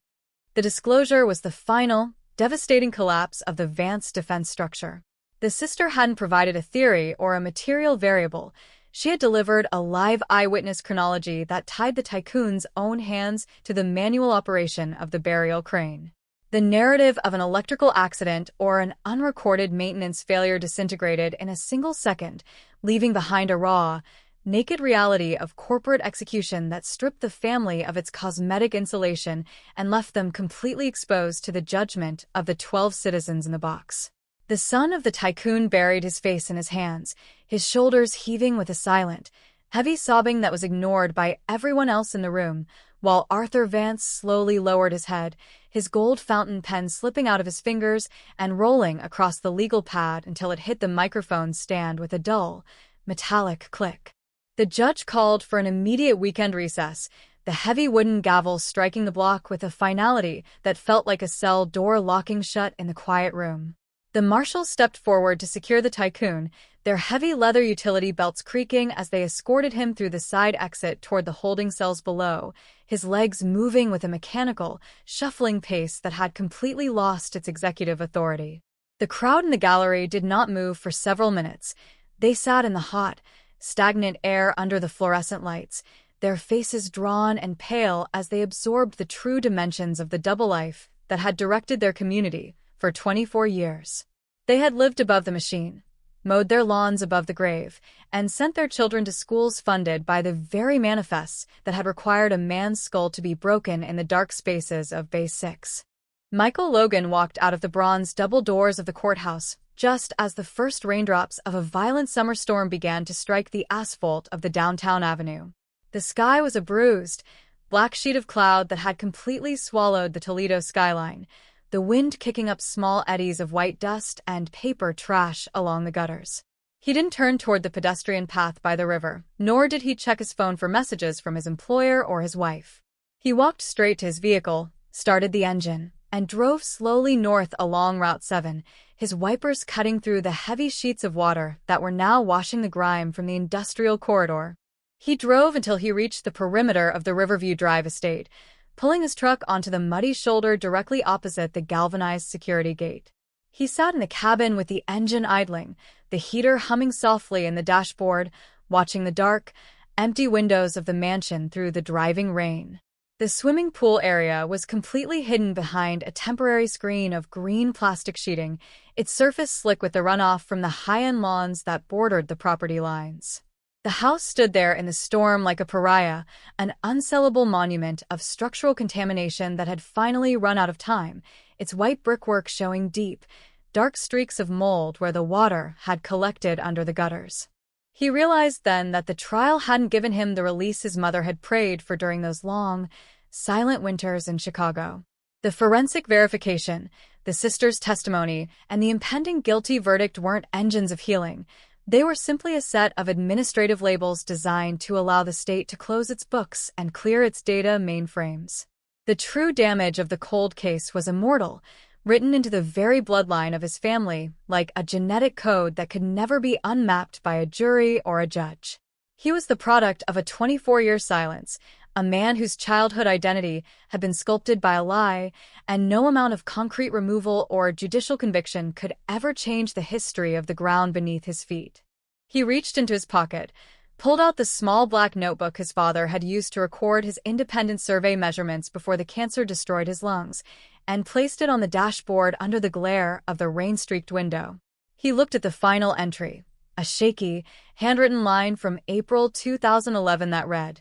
The disclosure was the final, devastating collapse of the Vance defense structure. The sister hadn't provided a theory or a material variable. She had delivered a live eyewitness chronology that tied the tycoon's own hands to the manual operation of the burial crane. The narrative of an electrical accident or an unrecorded maintenance failure disintegrated in a single second, leaving behind a raw, naked reality of corporate execution that stripped the family of its cosmetic insulation and left them completely exposed to the judgment of the 12 citizens in the box. The son of the tycoon buried his face in his hands, his shoulders heaving with a silent, heavy sobbing that was ignored by everyone else in the room, while Arthur Vance slowly lowered his head, his gold fountain pen slipping out of his fingers and rolling across the legal pad until it hit the microphone stand with a dull, metallic click. The judge called for an immediate weekend recess, the heavy wooden gavel striking the block with a finality that felt like a cell door locking shut in the quiet room. The marshals stepped forward to secure the tycoon, their heavy leather utility belts creaking as they escorted him through the side exit toward the holding cells below, his legs moving with a mechanical, shuffling pace that had completely lost its executive authority. The crowd in the gallery did not move for several minutes. They sat in the hot, stagnant air under the fluorescent lights, their faces drawn and pale as they absorbed the true dimensions of the double life that had directed their community for 24 years. They had lived above the machine, mowed their lawns above the grave, and sent their children to schools funded by the very manifests that had required a man's skull to be broken in the dark spaces of Bay 6. Michael Logan walked out of the bronze double doors of the courthouse just as the first raindrops of a violent summer storm began to strike the asphalt of the downtown avenue. The sky was a bruised, black sheet of cloud that had completely swallowed the Toledo skyline, the wind kicking up small eddies of white dust and paper trash along the gutters. He didn't turn toward the pedestrian path by the river, nor did he check his phone for messages from his employer or his wife. He walked straight to his vehicle, started the engine, and drove slowly north along Route 7, his wipers cutting through the heavy sheets of water that were now washing the grime from the industrial corridor. He drove until he reached the perimeter of the Riverview Drive estate, pulling his truck onto the muddy shoulder directly opposite the galvanized security gate. He sat in the cabin with the engine idling, the heater humming softly in the dashboard, watching the dark, empty windows of the mansion through the driving rain. The swimming pool area was completely hidden behind a temporary screen of green plastic sheeting, its surface slick with the runoff from the high-end lawns that bordered the property lines. The house stood there in the storm like a pariah, an unsellable monument of structural contamination that had finally run out of time, its white brickwork showing deep, dark streaks of mold where the water had collected under the gutters. He realized then that the trial hadn't given him the release his mother had prayed for during those long, silent winters in Chicago. The forensic verification, the sister's testimony, and the impending guilty verdict weren't engines of healing. They were simply a set of administrative labels designed to allow the state to close its books and clear its data mainframes. The true damage of the cold case was immortal, written into the very bloodline of his family, like a genetic code that could never be unmapped by a jury or a judge. He was the product of a 24-year silence, a man whose childhood identity had been sculpted by a lie, and no amount of concrete removal or judicial conviction could ever change the history of the ground beneath his feet. He reached into his pocket, pulled out the small black notebook his father had used to record his independent survey measurements before the cancer destroyed his lungs, and placed it on the dashboard under the glare of the rain-streaked window. He looked at the final entry, a shaky, handwritten line from April 2011 that read,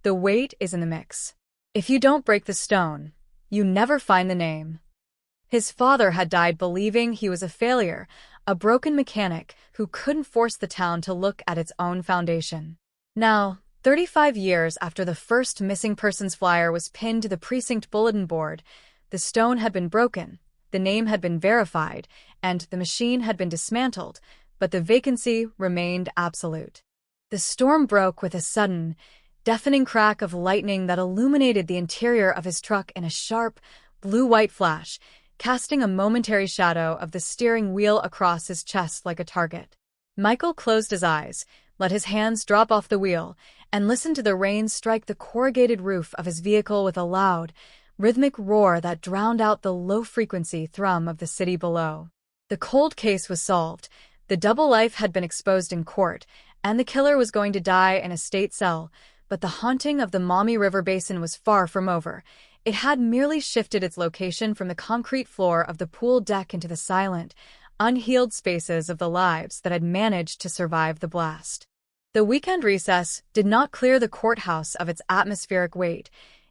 "The weight is in the mix. If you don't break the stone, you never find the name." His father had died believing he was a failure, a broken mechanic who couldn't force the town to look at its own foundation. Now, 35 years after the first missing persons flyer was pinned to the precinct bulletin board, the stone had been broken, the name had been verified, and the machine had been dismantled, but the vacancy remained absolute. The storm broke with a sudden, deafening crack of lightning that illuminated the interior of his truck in a sharp, blue-white flash, casting a momentary shadow of the steering wheel across his chest like a target. Michael closed his eyes, let his hands drop off the wheel, and listened to the rain strike the corrugated roof of his vehicle with a loud, rhythmic roar that drowned out the low-frequency thrum of the city below. The cold case was solved, the double life had been exposed in court, and the killer was going to die in a state cell, but the haunting of the Maumee River Basin was far from over. It had merely shifted its location from the concrete floor of the pool deck into the silent, unhealed spaces of the lives that had managed to survive the blast. The weekend recess did not clear the courthouse of its atmospheric weight.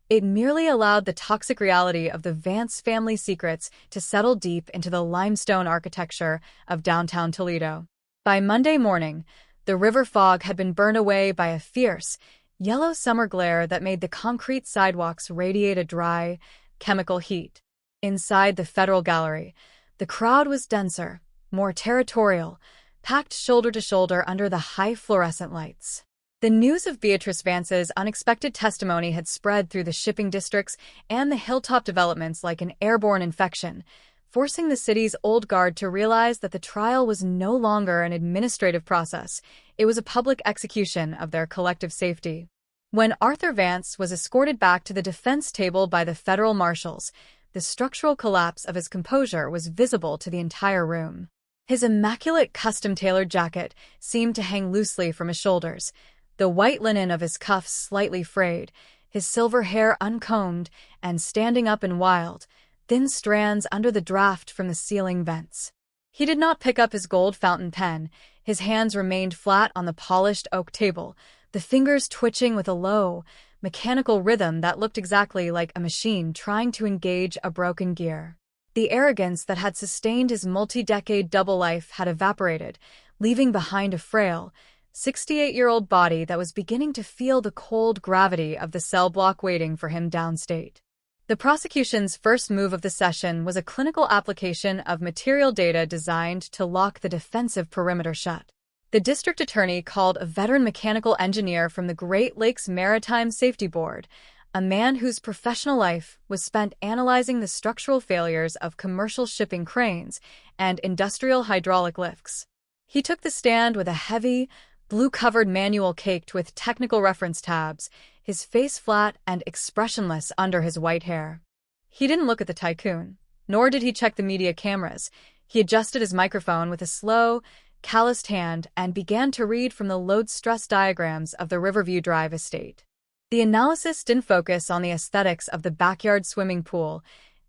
It merely allowed the toxic reality of the Vance family secrets to settle deep into the limestone architecture of downtown Toledo. By Monday morning, the river fog had been burned away by a fierce, yellow summer glare that made the concrete sidewalks radiate a dry, chemical heat. Inside the Federal Gallery, the crowd was denser, more territorial, packed shoulder to shoulder under the high fluorescent lights. The news of Beatrice Vance's unexpected testimony had spread through the shipping districts and the hilltop developments like an airborne infection, forcing the city's old guard to realize that the trial was no longer an administrative process. It was a public execution of their collective safety. When Arthur Vance was escorted back to the defense table by the federal marshals, the structural collapse of his composure was visible to the entire room. His immaculate custom-tailored jacket seemed to hang loosely from his shoulders, the white linen of his cuffs slightly frayed, his silver hair uncombed and standing up in wild, thin strands under the draft from the ceiling vents. He did not pick up his gold fountain pen. His hands remained flat on the polished oak table, the fingers twitching with a low, mechanical rhythm that looked exactly like a machine trying to engage a broken gear. The arrogance that had sustained his multi-decade double life had evaporated, leaving behind a frail, 68-year-old body that was beginning to feel the cold gravity of the cell block waiting for him downstate. The prosecution's first move of the session was a clinical application of material data designed to lock the defensive perimeter shut. The district attorney called a veteran mechanical engineer from the Great Lakes Maritime Safety Board, a man whose professional life was spent analyzing the structural failures of commercial shipping cranes and industrial hydraulic lifts. He took the stand with a heavy, blue-covered manual caked with technical reference tabs, his face flat and expressionless under his white hair. He didn't look at the tycoon, nor did he check the media cameras. He adjusted his microphone with a slow, calloused hand and began to read from the load stress diagrams of the Riverview Drive estate. The analysis didn't focus on the aesthetics of the backyard swimming pool.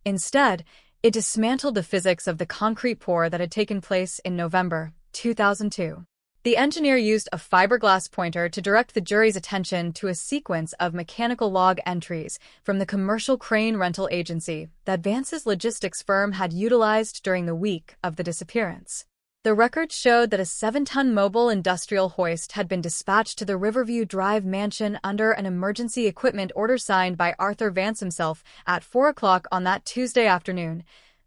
Instead, it dismantled the physics of the concrete pour that had taken place in November 2002. The engineer used a fiberglass pointer to direct the jury's attention to a sequence of mechanical log entries from the commercial crane rental agency that Vance's logistics firm had utilized during the week of the disappearance. The records showed that a 7-ton mobile industrial hoist had been dispatched to the Riverview Drive mansion under an emergency equipment order signed by Arthur Vance himself at 4 o'clock on that Tuesday afternoon,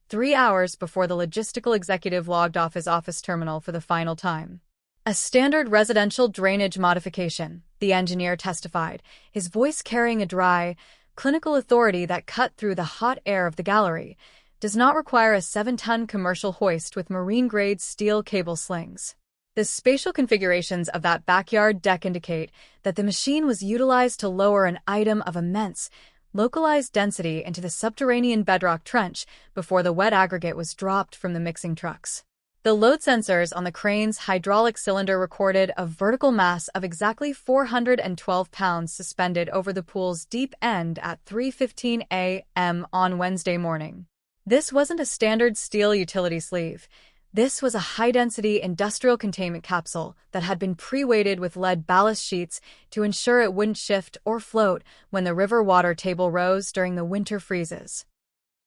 3 hours before the logistical executive logged off his office terminal for the final time. A standard residential drainage modification, the engineer testified, his voice carrying a dry, clinical authority that cut through the hot air of the gallery, does not require a 7-ton commercial hoist with marine-grade steel cable slings. The spatial configurations of that backyard deck indicate that the machine was utilized to lower an item of immense, localized density into the subterranean bedrock trench before the wet aggregate was dropped from the mixing trucks. The load sensors on the crane's hydraulic cylinder recorded a vertical mass of exactly 412 pounds suspended over the pool's deep end at 3:15 a.m. on Wednesday morning. This wasn't a standard steel utility sleeve. This was a high-density industrial containment capsule that had been pre-weighted with lead ballast sheets to ensure it wouldn't shift or float when the river water table rose during the winter freezes.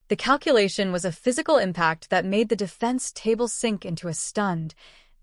The calculation was a physical impact that made the defense table sink into a stunned,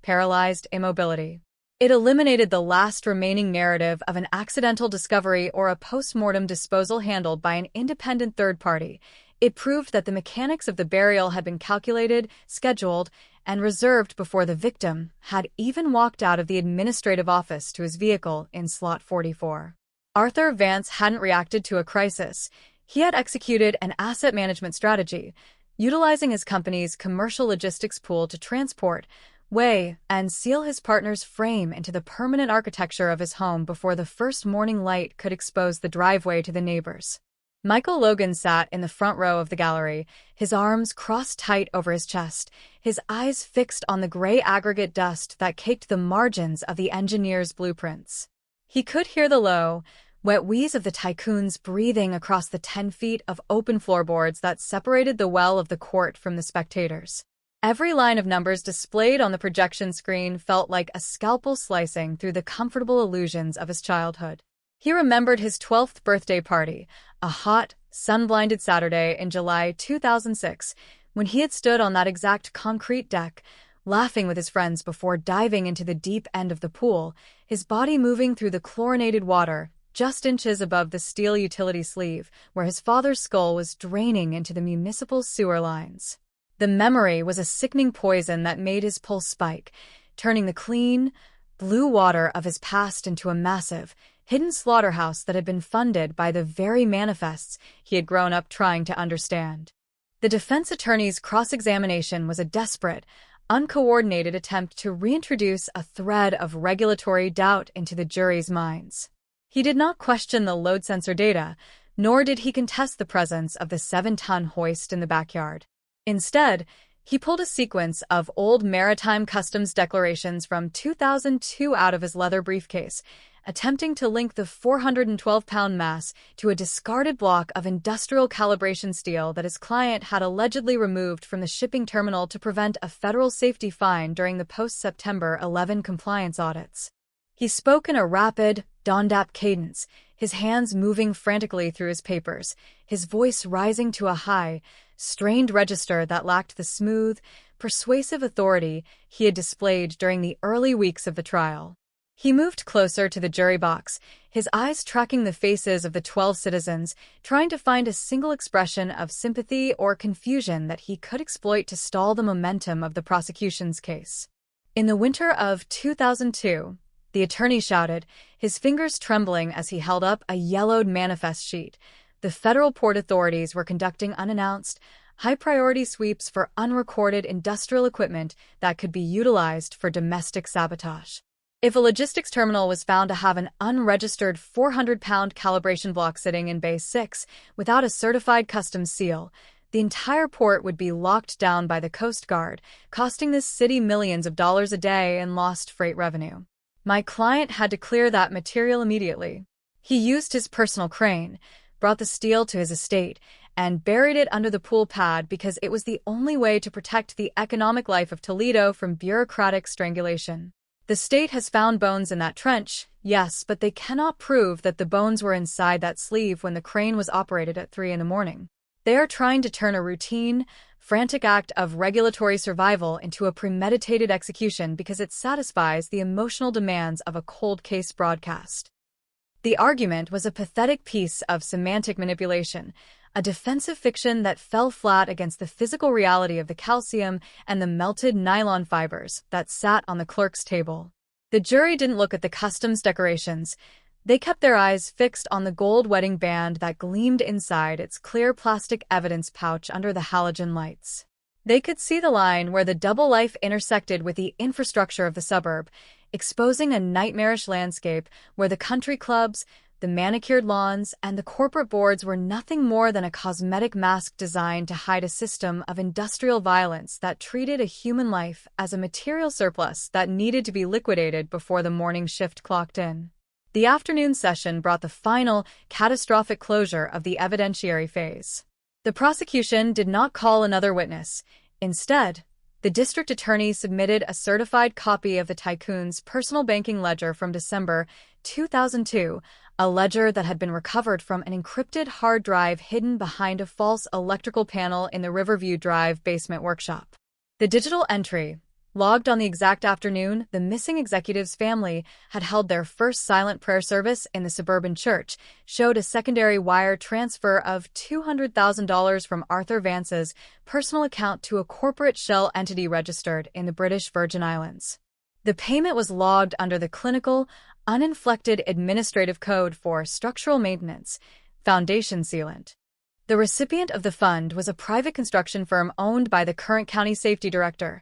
paralyzed immobility. It eliminated the last remaining narrative of an accidental discovery or a post-mortem disposal handled by an independent third party. It proved that the mechanics of the burial had been calculated, scheduled, and reserved before the victim had even walked out of the administrative office to his vehicle in slot 44. Arthur Vance hadn't reacted to a crisis. He had executed an asset management strategy, utilizing his company's commercial logistics pool to transport, weigh, and seal his partner's frame into the permanent architecture of his home before the first morning light could expose the driveway to the neighbors. Michael Logan sat in the front row of the gallery, his arms crossed tight over his chest, his eyes fixed on the gray aggregate dust that caked the margins of the engineer's blueprints. He could hear the low, wet wheeze of the tycoon's breathing across the 10 feet of open floorboards that separated the well of the court from the spectators. Every line of numbers displayed on the projection screen felt like a scalpel slicing through the comfortable illusions of his childhood. He remembered his 12th birthday party, a hot, sun-blinded Saturday in July 2006, when he had stood on that exact concrete deck, laughing with his friends before diving into the deep end of the pool, his body moving through the chlorinated water, just inches above the steel utility sleeve, where his father's skull was draining into the municipal sewer lines. The memory was a sickening poison that made his pulse spike, turning the clean, blue water of his past into a massive, hidden slaughterhouse that had been funded by the very manifests he had grown up trying to understand. The defense attorney's cross-examination was a desperate, uncoordinated attempt to reintroduce a thread of regulatory doubt into the jury's minds. He did not question the load sensor data, nor did he contest the presence of the 7-ton hoist in the backyard. Instead, he pulled a sequence of old maritime customs declarations from 2002 out of his leather briefcase, attempting to link the 412-pound mass to a discarded block of industrial calibration steel that his client had allegedly removed from the shipping terminal to prevent a federal safety fine during the post-September 11 compliance audits. He spoke in a rapid, dondap cadence, his hands moving frantically through his papers, his voice rising to a high, strained register that lacked the smooth, persuasive authority he had displayed during the early weeks of the trial. He moved closer to the jury box, his eyes tracking the faces of the 12 citizens, trying to find a single expression of sympathy or confusion that he could exploit to stall the momentum of the prosecution's case. In the winter of 2002, the attorney shouted, his fingers trembling as he held up a yellowed manifest sheet. The federal port authorities were conducting unannounced, high-priority sweeps for unrecorded industrial equipment that could be utilized for domestic sabotage. If a logistics terminal was found to have an unregistered 400-pound calibration block sitting in Bay 6 without a certified customs seal, the entire port would be locked down by the Coast Guard, costing this city millions of dollars a day in lost freight revenue. My client had to clear that material immediately. He used his personal crane, brought the steel to his estate, and buried it under the pool pad because it was the only way to protect the economic life of Toledo from bureaucratic strangulation. The state has found bones in that trench, yes, but they cannot prove that the bones were inside that sleeve when the crane was operated at 3 a.m. They are trying to turn a routine, frantic act of regulatory survival into a premeditated execution because it satisfies the emotional demands of a cold case broadcast. The argument was a pathetic piece of semantic manipulation, a defensive fiction that fell flat against the physical reality of the calcium and the melted nylon fibers that sat on the clerk's table. The jury didn't look at the customs decorations. They kept their eyes fixed on the gold wedding band that gleamed inside its clear plastic evidence pouch under the halogen lights. They could see the line where the double life intersected with the infrastructure of the suburb, exposing a nightmarish landscape where the country clubs, the manicured lawns, and the corporate boards were nothing more than a cosmetic mask designed to hide a system of industrial violence that treated a human life as a material surplus that needed to be liquidated before the morning shift clocked in. The afternoon session brought the final, catastrophic closure of the evidentiary phase. The prosecution did not call another witness. Instead, the district attorney submitted a certified copy of the tycoon's personal banking ledger from December 2002, a ledger that had been recovered from an encrypted hard drive hidden behind a false electrical panel in the Riverview Drive basement workshop. The digital entry, logged on the exact afternoon the missing executive's family had held their first silent prayer service in the suburban church, showed a secondary wire transfer of $200,000 from Arthur Vance's personal account to a corporate shell entity registered in the British Virgin Islands. The payment was logged under the clinical, uninflected administrative code for structural maintenance, foundation sealant. The recipient of the fund was a private construction firm owned by the current county safety director,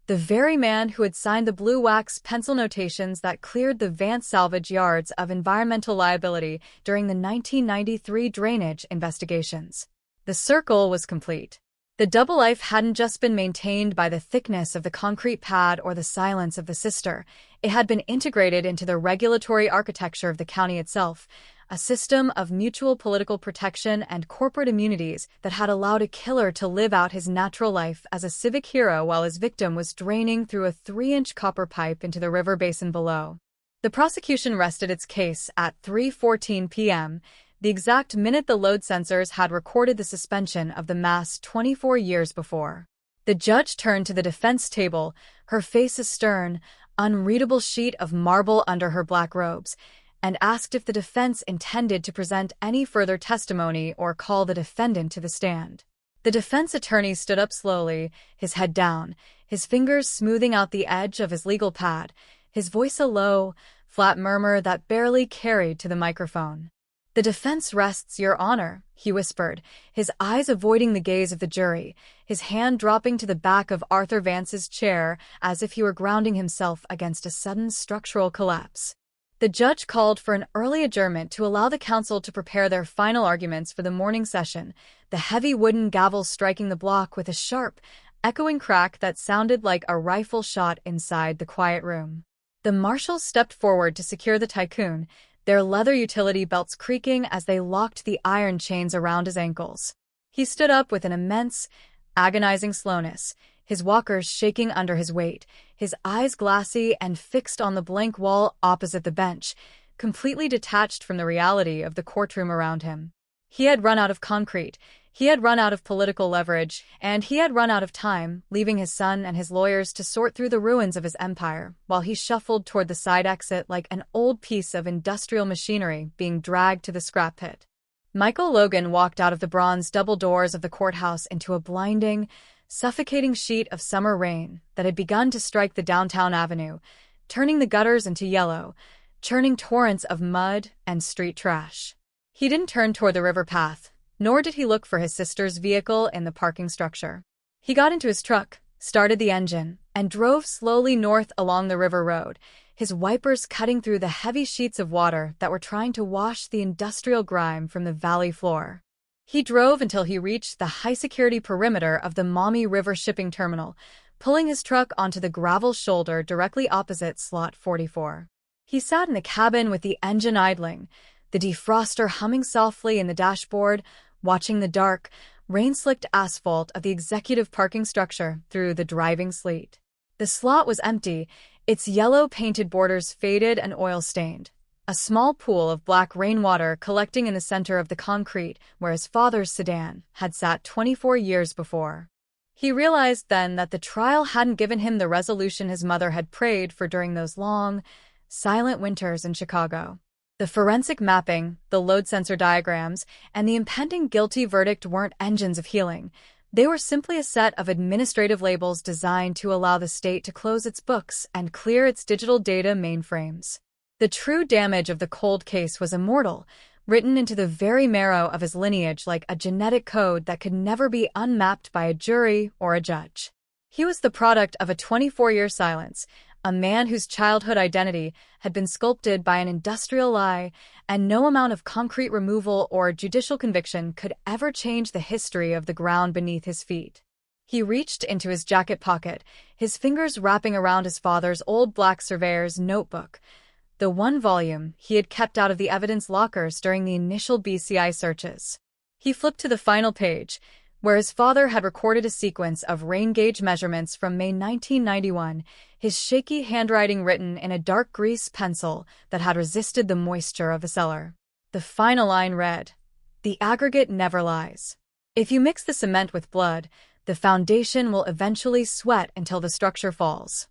the very man who had signed the blue wax pencil notations that cleared the Vance salvage yards of environmental liability during the 1993 drainage investigations. The circle was complete. The double life hadn't just been maintained by the thickness of the concrete pad or the silence of the sister. It had been integrated into the regulatory architecture of the county itself, a system of mutual political protection and corporate immunities that had allowed a killer to live out his natural life as a civic hero while his victim was draining through a 3-inch copper pipe into the river basin below. The prosecution rested its case at 3:14 p.m., the exact minute the load sensors had recorded the suspension of the mast 24 years before. The judge turned to the defense table, her face a stern, unreadable sheet of marble under her black robes, and asked if the defense intended to present any further testimony or call the defendant to the stand. The defense attorney stood up slowly, his head down, his fingers smoothing out the edge of his legal pad, his voice a low, flat murmur that barely carried to the microphone. "The defense rests, Your Honor," he whispered, his eyes avoiding the gaze of the jury, his hand dropping to the back of Arthur Vance's chair as if he were grounding himself against a sudden structural collapse. The judge called for an early adjournment to allow the counsel to prepare their final arguments for the morning session, the heavy wooden gavel striking the block with a sharp, echoing crack that sounded like a rifle shot inside the quiet room. The marshals stepped forward to secure the tycoon, their leather utility belts creaking as they locked the iron chains around his ankles. He stood up with an immense, agonizing slowness, his walkers shaking under his weight, his eyes glassy and fixed on the blank wall opposite the bench, completely detached from the reality of the courtroom around him. He had run out of concrete, he had run out of political leverage, and he had run out of time, leaving his son and his lawyers to sort through the ruins of his empire, while he shuffled toward the side exit like an old piece of industrial machinery being dragged to the scrap pit. Michael Logan walked out of the bronze double doors of the courthouse into a blinding, suffocating sheet of summer rain that had begun to strike the downtown avenue, turning the gutters into yellow, churning torrents of mud and street trash. He didn't turn toward the river path, nor did he look for his sister's vehicle in the parking structure. He got into his truck, started the engine, and drove slowly north along the river road, his wipers cutting through the heavy sheets of water that were trying to wash the industrial grime from the valley floor. He drove until he reached the high-security perimeter of the Maumee River shipping terminal, pulling his truck onto the gravel shoulder directly opposite Slot 44. He sat in the cabin with the engine idling, the defroster humming softly in the dashboard, watching the dark, rain-slicked asphalt of the executive parking structure through the driving sleet. The slot was empty, its yellow-painted borders faded and oil-stained. A small pool of black rainwater collecting in the center of the concrete where his father's sedan had sat 24 years before. He realized then that the trial hadn't given him the resolution his mother had prayed for during those long, silent winters in Chicago. The forensic mapping, the load sensor diagrams, and the impending guilty verdict weren't engines of healing. They were simply a set of administrative labels designed to allow the state to close its books and clear its digital data mainframes. The true damage of the cold case was immortal, written into the very marrow of his lineage like a genetic code that could never be unmapped by a jury or a judge. He was the product of a 24-year silence, a man whose childhood identity had been sculpted by an industrial lie, and no amount of concrete removal or judicial conviction could ever change the history of the ground beneath his feet. He reached into his jacket pocket, his fingers wrapping around his father's old black surveyor's notebook, the one volume he had kept out of the evidence lockers during the initial BCI searches. He flipped to the final page, where his father had recorded a sequence of rain gauge measurements from May 1991, his shaky handwriting written in a dark grease pencil that had resisted the moisture of the cellar. The final line read, "The aggregate never lies. If you mix the cement with blood, the foundation will eventually sweat until the structure falls."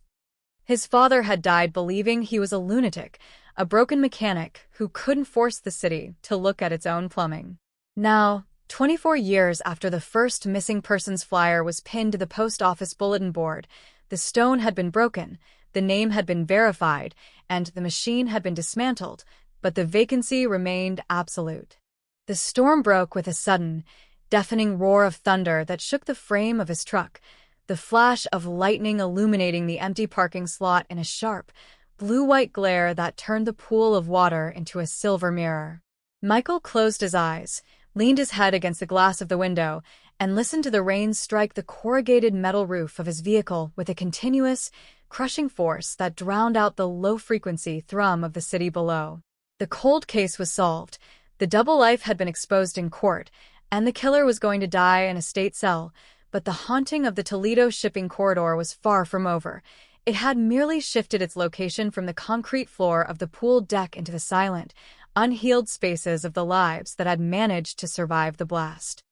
His father had died believing he was a lunatic, a broken mechanic who couldn't force the city to look at its own plumbing. Now, 24 years after the first missing persons flyer was pinned to the post office bulletin board, the stone had been broken, the name had been verified, and the machine had been dismantled, but the vacancy remained absolute. The storm broke with a sudden, deafening roar of thunder that shook the frame of his truck, the flash of lightning illuminating the empty parking slot in a sharp, blue-white glare that turned the pool of water into a silver mirror. Michael closed his eyes, leaned his head against the glass of the window, and listened to the rain strike the corrugated metal roof of his vehicle with a continuous, crushing force that drowned out the low-frequency thrum of the city below. The cold case was solved, the double life had been exposed in court, and the killer was going to die in a state cell, but the haunting of the Toledo shipping corridor was far from over. It had merely shifted its location from the concrete floor of the pool deck into the silent, unhealed spaces of the lives that had managed to survive the blast.